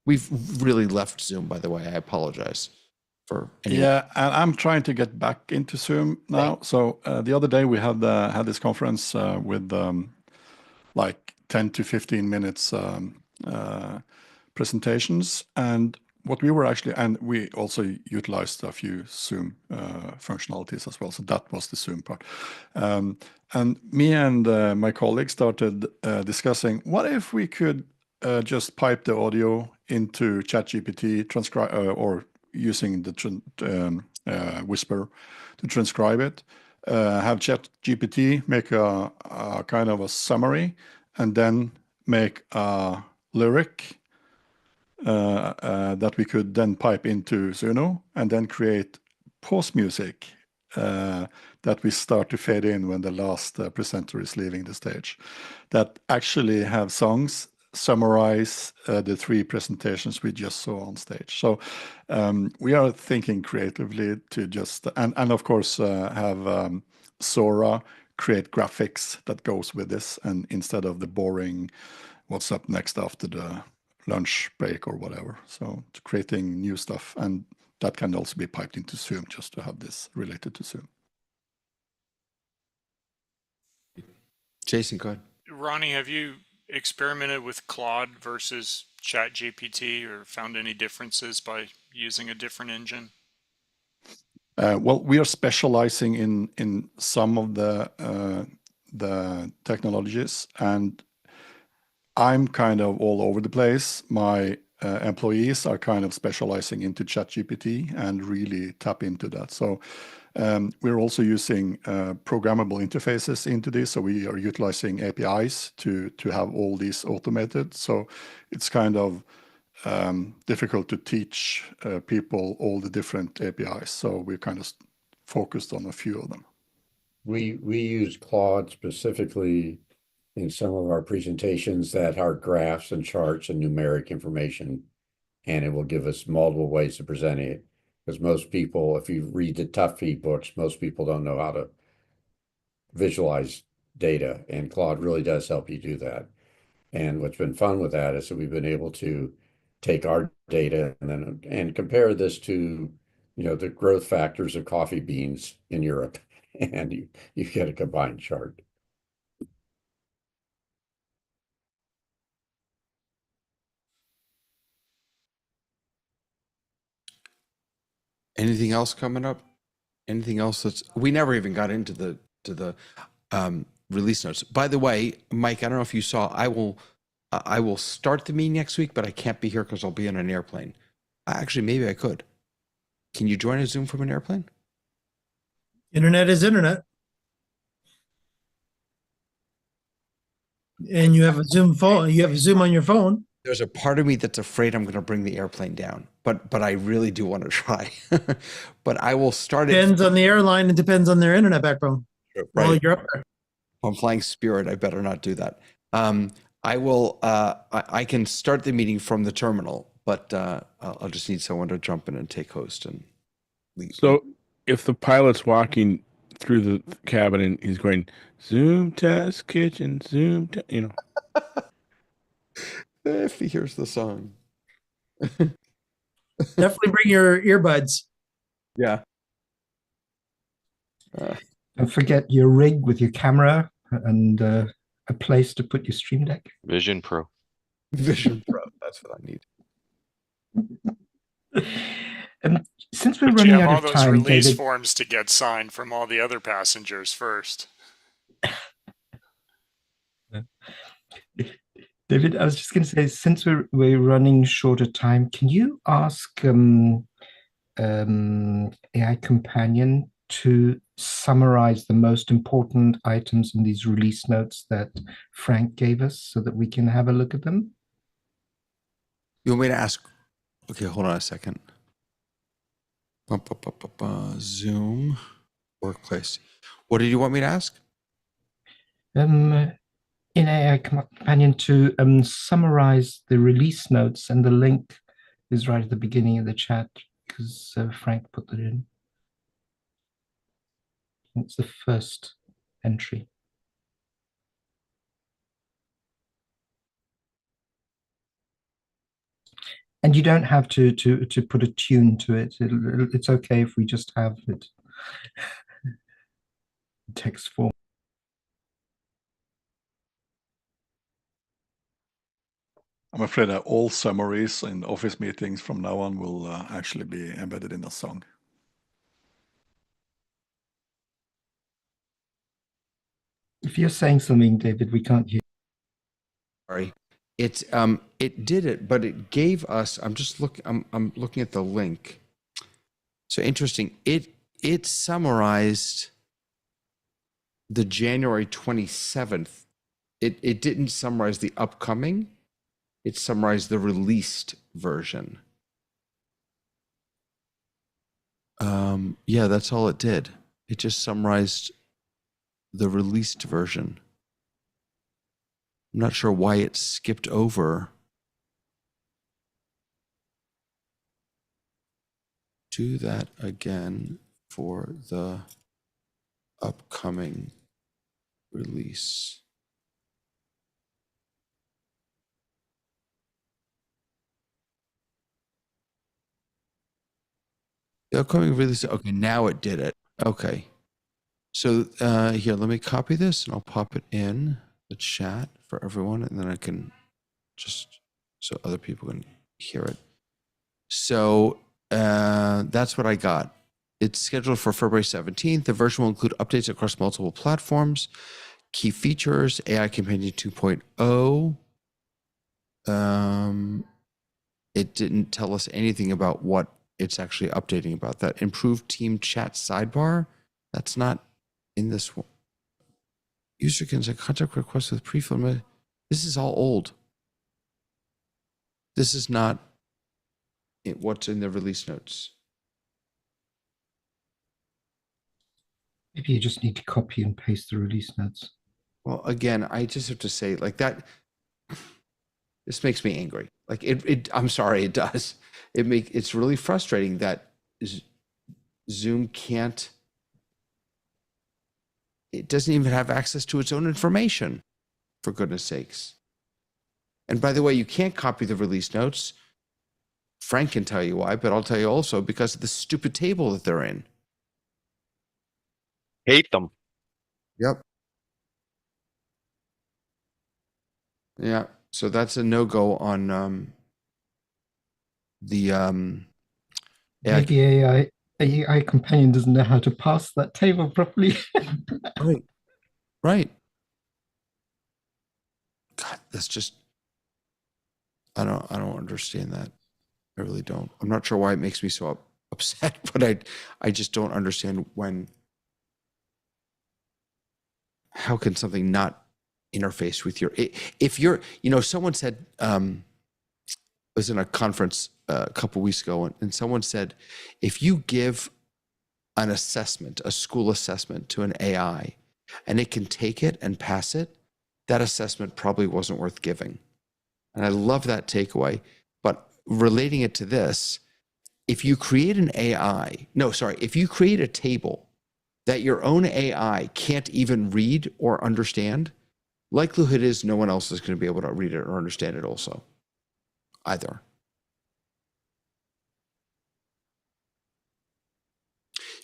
We've really left Zoom, by the way. I apologize for anyone. Yeah, and I'm trying to get back into Zoom now. So the other day we had this conference with like 10 to 15 minutes presentations, and what we were actually, and we also utilized a few Zoom functionalities as well. So that was the Zoom part. And me and my colleagues started discussing, what if we could just pipe the audio into ChatGPT, transcribe or using the Whisper to transcribe it, have ChatGPT make a kind of a summary, and then make a lyric that we could then pipe into Zuno, and then create pause music that we start to fade in when the last presenter is leaving the stage, that actually have songs summarize the three presentations we just saw on stage. So we are thinking creatively to just, and of course have Sora create graphics that goes with this, and instead of the boring what's up next after the lunch break or whatever. So creating new stuff, and that can also be piped into Zoom just to have this related to Zoom. Jason, go ahead. Ronnie, have you experimented with Claude versus ChatGPT or found any differences by using a different engine? Well, we are specializing in some of the technologies, and I'm kind of all over the place. My employees are kind of specializing into ChatGPT and really tap into that. So we're also using programmable interfaces into this. So we are utilizing APIs to have all these automated. So it's kind of difficult to teach people all the different APIs. So we're kind of focused on a few of them. We use Claude specifically in some of our presentations that are graphs and charts and numeric information, and it will give us multiple ways of presenting it. Because most people, if you read the tough books, most people don't know how to visualize data, and Claude really does help you do that. And what's been fun with that is that we've been able to take our data and compare this to, the growth factors of coffee beans in Europe, and you get a combined chart. Anything else coming up? Anything else we never even got into the release notes. By the way, Mike, I don't know if you saw, I will start the meeting next week, but I can't be here because I'll be on an airplane. Actually, maybe I could. Can you join a Zoom from an airplane? Internet is internet. And you have a Zoom phone. You have a Zoom on your phone. There's a part of me that's afraid I'm going to bring the airplane down, but I really do want to try. But I will start. Depends on the airline. It depends on their internet backbone. Right. Well, you're up there. If I'm flying Spirit, I better not do that. I will. I can start the meeting from the terminal, but I'll just need someone to jump in and take host and leave. So if the pilot's walking through the cabin and he's going Zoom test kitchen, Zoom, If he hears the song. Definitely bring your earbuds. Yeah. Don't forget your rig with your camera and a place to put your Stream Deck. Vision Pro. Vision Pro. That's what I need. And since we're But you running have out all of those time, release David, forms to get signed from all the other passengers first. David, I was just going to say, since we're running short of time, can you ask AI Companion to summarize the most important items in these release notes that Frank gave us so that we can have a look at them? You want me to ask? Okay, hold on a second. Zoom workplace. What did you want me to ask? In AI Companion to summarize the release notes, and the link is right at the beginning of the chat because Frank put it in. It's the first entry. And you don't have to put a tune to it. It's okay if we just have it text form. I'm afraid that all summaries in Office meetings from now on will actually be embedded in a song. If you're saying something, David, we can't hear. Sorry. It did it, but it gave us, I'm looking at the link. So interesting. It summarized the January 27th. It didn't summarize the upcoming. It summarized the released version. Yeah, that's all it did. It just summarized the released version. I'm not sure why it skipped over. Do that again for the upcoming release. The upcoming release. Okay, now it did it. Okay. So here, let me copy this and I'll pop it in the chat for everyone, and then I can just so other people can hear it. So that's what I got. It's scheduled for February 17th. The version will include updates across multiple platforms, key features, AI Companion 2.0. It didn't tell us anything about what it's actually updating about. That improved team chat sidebar, that's not in this one. User can send contact requests with pre-film. This is all old. This is not what's in the release notes. Maybe you just need to copy and paste the release notes. Well, again, I just have to say, like that, this makes me angry. Like I'm sorry, it does. It's really frustrating that Zoom can't, it doesn't even have access to its own information, for goodness sakes. And by the way, you can't copy the release notes. Frank can tell you why, but I'll tell you also because of the stupid table that they're in. Hate them. Yep. Yeah. So that's a no-go on the Maybe AI companion doesn't know how to pass that table properly. Right. Right. God, that's just I don't understand that. I really don't. I'm not sure why it makes me so upset, but I just don't understand how can something not interface with your if you're, someone said I was in a conference a couple weeks ago and someone said if you give an assessment, a school assessment to an AI and it can take it and pass it, that assessment probably wasn't worth giving. And I love that takeaway. But relating it to this, if you create if you create a table that your own AI can't even read or understand, likelihood is no one else is going to be able to read it or understand it also either.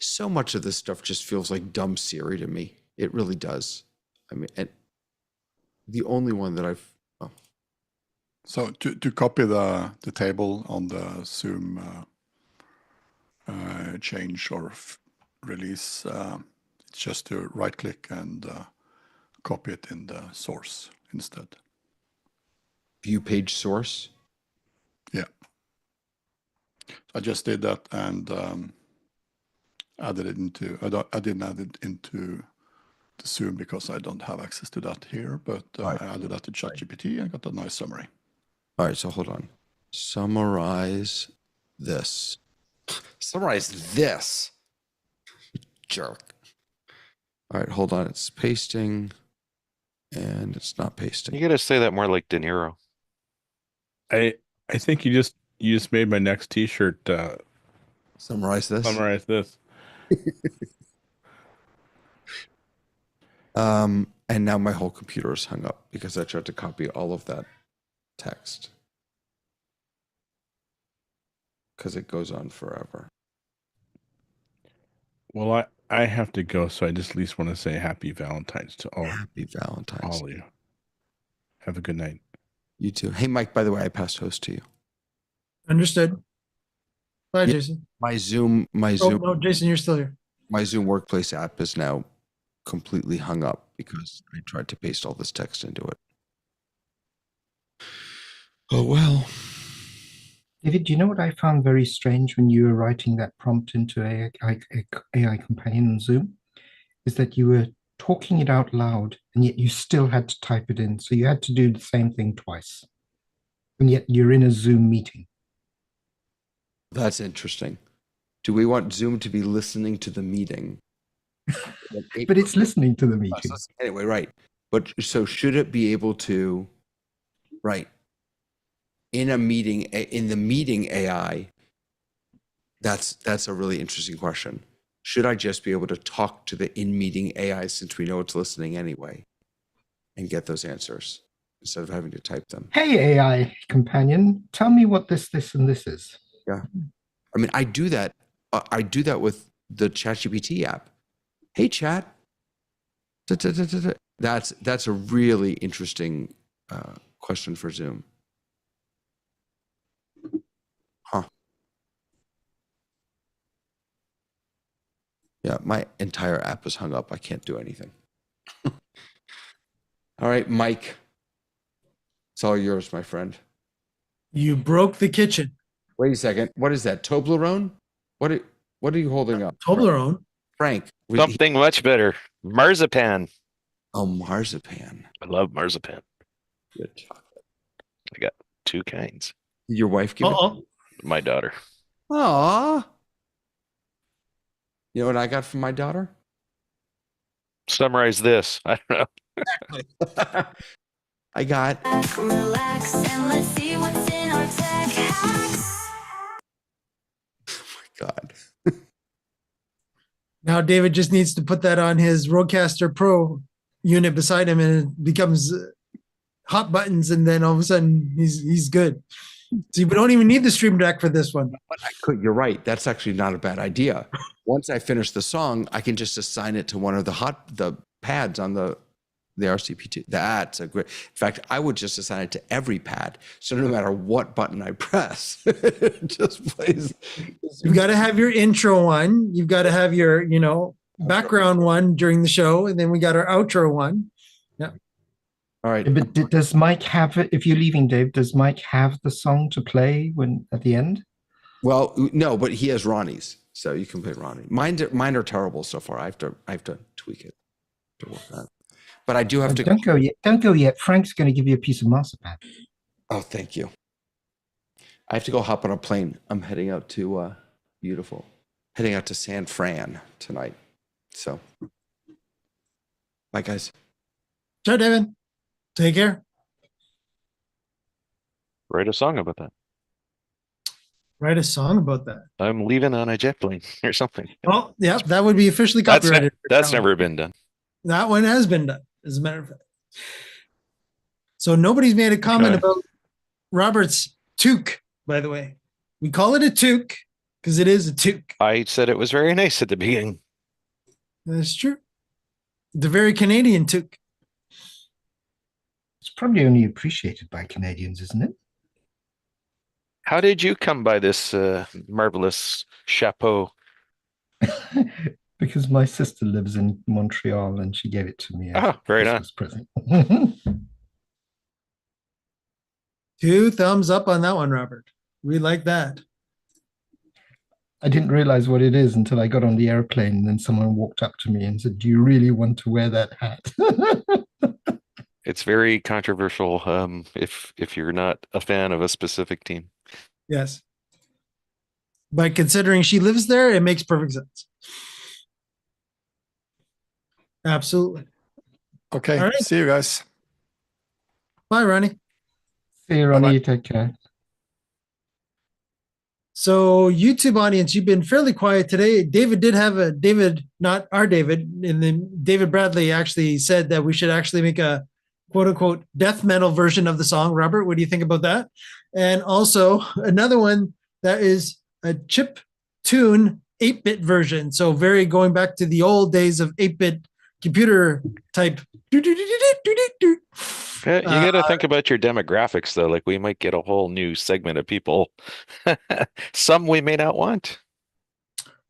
So much of this stuff just feels like dumb Siri to me. It really does. I mean, and the only one that I've So to copy the table on the Zoom change or release, it's just to right click and copy it in the source instead. view page source. Yeah. I just did that and added it into, I didn't add it into the Zoom because I don't have access to that here, but Right. I added that to ChatGPT and got a nice summary. All right, so hold on. Summarize this. Summarize this. Jerk. All right, hold on. It's pasting and it's not pasting. You gotta say that more like De Niro. I think you just made my next T-shirt. Summarize this. Summarize this. And now my whole computer is hung up because I tried to copy all of that text. because it goes on forever. Well, I have to go, so I just at least want to say happy Valentine's to Happy Valentine's. all of you. Have a good night. You too. Hey, Mike, by the way, I passed host to you. Understood. Bye, Yeah. Jason. My Zoom Oh, no, Jason, you're still here. my Zoom workplace app is now completely hung up because I tried to paste all this text into it. Oh, well. David, do you know what I found very strange when you were writing that prompt into AI Companion on Zoom? Is that you were talking it out loud and yet you still had to type it in. So you had to do the same thing twice. And yet you're in a Zoom meeting. That's interesting. Do we want Zoom to be listening to the meeting? But it's listening to the meeting. Anyway, right. But so should it be able to, right, in a meeting, in the meeting AI, that's a really interesting question. Should I just be able to talk to the in-meeting AI since we know it's listening anyway and get those answers instead of having to type them? Hey, AI Companion, tell me what this, and this is. Yeah. I mean, I do that. I do that with the ChatGPT app. Hey, chat. That's a really interesting question for Zoom. Huh. Yeah, my entire app is hung up. I can't do anything. All right, Mike. It's all yours, my friend. You broke the kitchen. Wait a second. What is that? Toblerone? What are you holding up? Toblerone. Frank. Something much better. Marzipan. Oh, marzipan. I love marzipan. Good chocolate. I got two kinds. Did your wife give it? My daughter. Aw. You know what I got from my daughter? Summarize this. I don't know. I got. Relax and let's see what's in our tech hacks. Oh my God. Now David just needs to put that on his Rodecaster Pro unit beside him, and it becomes hot buttons, and then all of a sudden he's good. See, we don't even need the Stream Deck for this one. But you're right. That's actually not a bad idea. Once I finish the song, I can just assign it to one of the pads on the RCP2. That's a great. In fact, I would just assign it to every pad. So no matter what button I press, it just plays. You've got to have your intro one. You've got to have your, background one during the show. And then we got our outro one. Yeah. All right. But does Mike have it? If you're leaving, Dave, does Mike have the song to play when at the end? Well, no, but he has Ronnie's, so you can play Ronnie. Mine are terrible so far. I have to tweak it to work on. But I do have to. Don't go yet. Don't go yet. Frank's going to give you a piece of marzipan. Oh, thank you. I have to go hop on a plane. I'm heading out to heading out to San Fran tonight. So, bye, guys. Ciao, David. Take care. Write a song about that. Write a song about that. I'm leaving on a jet plane or something. Oh, yeah, that would be officially That's copyrighted. that's never been done. That one has been done, as a matter of fact. So nobody's made a comment about Robert's toque, by the way. We call it a toque because it is a toque. I said it was very nice at the beginning. That's true. The very Canadian toque. It's probably only appreciated by Canadians, isn't it? How did you come by this marvelous chapeau? Because my sister lives in Montreal and she gave it to me as Oh, a very Christmas nice. present. 2 thumbs up on that one, Robert. We like that. I didn't realize what it is until I got on the airplane and then someone walked up to me and said, "Do you really want to wear that hat?" It's very controversial if you're not a fan of a specific team. Yes. But considering she lives there, it makes perfect sense. Absolutely. Okay. All right. See you guys. Bye, Ronnie. See you, Ronnie. Take care. So YouTube audience, you've been fairly quiet today. David did have not our David, and then David Bradley actually said that we should actually make a quote unquote death metal version of the song. Robert, what do you think about that? And also another one that is a chip tune 8-bit version. So very going back to the old days of 8-bit computer type. You got to think about your demographics though. Like we might get a whole new segment of people. Some we may not want.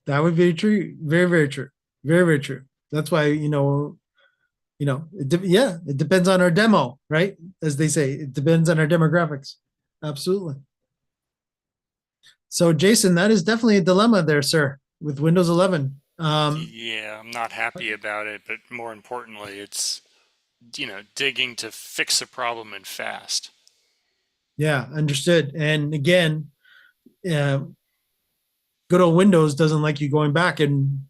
That would be true. Very, very true. Very, very true. That's why, it depends on our demo, right? As they say, it depends on our demographics. Absolutely. So Jason, that is definitely a dilemma there, sir, with Windows 11. Yeah, I'm not happy about it, but more importantly, it's, digging to fix a problem and fast. Yeah, understood. And again, good old Windows doesn't like you going back and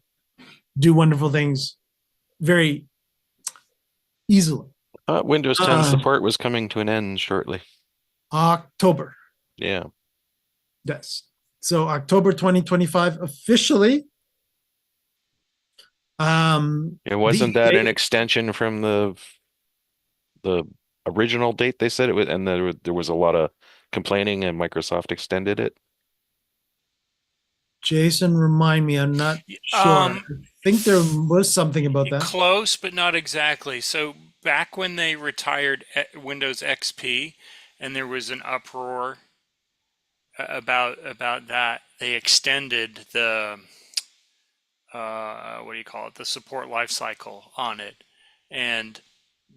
do wonderful things very easily. Windows 10 support was coming to an end shortly. October. Yeah. Yes. So October 2025 officially. Wasn't that an extension from the original date they said it was, and there was a lot of complaining and Microsoft extended it? Jason, remind me, I'm not sure. I think there was something about that. Close, but not exactly. So back when they retired Windows XP and there was an uproar about that, they extended the the support life cycle on it, and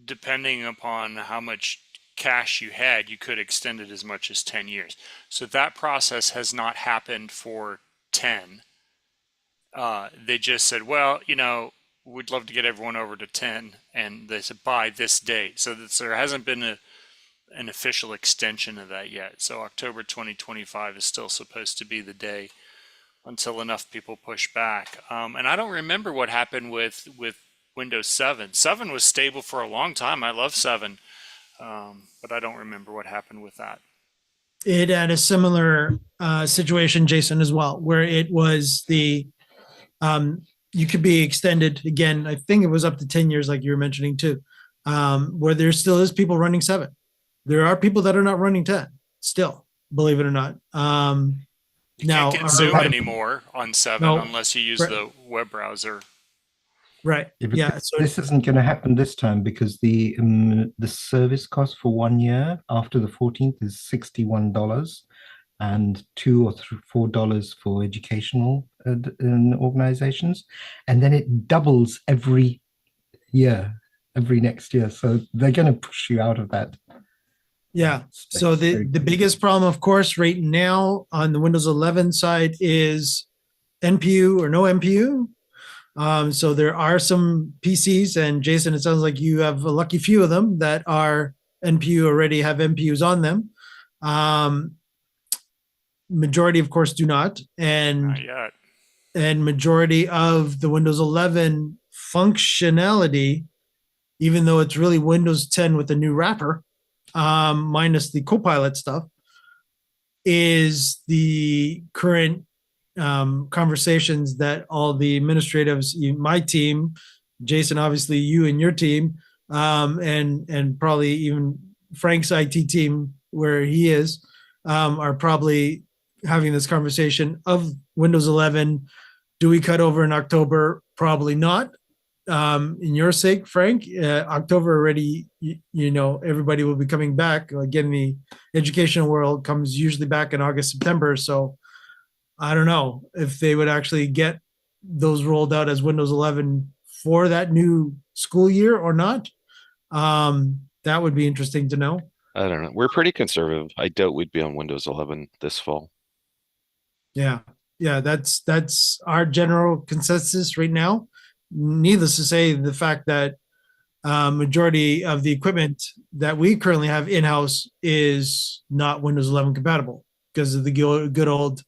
depending upon how much cash you had, you could extend it as much as 10 years. So that process has not happened for 10. They just said, well, we'd love to get everyone over to 10, and they said by this date. So there hasn't been an official extension of that yet. So October 2025 is still supposed to be the day until enough people push back. And I don't remember what happened with Windows 7. 7 was stable for a long time. I love 7, but I don't remember what happened with that. It had a similar situation, Jason, as well, where it was you could be extended again. I think it was up to 10 years, like you were mentioning too, where there still is people running 7. There are people that are not running 10 still, believe it or not. You now, can't get Zoom anymore on 7 unless you use the web browser. Right. Yeah. So this isn't going to happen this time because the service cost for 1 year after the 14th is $61, and $2 or $4 for educational organizations, and then it doubles every year, every next year. So they're going to push you out of that. Yeah. So the biggest problem, of course, right now on the Windows 11 side is NPU or no NPU. So there are some PCs, and Jason, it sounds like you have a lucky few of them that are NPU, already have NPUs on them. Majority, of course, do not. Not yet. And majority of the Windows 11 functionality, even though it's really Windows 10 with a new wrapper, minus the Copilot stuff, is the current conversations that all the administratives, my team, Jason, obviously you and your team, and probably even Frank's IT team where he is, are probably having this conversation of Windows 11. Do we cut over in October? Probably not. In your sake, Frank, October already, everybody will be coming back. Again, the educational world comes usually back in August, September. So I don't know if they would actually get those rolled out as Windows 11 for that new school year or not. That would be interesting to know. I don't know. We're pretty conservative. I doubt we'd be on Windows 11 this fall. Yeah. Yeah. That's our general consensus right now. Needless to say, the fact that majority of the equipment that we currently have in-house is not Windows 11 compatible because of the good old,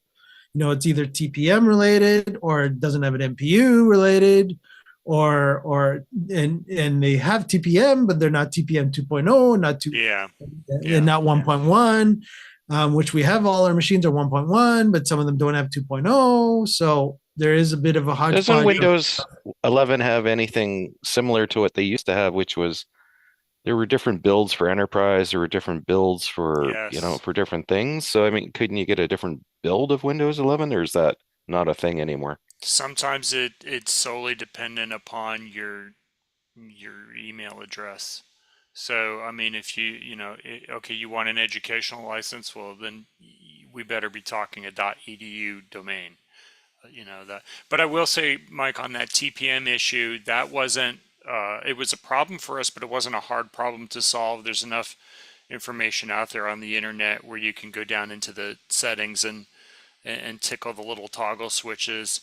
it's either TPM related or it doesn't have an NPU related, or they have TPM, but they're not TPM 2.0, not 2, and not 1.1, which we have all our machines are 1.1, but some of them don't have 2.0. So there is a bit of a hodgepodge. Doesn't Windows 11 have anything similar to what they used to have, which was there were different builds for enterprise, there were different builds for, Yes. for different things. So I mean, couldn't you get a different build of Windows 11, or is that not a thing anymore? Sometimes it's solely dependent upon your email address. So, I mean, if okay, you want an educational license, well, then we better be talking a .edu domain. That. But I will say, Mike, on that TPM issue, that wasn't. It was a problem for us, but it wasn't a hard problem to solve. There's enough information out there on the internet where you can go down into the settings and tickle the little toggle switches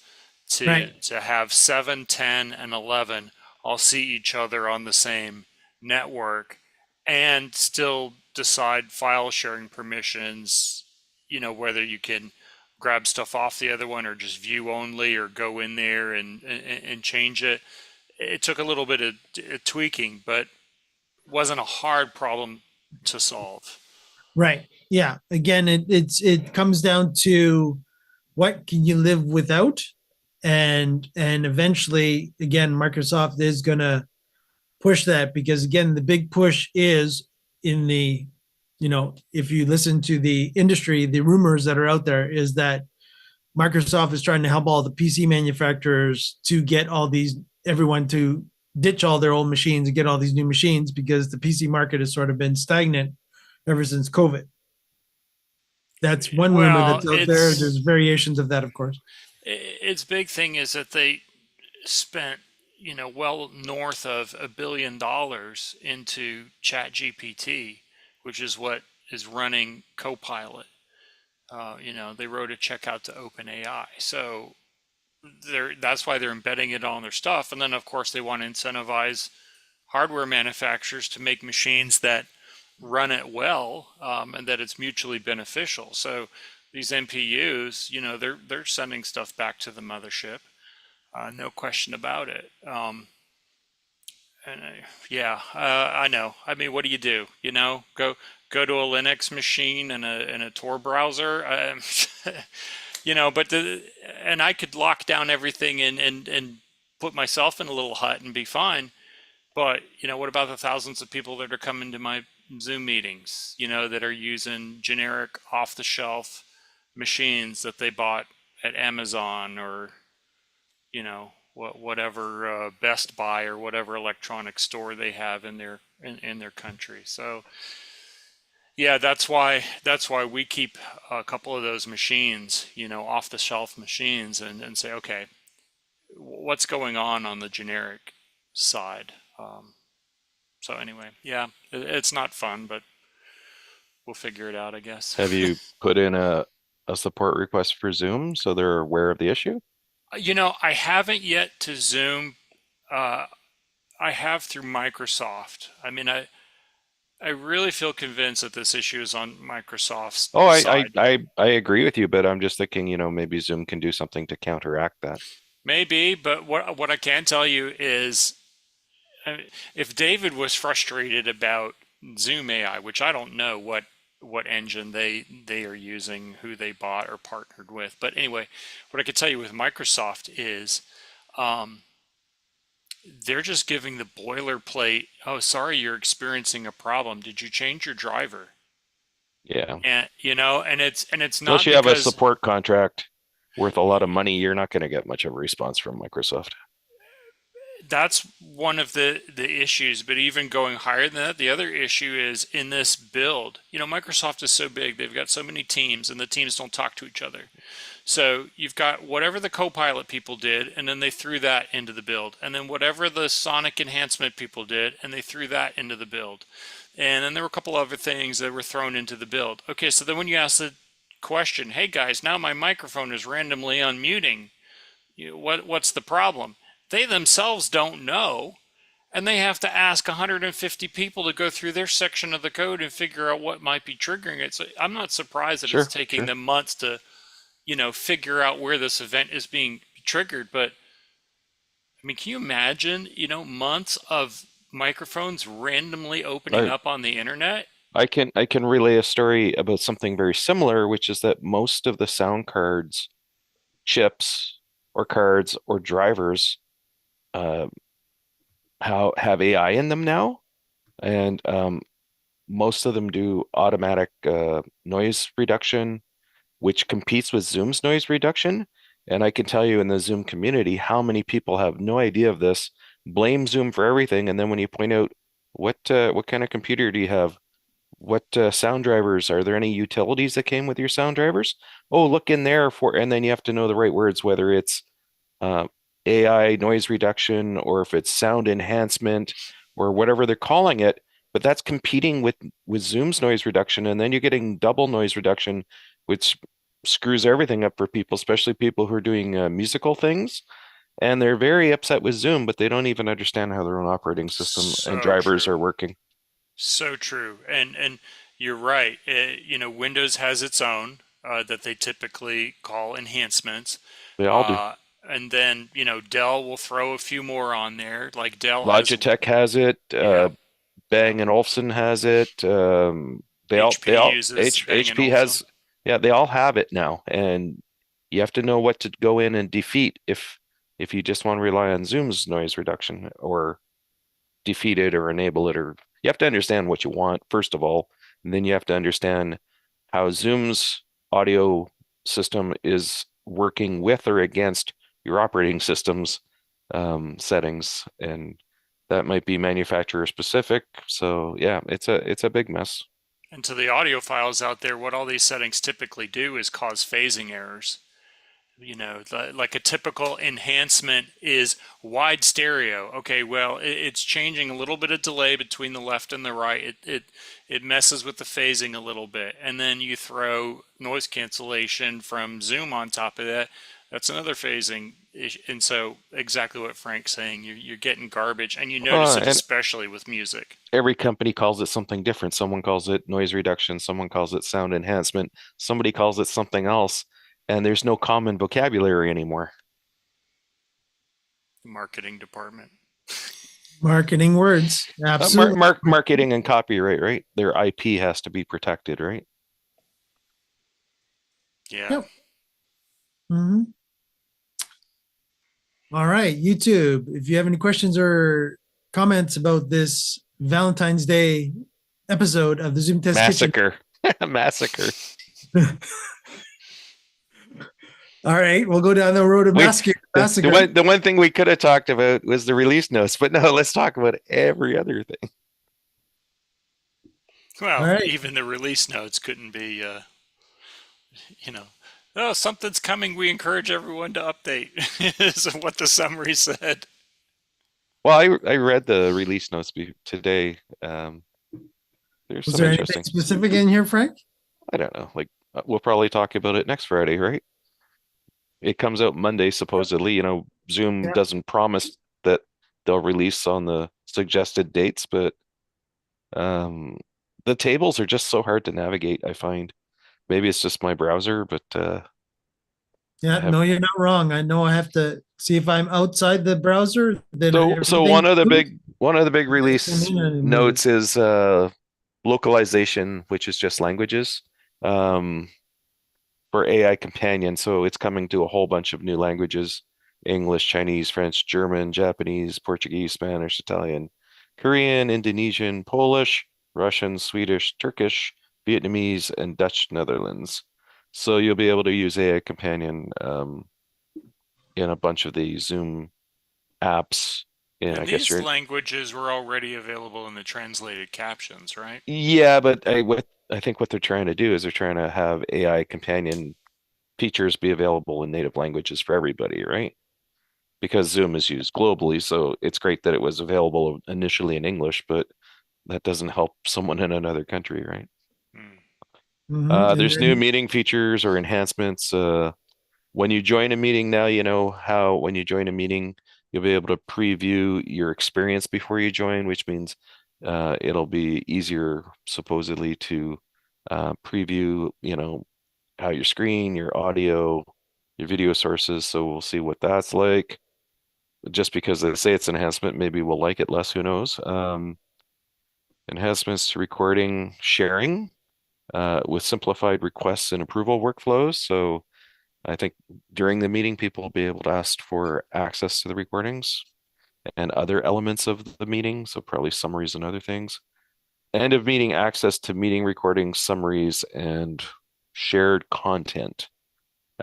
to Right. to have 7, 10, and 11 all see each other on the same network and still decide file sharing permissions, whether you can grab stuff off the other one or just view only or go in there and change it. It took a little bit of tweaking, but wasn't a hard problem to solve. Right. Yeah. Again, it comes down to what can you live without, and eventually, again, Microsoft is gonna push that, because again, the big push is in the, if you listen to the industry, the rumors that are out there is that Microsoft is trying to help all the PC manufacturers to get everyone to ditch all their old machines and get all these new machines, because the PC market has sort of been stagnant ever since COVID. That's one rumor Well, that's out there. There's variations of that, of course. its big thing is that they spent well north of $1 billion into Chat GPT, which is what is running Copilot. They wrote a check out to OpenAI, so that's why they're embedding it on their stuff. And then of course they want to incentivize hardware manufacturers to make machines that run it well, and that it's mutually beneficial. So these NPUs, they're sending stuff back to the mothership, no question about it. Yeah, I know. I mean, what do you do? Go to a Linux machine and a Tor browser. And I could lock down everything and put myself in a little hut and be fine. But what about the thousands of people that are coming to my Zoom meetings? That are using generic off-the-shelf machines that they bought at Amazon or whatever Best Buy or whatever electronic store they have in their country. So yeah, that's why we keep a couple of those machines, off the shelf machines, and say, okay, what's going on the generic side? So anyway, yeah, it's not fun, but we'll figure it out, I guess. Have you put in a support request for Zoom so they're aware of the issue? I haven't yet to Zoom. I have through Microsoft. I mean, I really feel convinced that this issue is on Microsoft's Oh, side. I agree with you, but I'm just thinking, maybe Zoom can do something to counteract that. Maybe, but what I can tell you is, if David was frustrated about Zoom AI, which I don't know what engine they are using, who they bought or partnered with, but anyway, what I could tell you with Microsoft is, they're just giving the boilerplate. Oh, sorry, you're experiencing a problem. Did you change your driver? Yeah. And it's Unless not you have a because support contract worth a lot of money, you're not going to get much of a response from Microsoft. that's one of the issues. But even going higher than that, the other issue is in this build. Microsoft is so big; they've got so many teams, and the teams don't talk to each other. So you've got whatever the Copilot people did, and then they threw that into the build, and then whatever the Sonic enhancement people did, and they threw that into the build, and then there were a couple other things that were thrown into the build. Okay, so then when you ask the question, "Hey guys, now my microphone is randomly unmuting. What's the problem?" They themselves don't know, and they have to ask 150 people to go through their section of the code and figure out what might be triggering it. So I'm not surprised that it's taking them months to, figure out where this event is being triggered. But I mean, can you imagine, months of microphones randomly opening up on the internet? I can relay a story about something very similar, which is that most of the sound cards, chips or cards or drivers have AI in them now. and most of them do automatic noise reduction, which competes with Zoom's noise reduction. And I can tell you in the Zoom community how many people have no idea of this, blame Zoom for everything, and then when you point out what kind of computer do you have? What sound drivers? Are there any utilities that came with your sound drivers? Oh, look in there for, and then you have to know the right words, whether it's uh, AI noise reduction or if it's sound enhancement or whatever they're calling it. But that's competing with Zoom's noise reduction, and then you're getting double noise reduction, which screws everything up for people, especially people who are doing musical things. And they're very upset with Zoom, but they don't even understand how their own operating system and So drivers are true. working. So true. And you're right. Windows has its own that they typically call enhancements. They all do. Uh, and then, Dell will throw a few more on there. Like Dell has, Logitech has it. yeah, Bang yeah. and Olufsen has it. They HP all uses Bang& HP Olufsen. has, yeah, they all have it now, and you have to know what to go in and defeat if you just want to rely on Zoom's noise reduction or defeat it or enable it, or you have to understand what you want first of all, and then you have to understand how Zoom's audio system is working with or against your operating system's settings, and that might be manufacturer specific. So yeah, it's a big mess. And to the audiophiles out there, what all these settings typically do is cause phasing errors. Like a typical enhancement is wide stereo. Okay, well, it's changing a little bit of delay between the left and the right. It messes with the phasing a little bit, and then you throw noise cancellation from Zoom on top of that. That's another phasing, and so exactly what Frank's saying. You're getting garbage, and you notice it And especially with music. every company calls it something different. Someone calls it noise reduction, someone calls it sound enhancement, somebody calls it something else, and there's no common vocabulary anymore. The marketing department. Marketing words. Absolutely. Marketing and copyright, right? Their IP has to be protected, right? Yeah. Yep. Mm-hmm. All right, YouTube. If you have any questions or comments about this Valentine's Day episode of the Zoom Test Massacre. Massacre. Kitchen. All right, we'll go down the road of massacre. The one thing we could have talked about was the release notes, but no, let's talk about every other thing. Well, even the release notes couldn't be, oh, something's coming. We encourage everyone to update, is what the summary said. Well, I read the release notes today. There's Was some there interesting. anything specific in here, Frank? I don't know. Like we'll probably talk about it next Friday, right? It comes out Monday, supposedly. Zoom doesn't promise that they'll release on the suggested dates, but the tables are just so hard to navigate, I find. Maybe it's just my browser, but Yeah, no, you're not wrong. I know I have to see if I'm outside the browser. Then so one of the big release notes is localization, which is just languages. For AI companion. So it's coming to a whole bunch of new languages: English, Chinese, French, German, Japanese, Portuguese, Spanish, Italian, Korean, Indonesian, Polish, Russian, Swedish, Turkish, Vietnamese, and Dutch Netherlands. So you'll be able to use AI companion in a bunch of the Zoom apps. And I guess these languages were already available in the translated captions, right? Yeah, but I think what they're trying to do is they're trying to have AI companion features be available in native languages for everybody, right? Because Zoom is used globally, so it's great that it was available initially in English, but that doesn't help someone in another country, right? There's new meeting features or enhancements. When you join a meeting now, you know how when you join a meeting, you'll be able to preview your experience before you join, which means it'll be easier, supposedly, to preview, how your screen, your audio, your video sources. So we'll see what that's like. Just because they say it's enhancement, maybe we'll like it less, who knows? Enhancements to recording sharing with simplified requests and approval workflows. So I think during the meeting, people will be able to ask for access to the recordings. and other elements of the meeting, so probably summaries and other things. End of meeting access to meeting recordings, summaries, and shared content.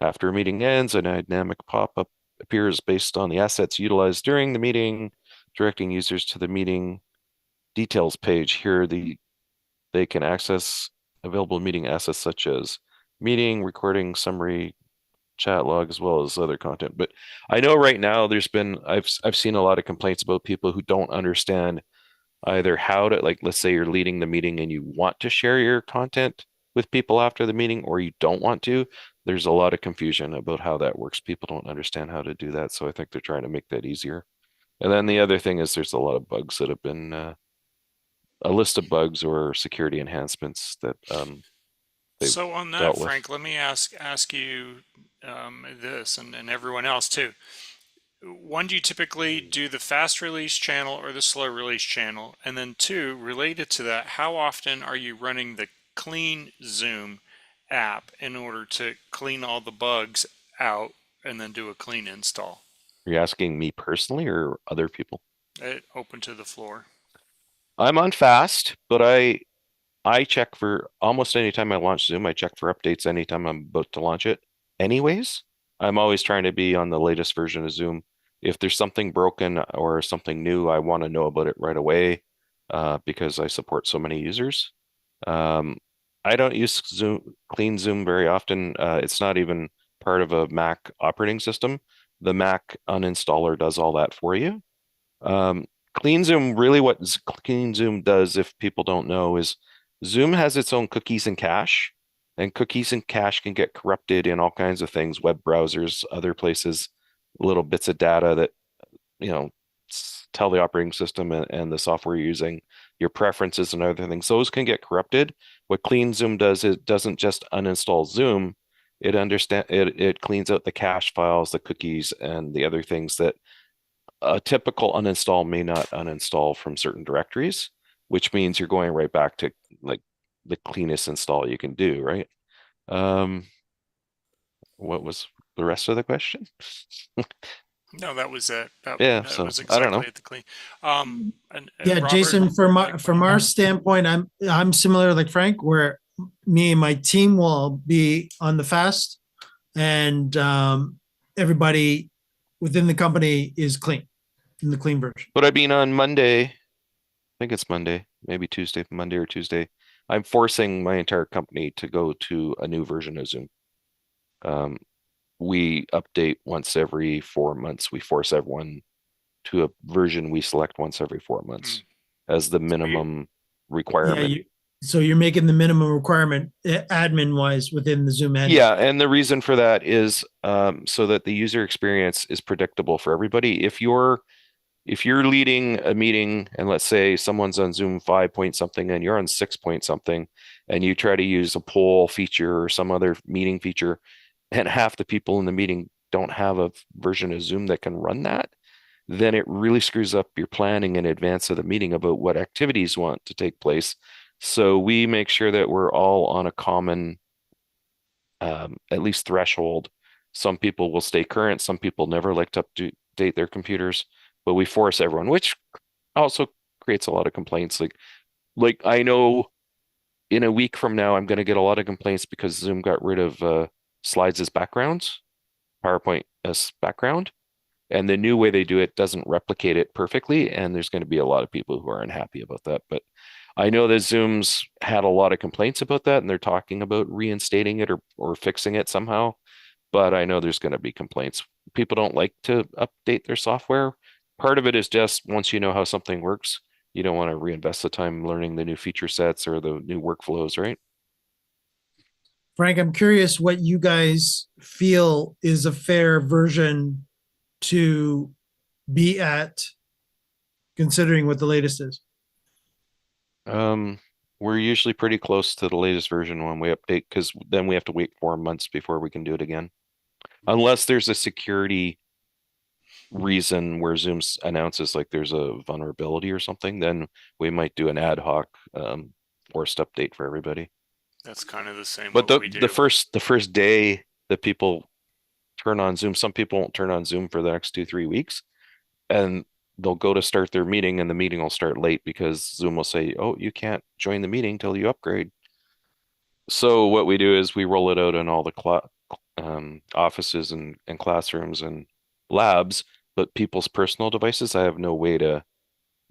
After a meeting ends, a dynamic pop-up appears based on the assets utilized during the meeting, directing users to the meeting details page. Here, they can access available meeting assets such as meeting, recording, summary, chat log, as well as other content. But I know right now I've seen a lot of complaints about people who don't understand either how to, like, let's say you're leading the meeting and you want to share your content with people after the meeting, or you don't want to. There's a lot of confusion about how that works. People don't understand how to do that. So I think they're trying to make that easier. And then the other thing is there's a lot of bugs that have been a list of bugs or security enhancements that they've So on that, dealt with. Frank, let me ask you this, and everyone else too. One, do you typically do the fast release channel or the slow release channel? And then two, related to that, how often are you running the clean Zoom app in order to clean all the bugs out and then do a clean install? Are you asking me personally or other people? Open to the floor. I'm on fast, but I check for almost any time I launch Zoom. I check for updates anytime I'm about to launch it. Anyways, I'm always trying to be on the latest version of Zoom. If there's something broken or something new, I want to know about it right away because I support so many users. I don't use clean Zoom very often. It's not even part of a Mac operating system. The Mac uninstaller does all that for you. Clean Zoom, really what Clean Zoom does, if people don't know, is Zoom has its own cookies and cache, and cookies and cache can get corrupted in all kinds of things, web browsers, other places, little bits of data that, tell the operating system and the software you're using, your preferences and other things. Those can get corrupted. What Clean Zoom does is it doesn't just uninstall Zoom, it cleans out the cache files, the cookies, and the other things that a typical uninstall may not uninstall from certain directories, which means you're going right back to like the cleanest install you can do, right? What was the rest of the question? No, that was it. Yeah, That so was I don't know. exactly at the clean. And Yeah, Robert, Jason, from our standpoint, I'm similar like Frank, where me and my team will be on the fast, and everybody within the company is clean in the clean version. But I mean, on Monday, I think it's Monday, maybe Tuesday, Monday or Tuesday, I'm forcing my entire company to go to a new version of Zoom. We update once every 4 months. We force everyone to a version we select once every 4 months as the minimum requirement. Yeah, so you're making the minimum requirement admin wise within the Zoom admin. Yeah, and the reason for that is so that the user experience is predictable for everybody. If you're leading a meeting and let's say someone's on Zoom 5 point something and you're on 6 point something and you try to use a poll feature or some other meeting feature and half the people in the meeting don't have a version of Zoom that can run that, then it really screws up your planning in advance of the meeting about what activities want to take place. So we make sure that we're all on a common, at least threshold. Some people will stay current. Some people never like to update their computers, but we force everyone, which also creates a lot of complaints. Like I know in a week from now, I'm going to get a lot of complaints because Zoom got rid of slides as backgrounds, PowerPoint as background. And the new way they do it doesn't replicate it perfectly. And there's going to be a lot of people who are unhappy about that. But I know that Zoom's had a lot of complaints about that and they're talking about reinstating it or fixing it somehow. But I know there's going to be complaints. People don't like to update their software. Part of it is just once you know how something works, you don't want to reinvest the time learning the new feature sets or the new workflows, right? Frank, I'm curious what you guys feel is a fair version to be at, considering what the latest is. We're usually pretty close to the latest version when we update because then we have to wait 4 months before we can do it again. Unless there's a security reason where Zoom announces like there's a vulnerability or something, then we might do an ad hoc forced update for everybody. That's kind of the same But what we do. the first day that people turn on Zoom, some people won't turn on Zoom for the next 2-3 weeks. And they'll go to start their meeting and the meeting will start late because Zoom will say, "Oh, you can't join the meeting till you upgrade." So what we do is we roll it out in all the offices and classrooms and labs, but people's personal devices, I have no way to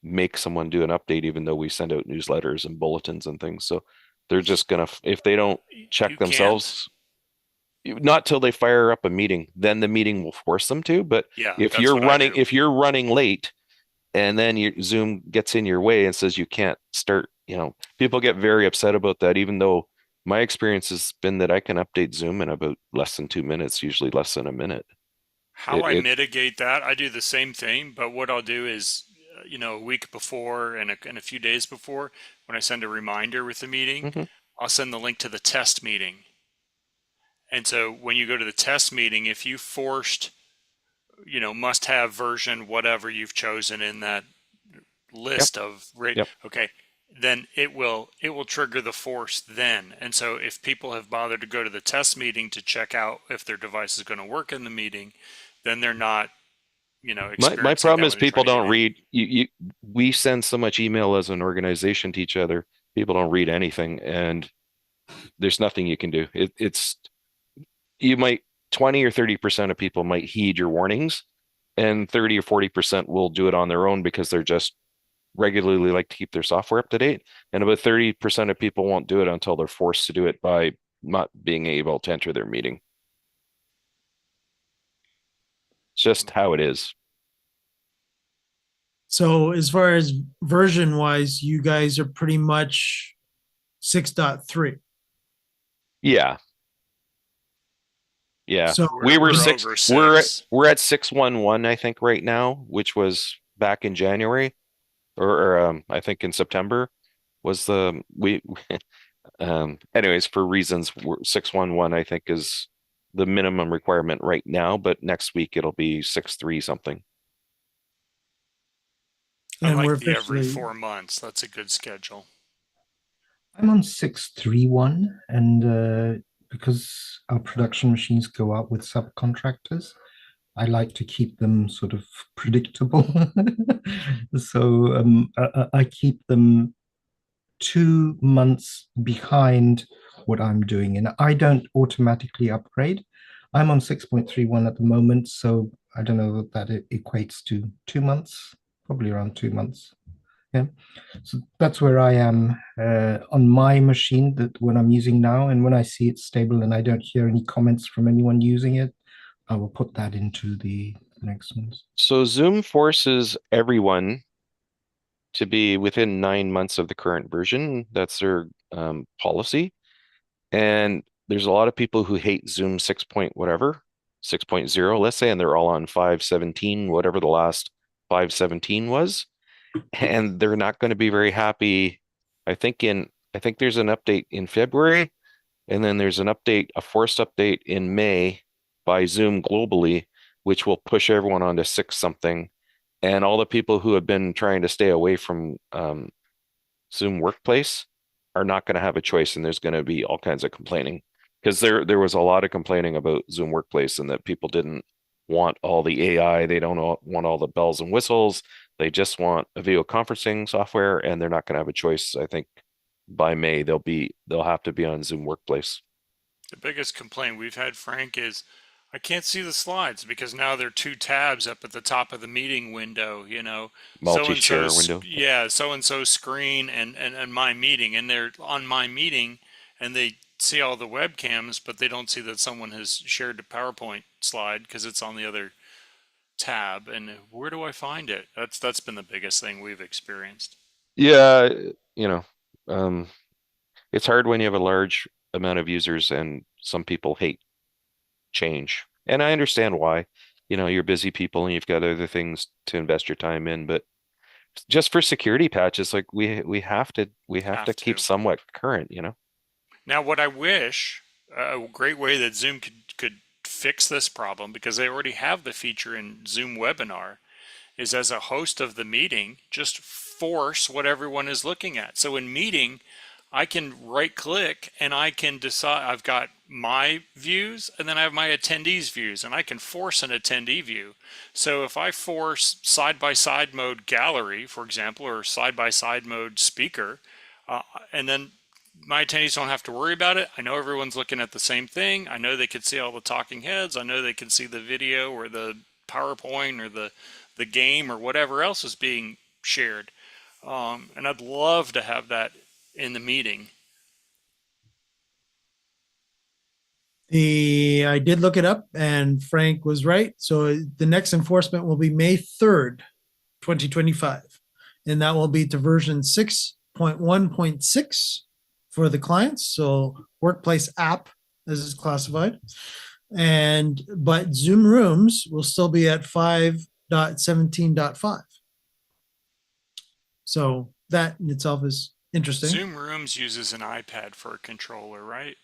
make someone do an update, even though we send out newsletters and bulletins and things. So they're just gonna, if they don't check You can't. themselves, not till they fire up a meeting, then the meeting will force them to. But Yeah, that's what I do. if you're running late and then your Zoom gets in your way and says you can't start, people get very upset about that, even though my experience has been that I can update Zoom in about less than 2 minutes, usually less than a minute. How I mitigate that, I do the same thing, but what I'll do is, a week before and a few days before, when I send a reminder with the meeting, Mhm. I'll send the link to the test meeting. And so when you go to the test meeting, if you forced, must have version, whatever you've chosen in that Yep. list of Yep. okay, then it will trigger the force then. And so if people have bothered to go to the test meeting to check out if their device is going to work in the meeting, then they're not, My experiencing problem that is when they're people trying to get don't in. read. We send so much email as an organization to each other. People don't read anything, and there's nothing you can do. It's you might 20 or 30% of people might heed your warnings, and 30 or 40% will do it on their own because they're just regularly like to keep their software up to date. And about 30% of people won't do it until they're forced to do it by not being able to enter their meeting. It's just how it is. So as far as version wise, you guys are pretty much 6.3. Yeah. Yeah. So We were We're six. over 6. We're at 611, I think, right now, which was back in January, or I think in September was the we anyways, for reasons 611, I think, is the minimum requirement right now, but next week it'll be 6.3 something. I and we're like the every officially 4 months. That's a good schedule. I'm on 631, and because our production machines go out with subcontractors, I like to keep them sort of predictable. So I keep them 2 months behind what I'm doing, and I don't automatically upgrade. I'm on 6.31 at the moment, so I don't know what that equates to 2 months, probably around 2 months. Yeah. So that's where I am on my machine that when I'm using now, and when I see it's stable and I don't hear any comments from anyone using it, I will put that into the next ones. So Zoom forces everyone to be within 9 months of the current version. That's their policy. And there's a lot of people who hate Zoom 6 point whatever, 6.0, let's say, and they're all on 5.17, whatever the last 5.17 was. And they're not going to be very happy. I think there's an update in February, and then there's a forced update in May by Zoom globally, which will push everyone onto 6 something. And all the people who have been trying to stay away from Zoom Workplace are not going to have a choice, and there's going to be all kinds of complaining because there was a lot of complaining about Zoom Workplace and that people didn't want all the AI, they don't want all the bells and whistles, they just want a video conferencing software, and they're not going to have a choice. I think by May they'll have to be on Zoom Workplace. The biggest complaint we've had, Frank, is I can't see the slides because now there are 2 tabs up at the top of the meeting window, Multi-share window. Yeah, so and so screen and my meeting, and they're on my meeting and they see all the webcams, but they don't see that someone has shared the PowerPoint slide because it's on the other tab. And where do I find it? That's been the biggest thing we've experienced. Yeah, um, it's hard when you have a large amount of users and some people hate change. And I understand why. You're busy people and you've got other things to invest your time in, but just for security patches, like we have to keep somewhat current. Now, what I wish, a great way that Zoom could fix this problem, because they already have the feature in Zoom Webinar, is as a host of the meeting, just force what everyone is looking at. So in meeting, I can right click and I can decide. I've got my views and then I have my attendees views, and I can force an attendee view. So if I force side by side mode gallery, for example, or side by side mode speaker, and then my attendees don't have to worry about it. I know everyone's looking at the same thing. I know they can see all the talking heads. I know they can see the video or the PowerPoint or the game or whatever else is being shared. And I'd love to have that in the meeting. I did look it up, and Frank was right. So the next enforcement will be May 3rd, 2025. And that will be to version 6.1.6 for the clients. So workplace app, as it's classified. But Zoom Rooms will still be at 5.17.5. So that in itself is interesting. Zoom Rooms uses an iPad for a controller, right?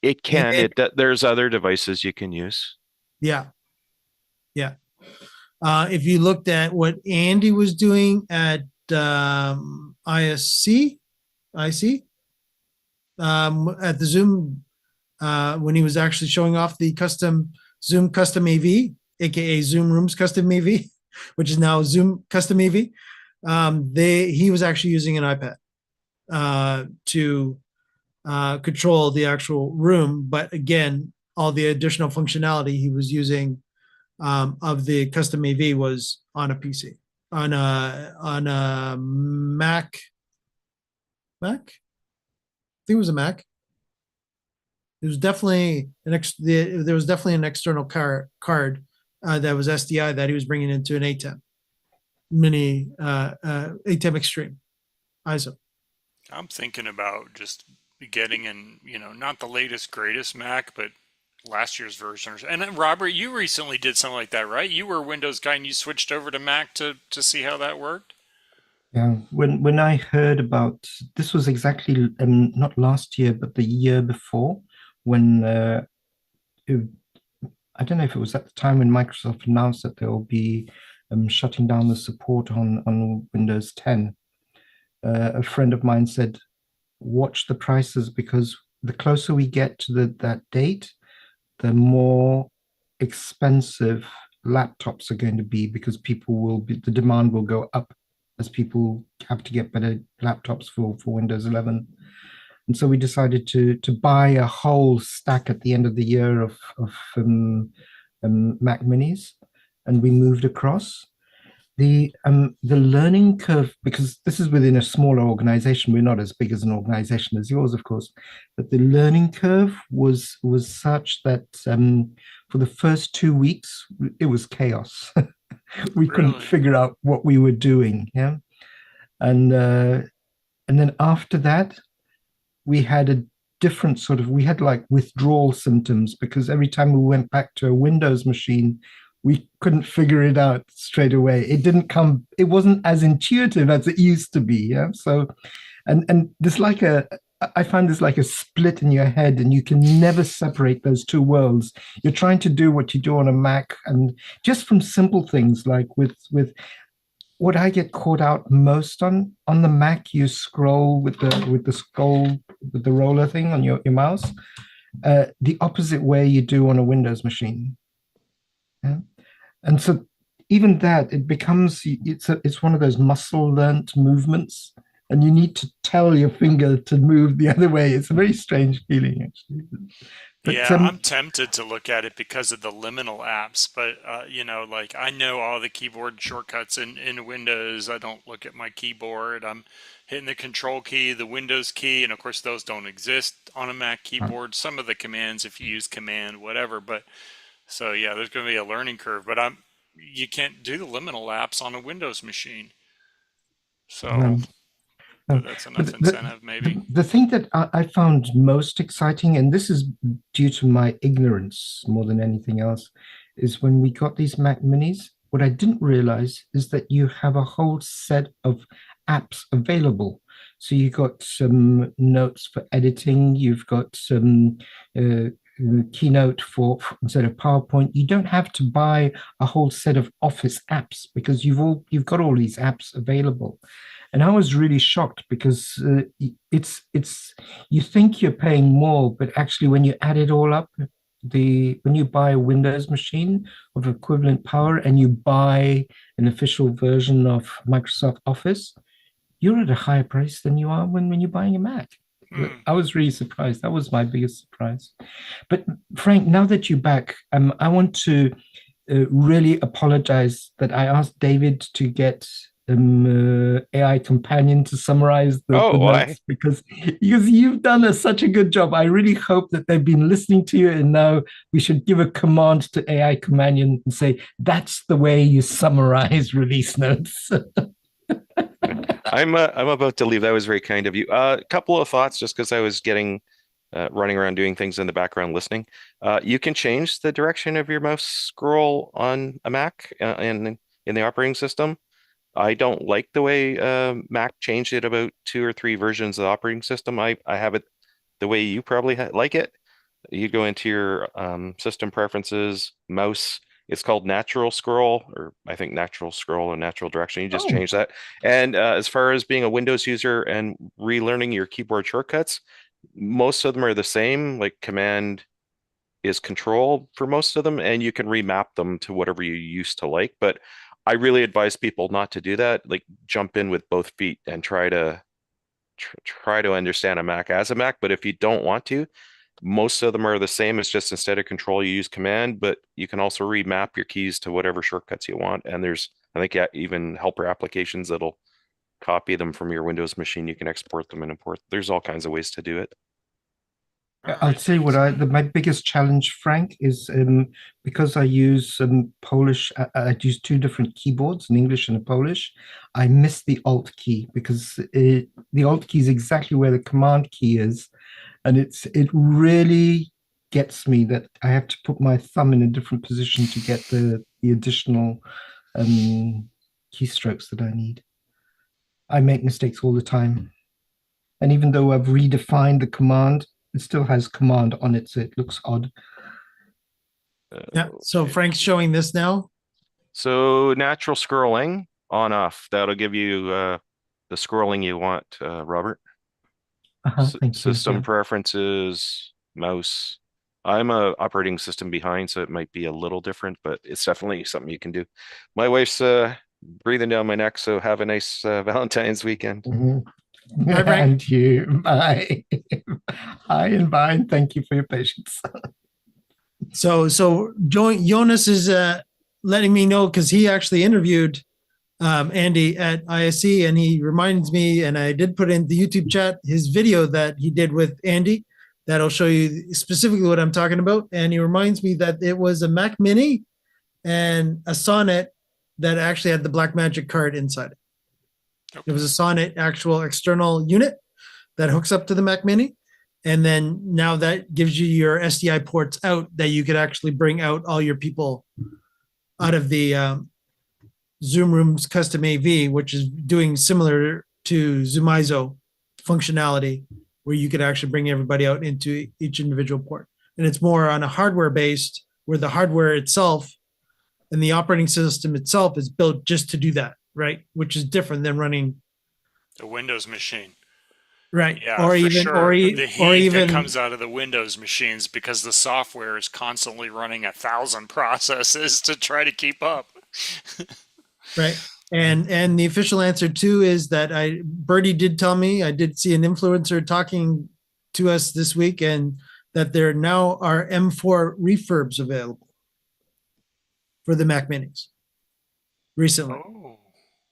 It can. There's other devices you can use. Yeah. Yeah. If you looked at what Andy was doing at ISC, IC, at the Zoom, when he was actually showing off the Zoom custom AV, aka Zoom Rooms custom AV, which is now Zoom custom AV, he was actually using an iPad to control the actual room. But again, all the additional functionality he was using of the custom AV was on a PC, on a Mac. I think it was a Mac. It was definitely there was definitely an external card that was SDI that he was bringing into an ATEM mini ATEM Extreme ISO. I'm thinking about just getting in, not the latest, greatest Mac, but last year's version. And Robert, you recently did something like that, right? You were a Windows guy and you switched over to Mac to see how that worked? Yeah, when I heard about this was exactly not last year, but the year before, when I don't know if it was at the time when Microsoft announced that they will be shutting down the support on Windows 10. A friend of mine said, watch the prices, because the closer we get to that date, the more expensive laptops are going to be, because the demand will go up as people have to get better laptops for Windows 11. And so we decided to buy a whole stack at the end of the year of Mac Minis, and we moved across. The learning curve, because this is within a smaller organization, we're not as big as an organization as yours, of course, but the learning curve was such that for the first 2 weeks it was chaos. We couldn't figure out what we were doing. Yeah, and then after that we had a different we had like withdrawal symptoms, because every time we went back to a Windows machine, we couldn't figure it out straight away. It wasn't as intuitive as it used to be. Yeah. So, and there's I find there's like a split in your head, and you can never separate those two worlds. You're trying to do what you do on a Mac, and just from simple things like with what I get caught out most on the Mac, you scroll with the roller thing on your mouse, the opposite way you do on a Windows machine. Yeah. And so even that, it's one of those muscle learnt movements, and you need to tell your finger to move the other way. It's a very strange feeling, actually. But, yeah, I'm tempted to look at it because of the liminal apps, but like I know all the keyboard shortcuts in Windows. I don't look at my keyboard. I'm hitting the control key, the Windows key, and of course those don't exist on a Mac keyboard. Some of the commands, if you use command, whatever, but so yeah, there's going to be a learning curve, but you can't do the liminal apps on a Windows machine. So that's enough incentive, maybe. The thing that I found most exciting, and this is due to my ignorance more than anything else, is when we got these Mac Minis, what I didn't realize is that you have a whole set of apps available. So you got some notes for editing, you've got some Keynote for instead of PowerPoint. You don't have to buy a whole set of Office apps, because you've got all these apps available. And I was really shocked because it's you think you're paying more, but actually when you add it all up, when you buy a Windows machine of equivalent power and you buy an official version of Microsoft Office, you're at a higher price than you are when you're buying a Mac. I was really surprised. That was my biggest surprise. But Frank, now that you're back, I want to really apologize that I asked David to get AI companion to summarize the why? notes because you've done such a good job. I really hope that they've been listening to you, and now we should give a command to AI companion and say that's the way you summarize release notes. I'm about to leave. That was very kind of you. A couple of thoughts, just because I was getting running around doing things in the background listening. You can change the direction of your mouse scroll on a Mac in the operating system. I don't like the way Mac changed it about 2 or 3 versions of the operating system. I have it the way you probably like it. You go into your system preferences, mouse. It's called natural scroll, or I think natural scroll or natural direction. You just change that. And as far as being a Windows user and relearning your keyboard shortcuts, most of them are the same. Like Command is Control for most of them, and you can remap them to whatever you used to like. But I really advise people not to do that. Like jump in with both feet and try to understand a Mac as a Mac. But if you don't want to, most of them are the same. It's just instead of Control, you use Command, but you can also remap your keys to whatever shortcuts you want. And there's, I think, even helper applications that'll copy them from your Windows machine. You can export them and import. There's all kinds of ways to do it. I'll tell you what my biggest challenge, Frank, is because I use Polish. I use 2 different keyboards, an English and a Polish. I miss the Alt key because the Alt key is exactly where the Command key is, and it really gets me that I have to put my thumb in a different position to get the additional keystrokes that I need. I make mistakes all the time, and even though I've redefined the command, it still has command on it, so it looks odd. Yeah. So Frank's showing this now. So natural scrolling on off. That'll give you the scrolling you want, Robert. Thank System you. preferences, mouse. I'm a operating system behind, so it might be a little different, but it's definitely something you can do. My wife's breathing down my neck, so have a nice Valentine's weekend. Bye, Frank. And you. Bye. Hi and bye, and thank you for your patience. So Jonas is letting me know because he actually interviewed Andy at ISE, and he reminds me, and I did put in the YouTube chat his video that he did with Andy. That'll show you specifically what I'm talking about. And he reminds me that it was a Mac Mini and a Sonnet that actually had the Blackmagic card inside it. It was a Sonnet actual external unit that hooks up to the Mac Mini. And then now that gives you your SDI ports out that you could actually bring out all your people out of the Zoom Rooms custom AV, which is doing similar to Zoomizo functionality, where you could actually bring everybody out into each individual port. And it's more on a hardware based, where the hardware itself and the operating system itself is built just to do that, right? Which is different than running the Windows machine. Right. Yeah, or for even, sure. The heat even that comes out of the Windows machines because the software is constantly running 1,000 processes to try to keep up. Right. And the official answer too is that Bertie did tell me, I did see an influencer talking to us this week, and that there now are M4 refurbs available for the Mac Minis recently. Oh.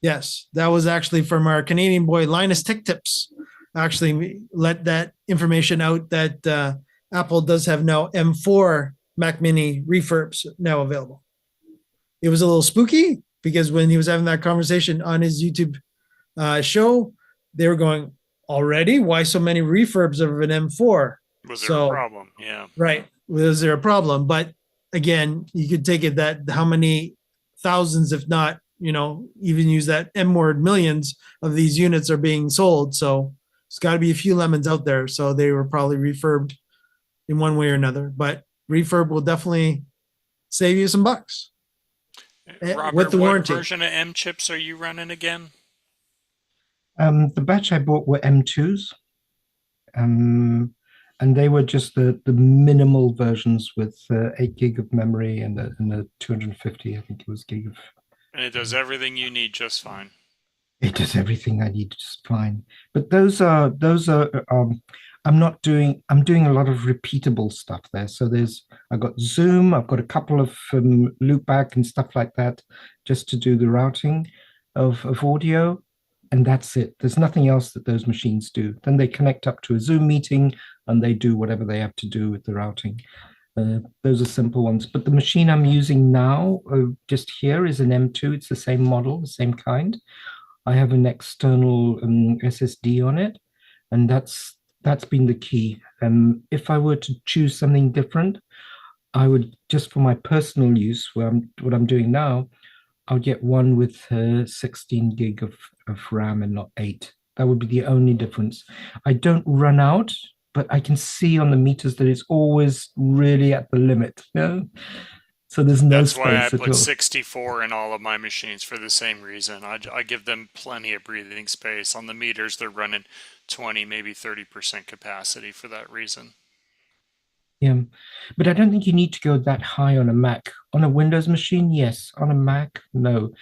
Yes, that was actually from our Canadian boy Linus Tech Tips. Actually, let that information out that Apple does have now M4 Mac Mini refurbs now available. It was a little spooky because when he was having that conversation on his YouTube show, they were going, already? Why so many refurbs of an M4? Was there a problem? Yeah. Right. Was there a problem? But again, you could take it that how many thousands, if not, even use that M word, millions of these units are being sold. So it's got to be a few lemons out there. So they were probably refurbed in one way or another. But refurb will definitely save you some bucks. Robert, with the warranty. What version of M chips are you running again? The batch I bought were M2s, and they were just the minimal versions with 8 gig of memory and the 250, I think it was, gig of. And it does everything you need just fine. It does everything I need just fine. But I'm doing a lot of repeatable stuff there. So I've got Zoom, I've got a couple of loopback and stuff like that just to do the routing of audio. And that's it. There's nothing else that those machines do. Then they connect up to a Zoom meeting and they do whatever they have to do with the routing. Those are simple ones. But the machine I'm using now, just here, is an M2. It's the same model, the same kind. I have an external SSD on it, and that's been the key. If I were to choose something different, I would, just for my personal use, what I'm doing now, I'll get one with 16 gig of RAM and not 8. That would be the only difference. I don't run out, but I can see on the meters that it's always really at the limit. So there's no That's why I space at put all. 64 in all of my machines for the same reason. I give them plenty of breathing space. On the meters, they're running 20, maybe 30% capacity for that reason. Yeah, but I don't think you need to go that high on a Mac. On a Windows machine, yes. On a Mac, no.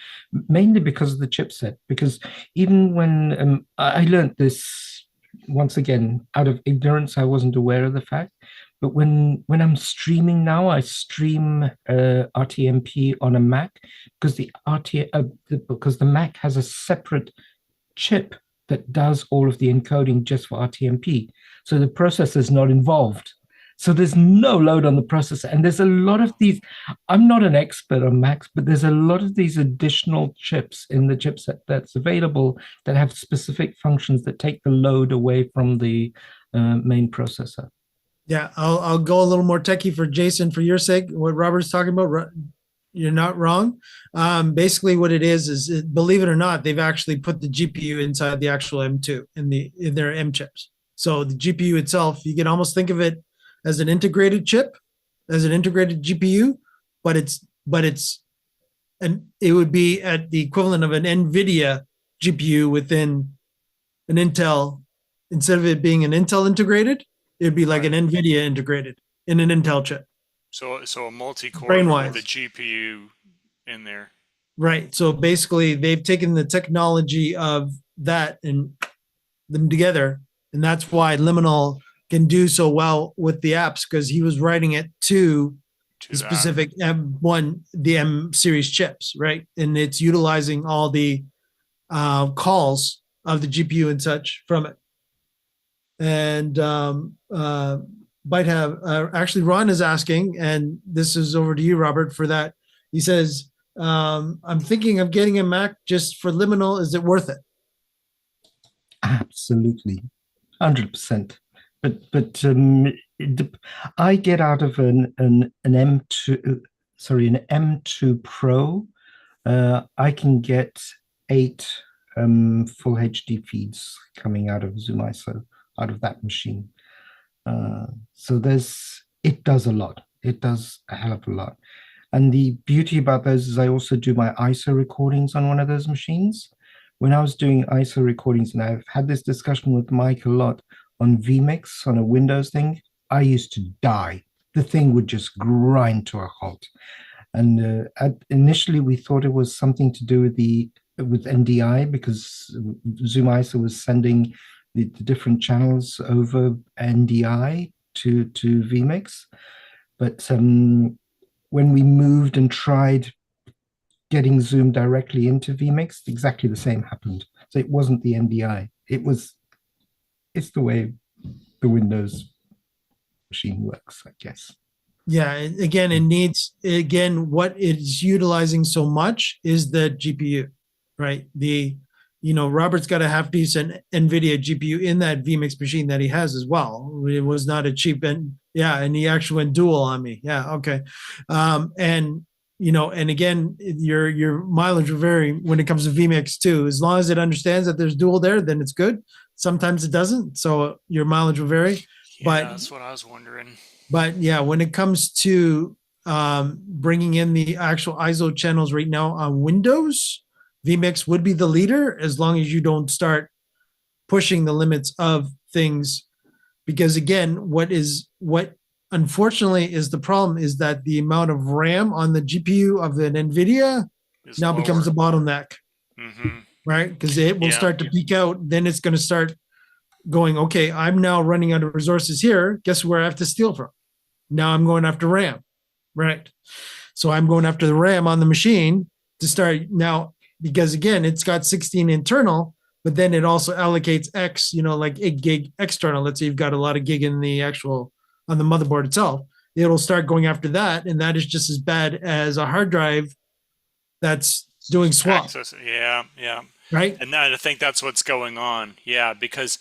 Mainly because of the chipset. Because even when I learned this, once again, out of ignorance, I wasn't aware of the fact. But when I'm streaming now, I stream RTMP on a Mac because because the Mac has a separate chip that does all of the encoding just for RTMP. So the processor is not involved. So there's no load on the processor. And there's a lot of these, I'm not an expert on Macs, but there's a lot of these additional chips in the chipset that's available that have specific functions that take the load away from the main processor. Yeah, I'll go a little more techie for Jason for your sake. What Robert's talking about, you're not wrong. Basically, what it is believe it or not, they've actually put the GPU inside the actual M2 in their M chips. So the GPU itself, you can almost think of it as an integrated chip, as an integrated GPU, but it would be at the equivalent of an NVIDIA GPU within an Intel. Instead of it being an Intel integrated, it'd be like an NVIDIA integrated in an Intel chip. So a multi-core Brain-wise. with a GPU in there. Right. So basically, they've taken the technology of that and them together, and that's why Liminal can do so well with the apps, because he was writing it to the specific M1, the M series chips, right? And it's utilizing all the calls of the GPU and such from it. And might have actually Ron is asking, and this is over to you, Robert, for that. He says, I'm thinking of getting a Mac just for Liminal. Is it worth it? Absolutely, 100%. But I get out of an M2, sorry, an M2 Pro. I can get 8 full HD feeds coming out of Zoom ISO, out of that machine. So it does a lot. It does a hell of a lot. And the beauty about those is I also do my ISO recordings on one of those machines. When I was doing ISO recordings, and I've had this discussion with Mike a lot on vMix, on a Windows thing, I used to die. The thing would just grind to a halt. And initially we thought it was something to do with NDI, because Zoom ISO was sending the different channels over NDI to vMix. But when we moved and tried getting Zoom directly into vMix, exactly the same happened. So it wasn't the NDI. It's the way the Windows machine works, I guess. Yeah, again, what it's utilizing so much is the GPU, right? Robert's got a half decent NVIDIA GPU in that vMix machine that he has as well. It was not a cheap, and he actually went dual on me. Yeah, okay. And again, your mileage will vary when it comes to vMix too. As long as it understands that there's dual there, then it's good. Sometimes it doesn't, so your mileage will vary. Yeah, but that's what I was wondering. But yeah, when it comes to bringing in the actual ISO channels right now on Windows, vMix would be the leader, as long as you don't start pushing the limits of things. Because again, what unfortunately is the problem is that the amount of RAM on the GPU of an NVIDIA Is now becomes a lower. bottleneck, Mm-hmm. right? Because it will Yeah. start to peak out. Then it's going to start going, okay, I'm now running out of resources here. Guess where I have to steal from? Now I'm going after RAM, right? So I'm going after the RAM on the machine to start now, because again, it's got 16 internal, but then it also allocates X, like 8 gig external. Let's say you've got a lot of gig in the actual, on the motherboard itself. It'll start going after that. And that is just as bad as a hard drive that's doing swap, Access. Yeah. Yeah. right? And I think that's what's going on. Yeah, because,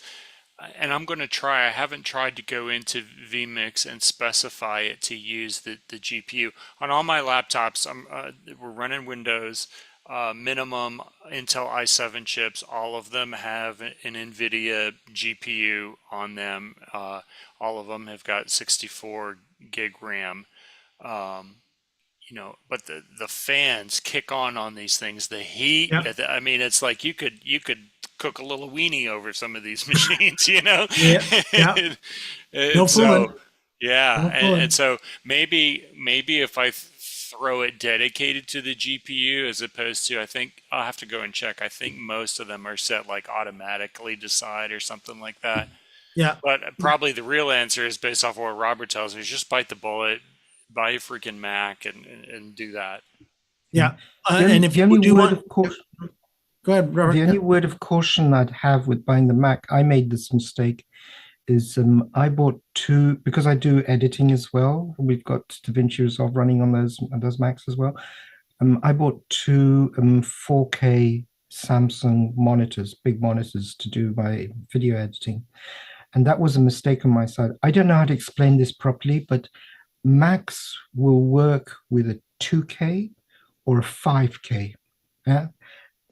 and I'm going to try. I haven't tried to go into vMix and specify it to use the GPU on all my laptops. We're running Windows, minimum Intel i7 chips. All of them have an NVIDIA GPU on them. All of them have got 64 gig RAM. But the fans kick on these things. The heat. Yep. I mean, it's like you could cook a little weenie over some of these machines, you know? Yeah. Yeah. No So, fooling. yeah. No fooling. And so maybe if I throw it dedicated to the GPU as opposed to, I think I'll have to go and check. I think most of them are set like automatically decide or something like that. Yeah. But probably the real answer is based off what Robert tells me, is just bite the bullet, buy a freaking Mac and do that. Yeah. The And if the you only do word want, of caution, go ahead, Robert. the only word of caution I'd have with buying the Mac, I made this mistake, is I bought two, because I do editing as well. We've got DaVinci Resolve running on those Macs as well. I bought two 4K Samsung monitors, big monitors, to do my video editing. And that was a mistake on my side. I don't know how to explain this properly, but Macs will work with a 2K or a 5K. Yeah.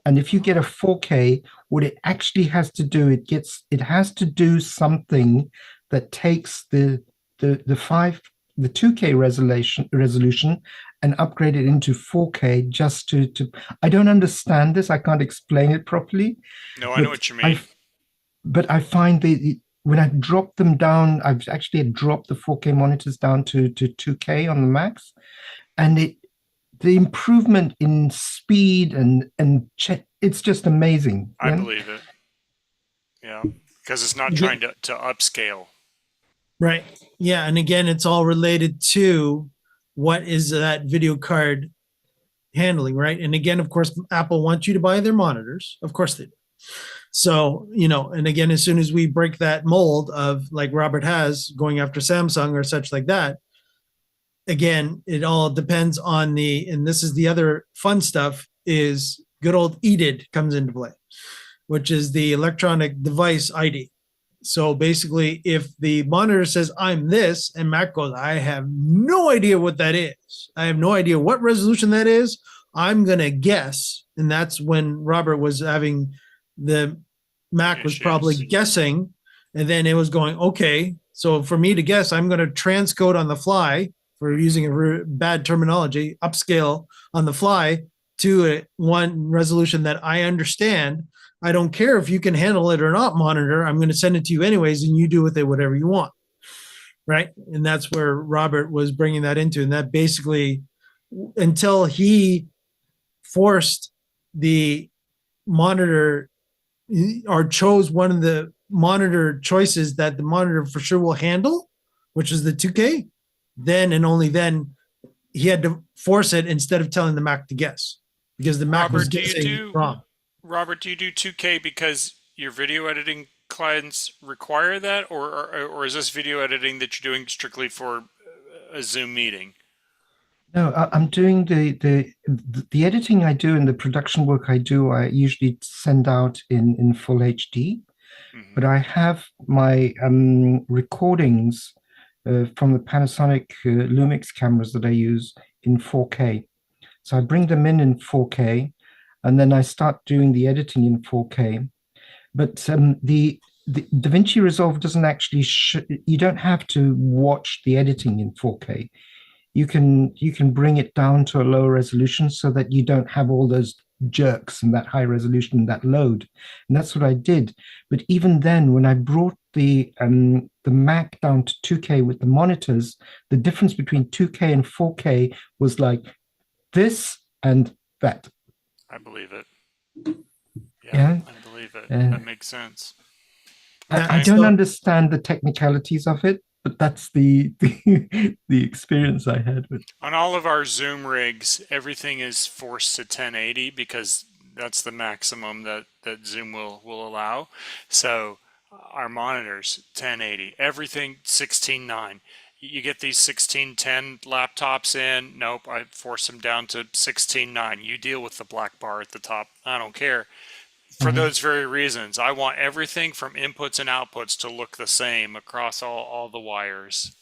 And if you get a 4K, what it actually has to do, it has to do something that takes the 2K resolution and upgrade it into 4K just to I don't understand this. I can't explain it properly. No, I know what you mean. But I find when I drop them down, I've actually dropped the 4K monitors down to 2K on the Macs, and the improvement in speed and it's just amazing. I believe it. Yeah, because it's not trying to upscale. Right. Yeah. And again, it's all related to what is that video card handling, right? And again, of course, Apple wants you to buy their monitors. Of course they do. So, and again, as soon as we break that mold of, like Robert has, going after Samsung or such like that, again, it all depends on and this is the other fun stuff, is good old EDID comes into play, which is the electronic device ID. So basically, if the monitor says I'm this, and Mac goes, I have no idea what that is. I have no idea what resolution that is. I'm going to guess. And that's when Robert was having the Mac was probably guessing. And then it was going, okay, so for me to guess, I'm going to transcode on the fly, for using a bad terminology, upscale on the fly to one resolution that I understand. I don't care if you can handle it or not, monitor. I'm going to send it to you anyways, and you do with it whatever you want. Right. And that's where Robert was bringing that into. And that basically, until he forced the monitor or chose one of the monitor choices that the monitor for sure will handle, which is the 2K, then and only then he had to force it instead of telling the Mac to guess, because the Mac was guessing wrong. Robert, do you do 2K because your video editing clients require that, or is this video editing that you're doing strictly for a Zoom meeting? No, I'm doing the editing I do and the production work I do. I usually send out in full HD, but I have my recordings from the Panasonic Lumix cameras that I use in 4K. So I bring them in 4K, and then I start doing the editing in 4K. But the DaVinci Resolve doesn't actually, you don't have to watch the editing in 4K. You can bring it down to a lower resolution so that you don't have all those jerks and that high resolution, that load. And that's what I did. But even then, when I brought the Mac down to 2K with the monitors, the difference between 2K and 4K was like this and that. I believe it. Yeah. I believe it. Yeah. That makes sense. I don't understand the technicalities of it, but that's the the experience I had with. On all of our Zoom rigs, everything is forced to 1080 because that's the maximum that Zoom will allow. So our monitors 1080, everything 16:9. You get these 16:10 laptops in. Nope, I force them down to 16:9. You deal with the black bar at the top. I don't care. For those very reasons, I want everything from inputs and outputs to look the same across all the wires.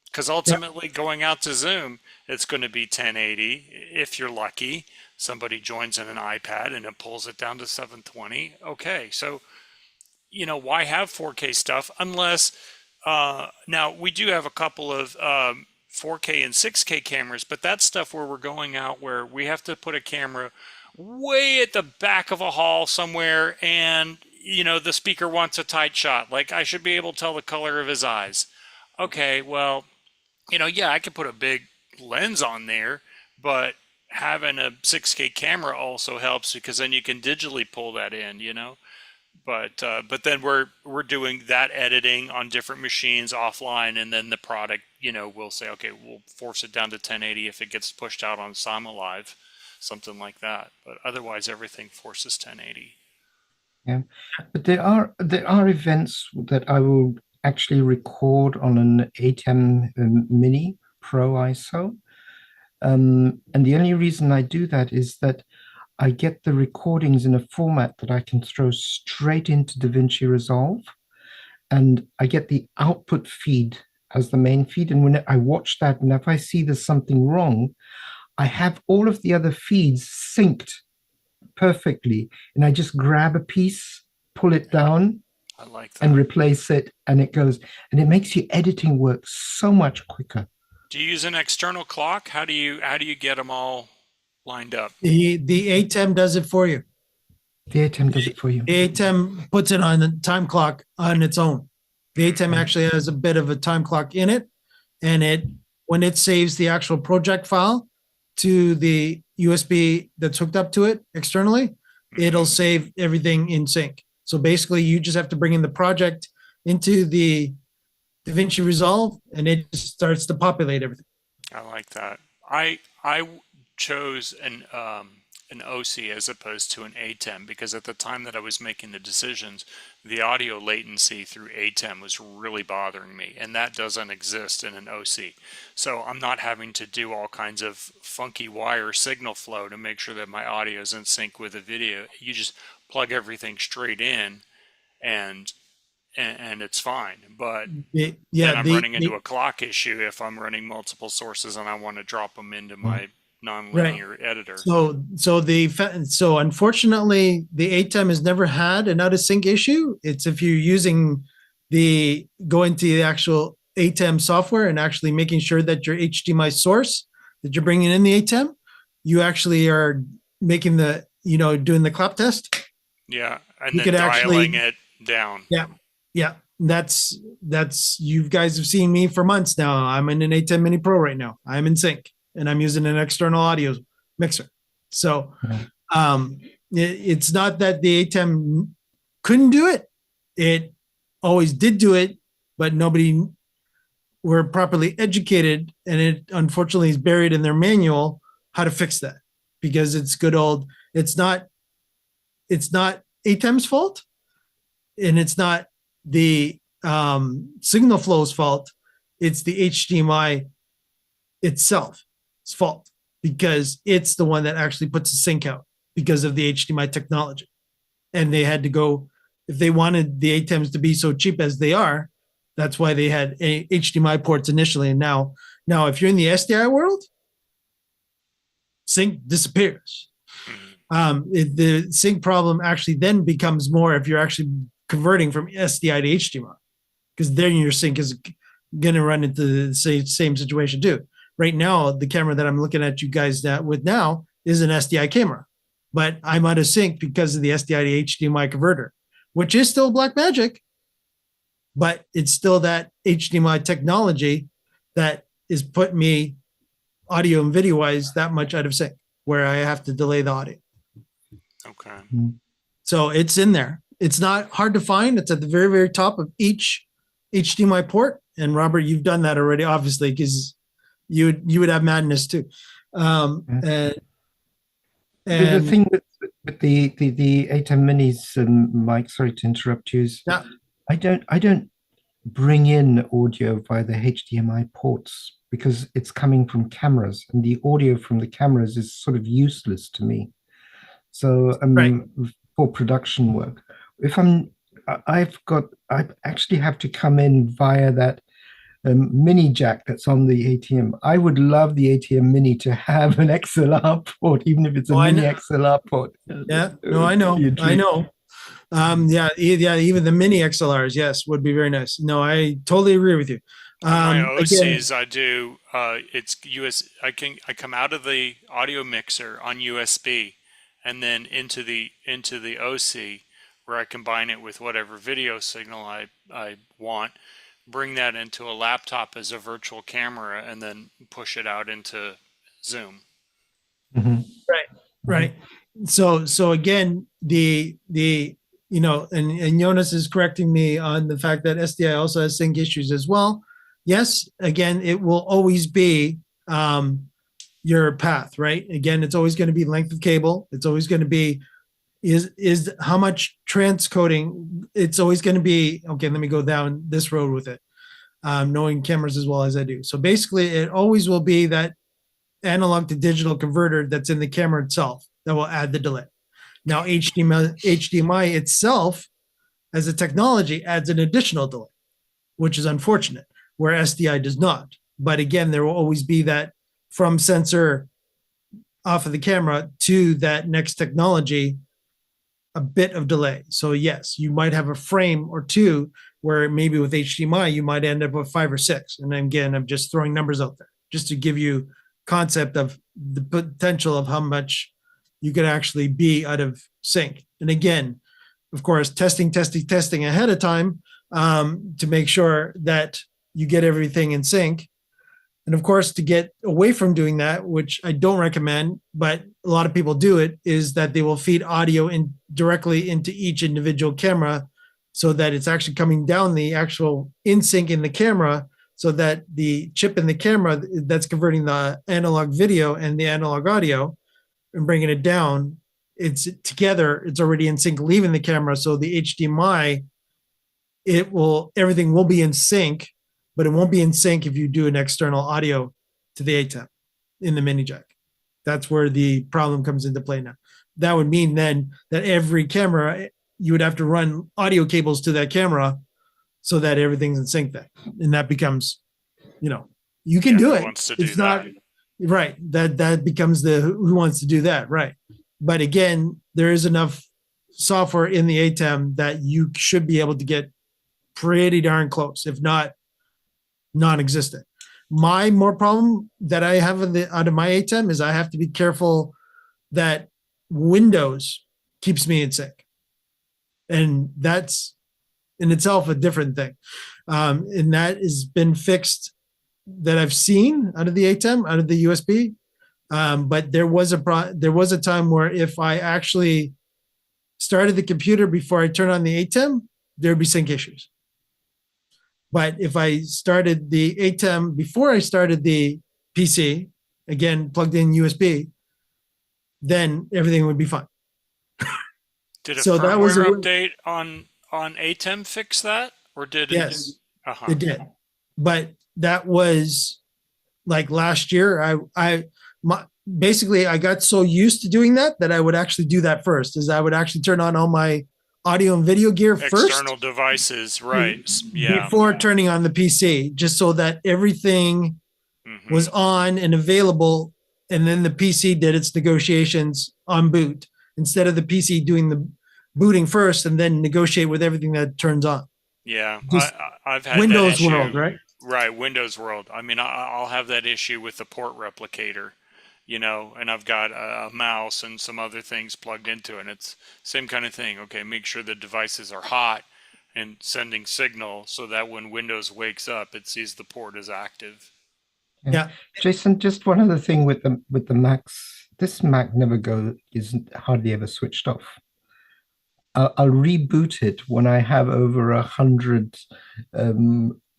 Because ultimately, going out to Zoom, it's going to be 1080. If you're lucky, somebody joins in an iPad and it pulls it down to 720. Okay, so, why have 4K stuff unless, now we do have a couple of 4K and 6K cameras, but that's stuff where we're going out where we have to put a camera way at the back of a hall somewhere and, the speaker wants a tight shot. Like, I should be able to tell the color of his eyes. Okay, well, I could put a big lens on there, but having a 6K camera also helps because then you can digitally pull that in, But then we're doing that editing on different machines offline, and then the product, we'll say, okay, we'll force it down to 1080 if it gets pushed out on SimulLive, something like that. But otherwise, everything forces 1080. Yeah, but there are events that I will actually record on an ATEM Mini Pro ISO. And the only reason I do that is that I get the recordings in a format that I can throw straight into DaVinci Resolve. And I get the output feed as the main feed. And when I watch that, and if I see there's something wrong, I have all of the other feeds synced perfectly. And I just grab a piece, pull it down, I like that. and replace it, and it goes, and it makes your editing work so much quicker. Do you use an external clock? How do you get them all lined up? The ATEM does it for you. The ATEM does it for you. The ATEM puts it on the time clock on its own. The ATEM actually has a bit of a time clock in it, and when it saves the actual project file to the USB that's hooked up to it externally, it'll save everything in sync. So basically, you just have to bring in the project into the DaVinci Resolve, and it just starts to populate everything. I like that. I chose an OC as opposed to an ATEM because at the time that I was making the decisions, the audio latency through ATEM was really bothering me, and that doesn't exist in an OC. So I'm not having to do all kinds of funky wire signal flow to make sure that my audio is in sync with the video. You just plug everything straight in, and it's fine. But then I'm running into a clock issue if I'm running multiple sources and I want to drop them into my non-linear editor. So unfortunately, the ATEM has never had an out of sync issue. It's if you're using going to the actual ATEM software and actually making sure that your HDMI source that you're bringing in the ATEM, you actually are making doing the clap test. Yeah, and then dialing it down. Yeah. That's you guys have seen me for months now. I'm in an ATEM Mini Pro right now. I'm in sync, and I'm using an external audio mixer. So it's not that the ATEM couldn't do it. It always did do it, but nobody were properly educated, and it unfortunately is buried in their manual how to fix that, because it's good old, it's not ATEM's fault, and it's not the signal flow's fault. It's the HDMI itself. Fault, because it's the one that actually puts the sync out because of the HDMI technology. And they had to go, if they wanted the ATEMs to be so cheap as they are, that's why they had HDMI ports initially. And now if you're in the SDI world, sync disappears. The sync problem actually then becomes more if you're actually converting from SDI to HDMI, because then your sync is going to run into the same situation too. Right now, the camera that I'm looking at you guys with now is an SDI camera. but I'm out of sync because of the SDI to HDMI converter, which is still Blackmagic, but it's still that HDMI technology that is putting me audio and video wise that much out of sync, where I have to delay the audio. Okay. So it's in there. It's not hard to find. It's at the very, very top of each HDMI port. And Robert, you've done that already, obviously, because you would have madness too. The And thing with the ATEM minis, Mike, sorry to interrupt you, is yeah, I don't bring in audio via the HDMI ports because it's coming from cameras, and the audio from the cameras is sort of useless to me. So right. for production work, if I actually have to come in via that mini jack that's on the ATM. I would love the ATM mini to have an XLR port, even if it's a Oh, I mini know. XLR port. Yeah, no, I know. I know. Yeah, even the mini XLRs, yes, would be very nice. No, I totally agree with you. On my Again, OCs, I do. It's US. I come out of the audio mixer on USB, and then into the OC, where I combine it with whatever video signal I want. Bring that into a laptop as a virtual camera, and then push it out into Zoom. right. So again, the and Jonas is correcting me on the fact that SDI also has sync issues as well. Yes, again, it will always be your path, right? Again, it's always going to be length of cable. It's always going to be is how much transcoding. It's always going to be, okay, let me go down this road with it, knowing cameras as well as I do. So basically, it always will be that analog to digital converter that's in the camera itself that will add the delay. Now, HDMI itself as a technology adds an additional delay, which is unfortunate, where SDI does not. But again, there will always be that from sensor off of the camera to that next technology, a bit of delay. So yes, you might have a frame or two where maybe with HDMI, you might end up with 5 or 6. And again, I'm just throwing numbers out there just to give you concept of the potential of how much you could actually be out of sync. And again, of course, testing ahead of time to make sure that you get everything in sync. And of course, to get away from doing that, which I don't recommend, but a lot of people do it, is that they will feed audio in directly into each individual camera so that it's actually coming down the actual in sync in the camera, so that the chip in the camera that's converting the analog video and the analog audio and bringing it down, it's together, it's already in sync leaving the camera. So the HDMI, everything will be in sync, but it won't be in sync if you do an external audio to the ATEM in the mini jack. That's where the problem comes into play now. That would mean then that every camera, you would have to run audio cables to that camera so that everything's in sync then. And that becomes, you can do it. It's not right. That becomes the who wants to do that, right? But again, there is enough software in the ATEM that you should be able to get pretty darn close, if not non-existent. My more problem that I have out of my ATEM is I have to be careful that Windows keeps me in sync. And that's in itself a different thing. And that has been fixed that I've seen out of the ATEM, out of the USB. But there was a time where if I actually started the computer before I turn on the ATEM, there'd be sync issues. But if I started the ATEM before I started the PC, again, plugged in USB, then everything would be fine. Did a So that was firmware update on ATEM fix that? Or did it? Yes, it did. But that was like last year. Basically I got so used to doing that I would actually do that first, is I would actually turn on all my audio and video gear first. External devices, right. Yeah. Before turning on the PC, just so that everything was on and available. And then the PC did its negotiations on boot instead of the PC doing the booting first and then negotiate with everything that turns on. Yeah. I've had Windows that issue. World, right? Right. Windows World. I mean, I'll have that issue with the port replicator. you know, and I've got a mouse and some other things plugged into it. And it's same kind of thing. Okay, make sure the devices are hot and sending signal so that when Windows wakes up, it sees the port is active. Yeah. Jason, just one other thing with the Macs. This Mac is hardly ever switched off. I'll reboot it when I have over 100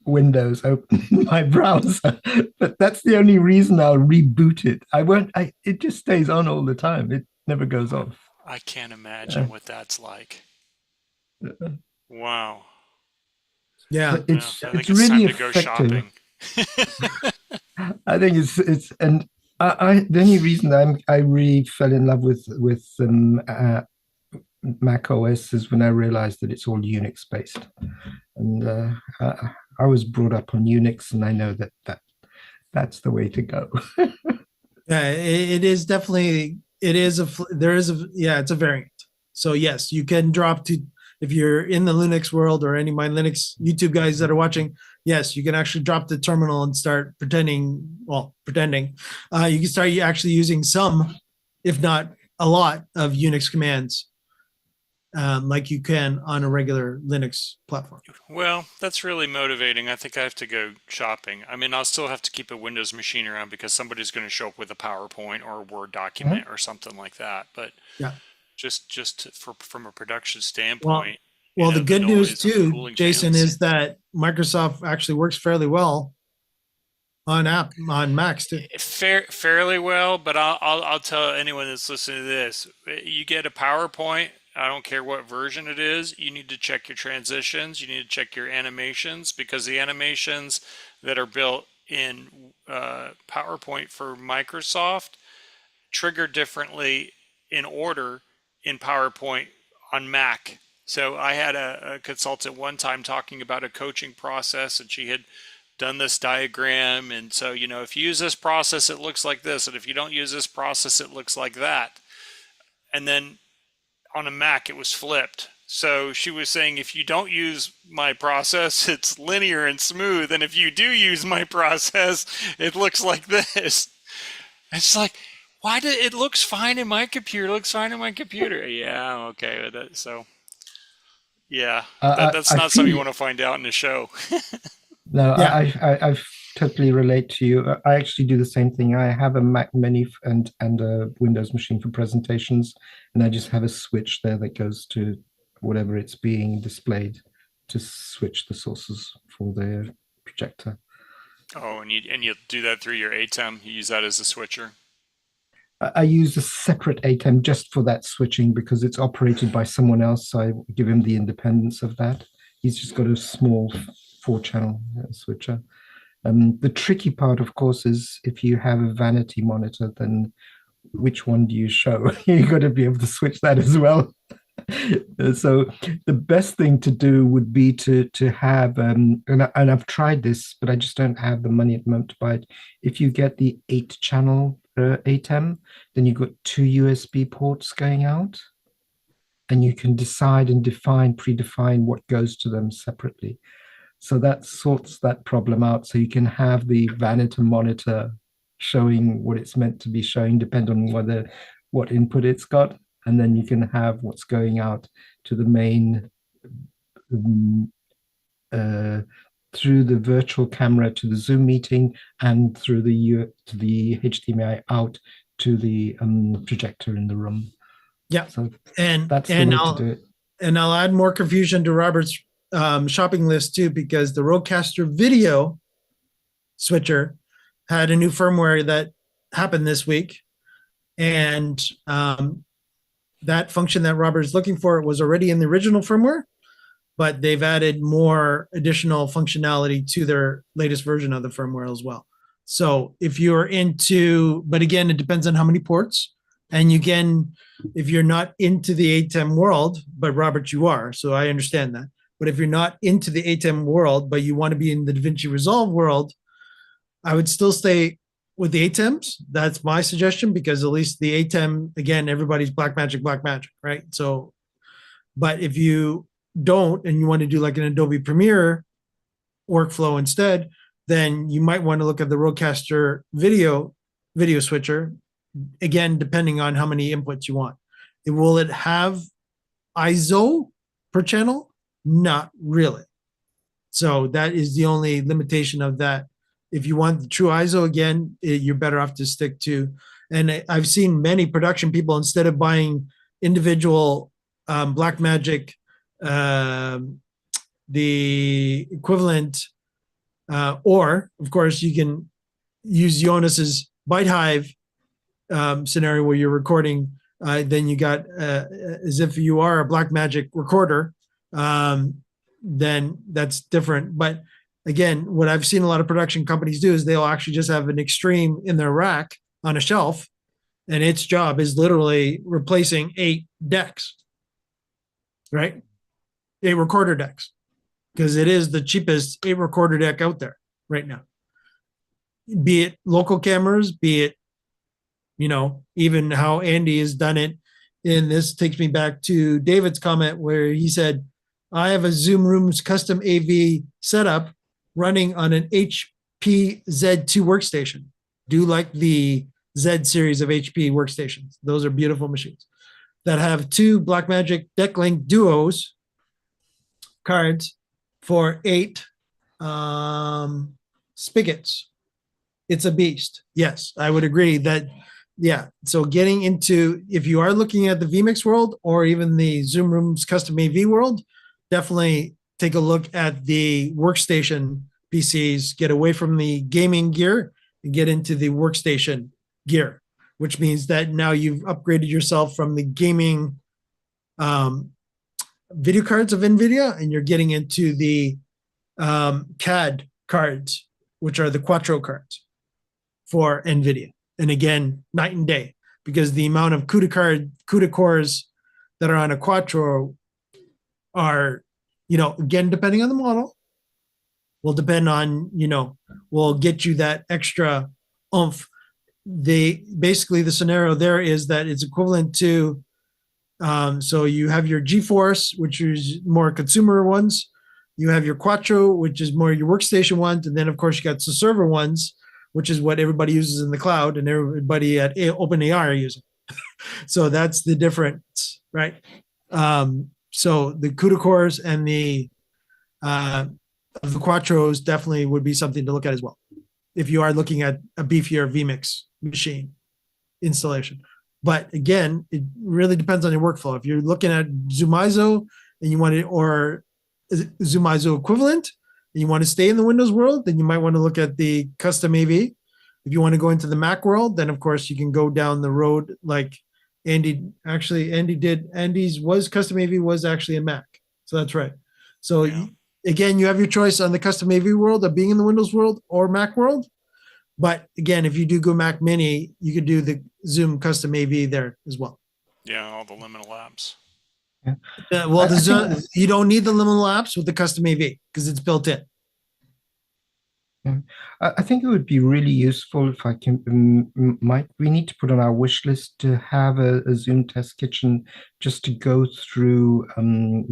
windows open in my browser, but that's the only reason I'll reboot it. I won't. It just stays on all the time. It never goes off. I can't imagine what that's like. Wow. Yeah. But it's I think it's it's really time to go effective. shopping. I think it's and I the only reason I really fell in love with Mac OS is when I realized that it's all Unix based, and I was brought up on Unix, and I know that's the way to go. Yeah, it is definitely, it's a variant. So yes, you can drop to, if you're in the Linux world or any of my Linux YouTube guys that are watching, yes, you can actually drop the terminal and start pretending. You can start actually using some, if not a lot, of Unix commands, like you can on a regular Linux platform. Well, that's really motivating. I think I have to go shopping. I mean, I'll still have to keep a Windows machine around because somebody's going to show up with a PowerPoint or a Word document or something like that. But Yeah. from a production standpoint, Well, the good news noise and too, cooling Jason, fans. is that Microsoft actually works fairly well on Macs too. Fairly well, but I'll tell anyone that's listening to this: you get a PowerPoint. I don't care what version it is. You need to check your transitions. You need to check your animations, because the animations that are built in PowerPoint for Microsoft trigger differently in order in PowerPoint on Mac. So I had a consultant one time talking about a coaching process, and she had done this diagram. And so, you know, if you use this process, it looks like this. And if you don't use this process, it looks like that. And then on a Mac, it was flipped. So she was saying, if you don't use my process, it's linear and smooth. And if you do use my process, it looks like this. It's like, why did it looks fine in my computer? It looks fine in my computer. Yeah, I'm okay with it. So, yeah, that's I not something you feel- want to find out in the show. No, Yeah. I totally relate to you. I actually do the same thing. I have a Mac Mini and a Windows machine for presentations, and I just have a switch there that goes to whatever it's being displayed to switch the sources for the projector. Oh, and you do that through your ATEM. You use that as a switcher. I use a separate ATEM just for that switching because it's operated by someone else. So I give him the independence of that. He's just got a small 4-channel switcher. The tricky part, of course, is if you have a vanity monitor, then which one do you show? You got to be able to switch that as well. So the best thing to do would be to have, and I've tried this, but I just don't have the money at the moment to buy it. If you get the 8-channel ATEM, then you've got 2 USB ports going out, and you can decide and predefine what goes to them separately. So that sorts that problem out. So you can have the vanity monitor showing what it's meant to be showing, depending on what input it's got, and then you can have what's going out to the main through the virtual camera to the Zoom meeting, and through the HDMI out to the projector in the room. Yeah, so and that's the way to do it. And I'll add more confusion to Robert's shopping list too, because the Rodecaster video switcher had a new firmware that happened this week, and that function that Robert is looking for was already in the original firmware, but they've added more additional functionality to their latest version of the firmware as well. So if you're into, but again, it depends on how many ports. And again, if you're not into the ATEM world, but Robert, you are, so I understand that. But if you're not into the ATEM world, but you want to be in the DaVinci Resolve world, I would still stay with the ATEMs. That's my suggestion, because at least the ATEM, again, everybody's Blackmagic, right? So, but if you don't and you want to do like an Adobe Premiere workflow instead, then you might want to look at the Rodecaster video switcher, again, depending on how many inputs you want. Will it have ISO per channel? Not really. So that is the only limitation of that. If you want the true ISO again, you're better off to stick to. And I've seen many production people, instead of buying individual Blackmagic, the equivalent, or of course you can use Jonas's ByteHive scenario where you're recording. Then you got as if you are a Blackmagic recorder. Then that's different. But again, what I've seen a lot of production companies do is they'll actually just have an extreme in their rack on a shelf, and its job is literally replacing 8 decks, right? 8 recorder decks, because it is the cheapest 8 recorder deck out there right now. Be it local cameras, be it, even how Andy has done it. And this takes me back to David's comment where he said, I have a Zoom Rooms custom AV setup running on an HP Z2 workstation. Do like the Z series of HP workstations. Those are beautiful machines that have 2 Blackmagic DeckLink Duos cards for 8 spigots. It's a beast. Yes, I would agree that. Yeah. So getting into, if you are looking at the vMix world or even the Zoom Rooms custom AV world, definitely take a look at the workstation PCs, get away from the gaming gear and get into the workstation gear, which means that now you've upgraded yourself from the gaming video cards of NVIDIA and you're getting into the CAD cards, which are the Quattro cards for NVIDIA. And again, night and day, because the amount of CUDA cores that are on a Quattro are, again, depending on the model, will depend on, will get you that extra oomph. Basically the scenario there is that it's equivalent to, so you have your GeForce, which is more consumer ones. You have your Quattro, which is more your workstation ones. And then of course you got the server ones, which is what everybody uses in the cloud and everybody at OpenAI are using. So that's the difference, right? So the CUDA cores and the Quattros definitely would be something to look at as well, if you are looking at a beefier vMix machine installation. But again, it really depends on your workflow. If you're looking at Zoom ISO and you want it, or Zoom ISO equivalent, and you want to stay in the Windows world, then you might want to look at the custom AV. If you want to go into the Mac world, then of course you can go down the road like Andy's custom AV was actually a Mac. So that's right. So again, you have your choice on the custom AV world of being in the Windows world or Mac world. But again, if you do go Mac Mini, you could do the Zoom custom AV there as well. Yeah, all the liminal apps. Well, you don't need the liminal apps with the custom AV because it's built in. Yeah. I think it would be really useful if I can, we need to put on our wish list to have a Zoom test kitchen just to go through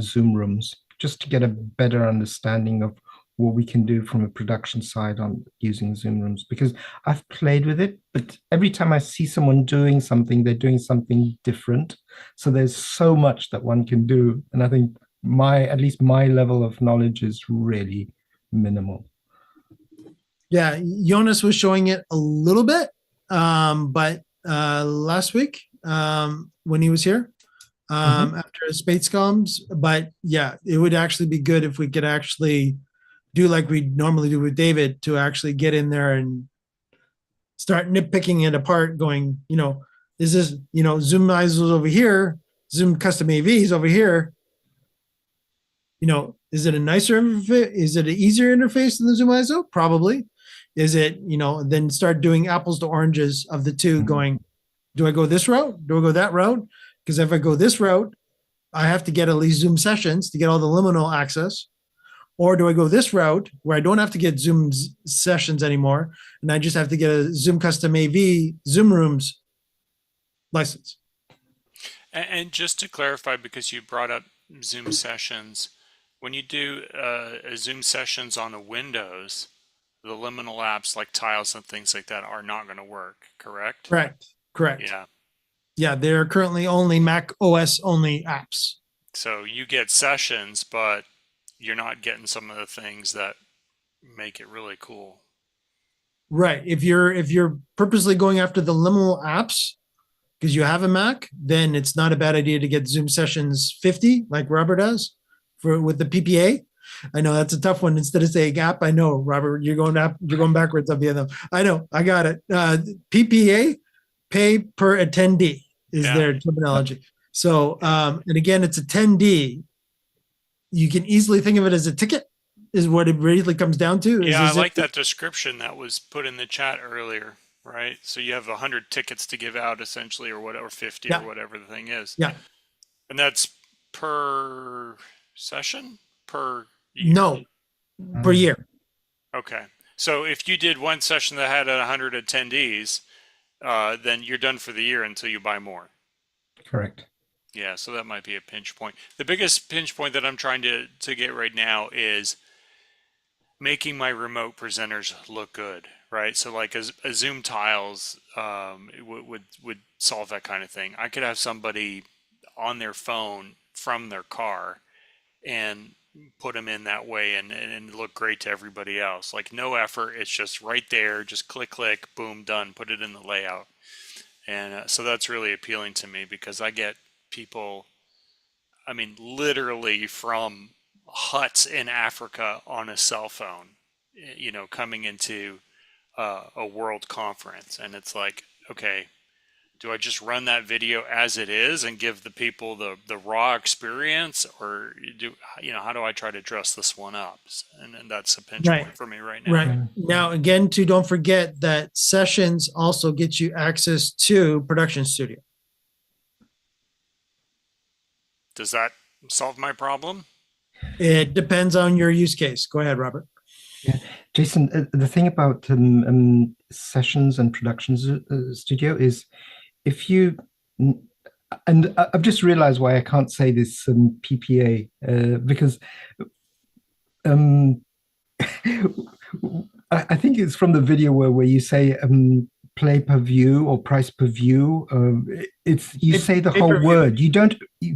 Zoom Rooms, just to get a better understanding of what we can do from a production side on using Zoom Rooms, because I've played with it, but every time I see someone doing something, they're doing something different. So there's so much that one can do. And I think at least my level of knowledge is really minimal. Yeah, Jonas was showing it a little bit, but last week when he was here after Spatescoms. But yeah, it would actually be good if we could actually do like we normally do with David, to actually get in there and start nitpicking it apart, going, is this, Zoom ISO's over here, Zoom custom AV's over here. Is it a nicer interface? Is it an easier interface than the Zoom ISO? Probably. Is it, then start doing apples to oranges of the two, going, do I go this route? Do I go that route? Because if I go this route, I have to get at least Zoom sessions to get all the liminal access. Or do I go this route where I don't have to get Zoom sessions anymore, and I just have to get a Zoom custom AV Zoom Rooms license? And just to clarify, because you brought up Zoom sessions, when you do a Zoom sessions on a Windows, the liminal apps like tiles and things like that are not going to work, correct? Correct. Correct. Yeah. Yeah, they're currently only Mac OS only apps. So you get sessions, but you're not getting some of the things that make it really cool. Right. If you're purposely going after the liminal apps because you have a Mac, then it's not a bad idea to get Zoom Sessions 50 like Robert does with the PPA. I know that's a tough one. Instead of saying app, I know, Robert, you're going backwards on the other. I know, I got it. PPA, pay per attendee, is their terminology. So, and again, it's a 10D. You can easily think of it as a ticket, is what it really comes down to. Yeah, I like that description that was put in the chat earlier, right? So you have 100 tickets to give out essentially, or whatever, 50 or whatever the thing is. Yeah. And that's per session? Per year? No, per year. Okay. So if you did one session that had 100 attendees, then you're done for the year until you buy more. Correct. Yeah, so that might be a pinch point. The biggest pinch point that I'm trying to get right now is making my remote presenters look good, right? So like a Zoom Tiles would solve that kind of thing. I could have somebody on their phone from their car and put them in that way and look great to everybody else. Like no effort, it's just right there, just click, boom, done, put it in the layout. And so that's really appealing to me because I get people, I mean, literally from huts in Africa on a cell phone, you know, coming into a world conference. And it's like, okay, do I just run that video as it is and give the people the raw experience, or how do I try to dress this one up? And that's a pinch point for me right now. Right. Now, again, too, don't forget that Sessions also gets you access to Production Studio. Does that solve my problem? It depends on your use case. Go ahead, Robert. Yeah, Jason, the thing about Sessions and Production Studio is if you, and I've just realized why I can't say this PPA, because I think it's from the video where you say play per view or price per view. It's you say the whole word. You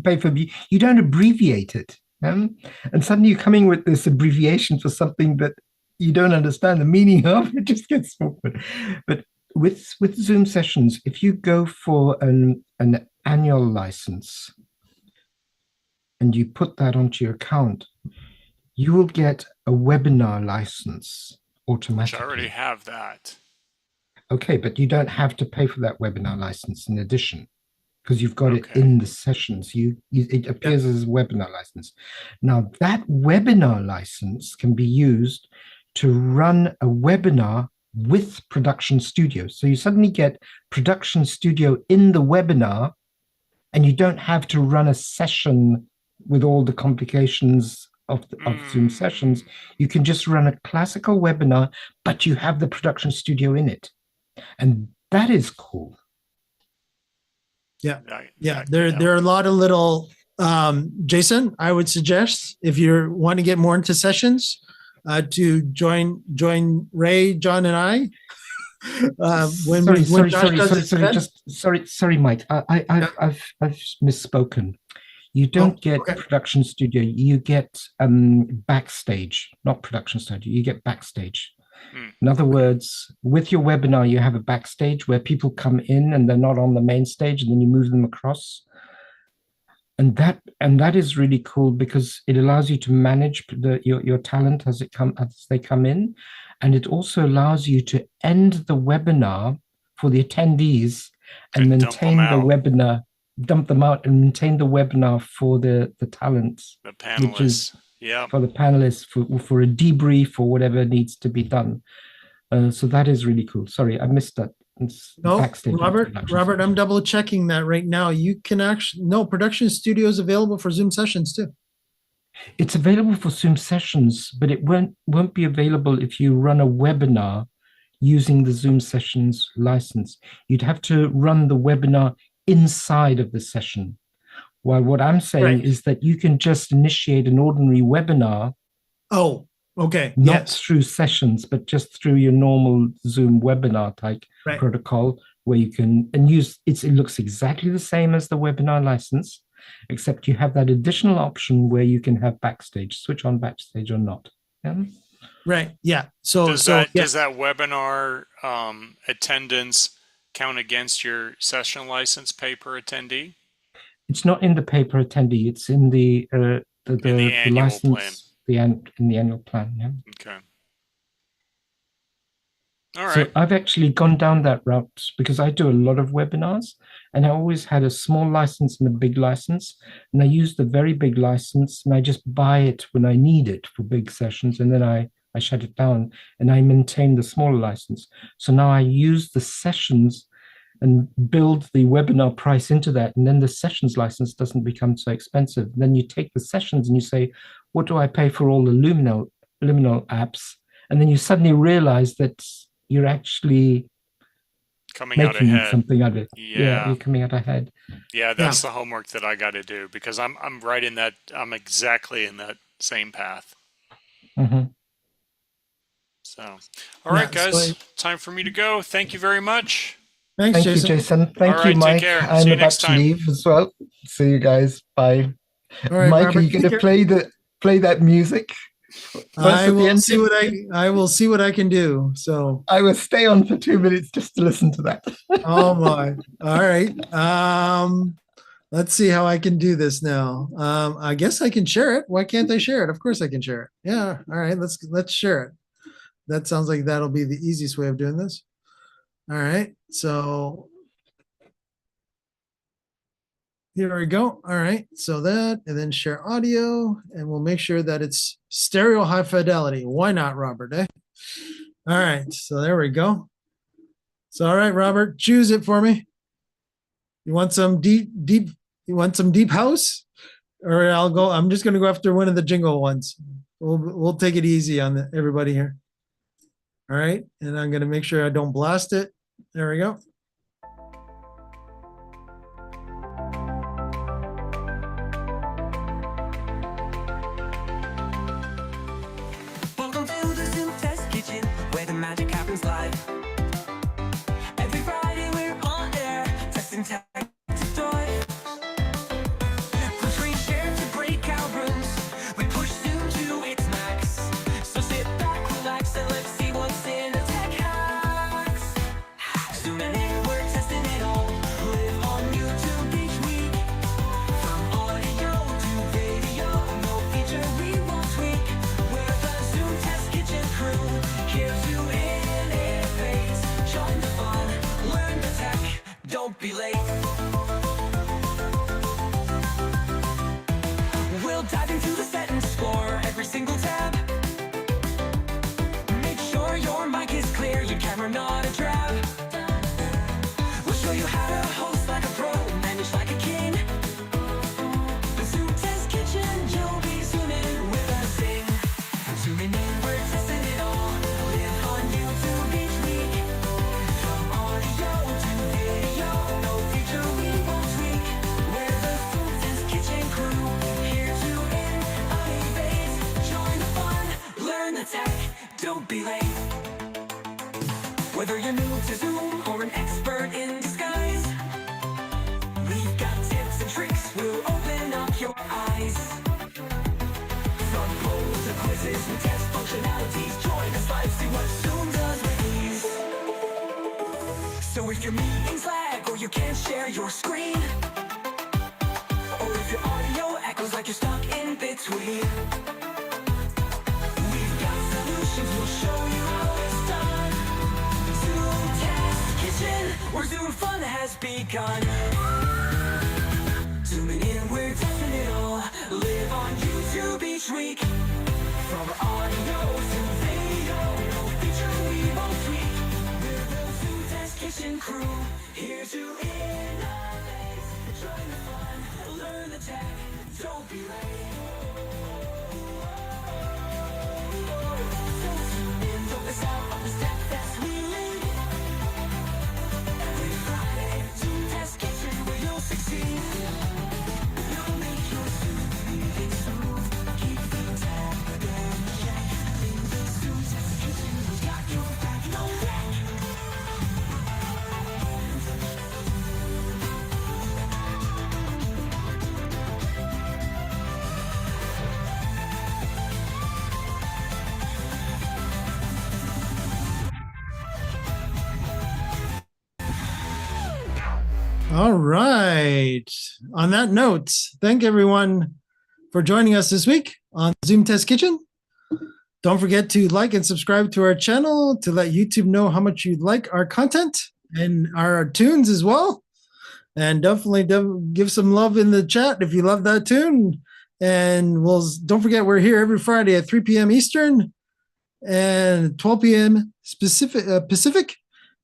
pay per view. You don't abbreviate it. And suddenly you're coming with this abbreviation for something that you don't understand the meaning of. It just gets awkward. But with Zoom Sessions, if you go for an annual license and you put that onto your account, you will get a webinar license automatically. Which I already have that. Okay, but you don't have to pay for that webinar license in addition, because you've got it in the sessions. It appears as a webinar license. Now that webinar license can be used to run a webinar with Production Studio. So you suddenly get Production Studio in the webinar, and you don't have to run a session with all the complications of Zoom Sessions. You can just run a classical webinar, but you have the Production Studio in it. And that is cool. Yeah. There are a lot of little, Jason, I would suggest if you want to get more into Sessions, to join Ray, John, and I. Sorry, Mike. I've misspoken. You don't get Production Studio. You get Backstage, not Production Studio. You get Backstage. In other words, with your webinar, you have a backstage where people come in and they're not on the main stage, and then you move them across. And that is really cool because it allows you to manage your talent as they come in, and it also allows you to end the webinar for the attendees and maintain the webinar, dump them out, and maintain the webinar for the talents, the panelists, which is for the panelists for a debrief or whatever needs to be done. So that is really cool. Sorry, I missed that. No, Robert, I'm double checking that right now. You can Production Studio is available for Zoom Sessions too. It's available for Zoom Sessions, but it won't be available if you run a webinar using the Zoom Sessions license. You'd have to run the webinar inside of the session. While what I'm saying is that you can just initiate an ordinary webinar. Oh, Okay. not Yes. through sessions, but just through your normal Zoom webinar type Right. protocol, where you can and use it looks exactly the same as the webinar license, except you have that additional option where you can have backstage, switch on backstage or not. Yeah. Right. Yeah. So Does so that yeah. does that webinar attendance count against your session license pay per attendee It's not in the paper attendee, it's in the in the annual plan? license, in the annual plan. Yeah. Okay. All So right. I've actually gone down that route because I do a lot of webinars, and I always had a small license and a big license. And I use the very big license and I just buy it when I need it for big sessions. And then I shut it down and I maintain the smaller license. So now I use the sessions and build the webinar price into that. And then the sessions license doesn't become so expensive. Then you take the sessions and you say, what do I pay for all the Luminal apps? And then you suddenly realize that you're actually Coming out making ahead. something out of it. Yeah. You're coming out ahead. Yeah, that's the homework that I got to do because I'm right in that. I'm exactly in that same path. Mm-hmm. So, all right, Yeah, guys, so time for me to go. Thank you very much. Thanks, Thank Jason. you, Jason. Thank All you, right, take Mike. care. I'm See you about next to time. leave as well. See you guys. Bye. All right, Mike, Robert, are you going take to care. play that music? I at the will end? see what I will see what I can do. So I will stay on for 2 minutes just to listen to that. oh my. All right. Let's see how I can do this now. I guess I can share it. Why can't I share it? Of course I can share it. Yeah. All right. Let's share it. That sounds like that'll be the easiest way of doing this. All right. So here we go. All right. So that, and then share audio, and we'll make sure that it's stereo high fidelity. Why not, Robert? Eh? All right. So there we go. So, all right, Robert, choose it for me. You want some deep, you want some deep house? Or I'm just going to go after one of the jingle ones. We'll take it easy on everybody here. All right. And I'm going to make sure I don't blast it. There we go. Welcome to the Zoom Test Kitchen, where the magic happens live. Every Friday we're on air, testing tech to toy. From screen share to breakout rooms, we push Zoom to its max. So sit back, relax, and let's see what's in the tech hacks. Zooming in, we're testing it all. Live on YouTube each week. From audio to video, no feature we won't tweak. We're the Zoom Test Kitchen crew, here to innovate. Join the fun, learn the tech, don't be late. We'll dive into the set and score every single tab. Make sure your mic is clear, your camera not a drab. We'll show you how to host like a pro, manage like a king. The Zoom Test Kitchen, you'll be zooming with a zing. Zooming in, we're testing it all. Live on YouTube each week. From audio to video, no feature we won't tweak. We're the Zoom Test Kitchen crew, here to innovate. Join the fun, learn the tech, don't be late. Whether you're new to Zoom or an expert in disguise, we've got tips and tricks, we'll open up your eyes. From polls to quizzes and test functionalities, join us live, see what Zoom does with ease. So if your meetings lag or you can't share your screen, or if your audio echoes like you're stuck in between, we've got solutions, we'll show you how it's done. Zoom Test Kitchen, where Zoom fun has begun. Zooming in, we're testing it all. Live on YouTube each week. From audio to video, no feature we won't tweak. We're the Zoom Test Kitchen crew, here to innovate. Join the fun, learn the tech, don't be late. So zoom in, don't miss out on the step that's we lead. Every Friday, Zoom Test Kitchen, where you'll succeed. We'll make your Zoom meeting smooth. Keep the tech in check. All right. On that note, thank everyone for joining us this week on Zoom Test Kitchen. Don't forget to like and subscribe to our channel to let YouTube know how much you like our content and our tunes as well. And definitely give some love in the chat if you love that tune. And don't forget, we're here every Friday at 3 p.m. Eastern and 12 p.m. Pacific.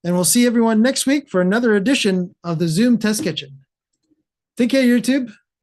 And we'll see everyone next week for another edition of the Zoom Test Kitchen. Take care, YouTube.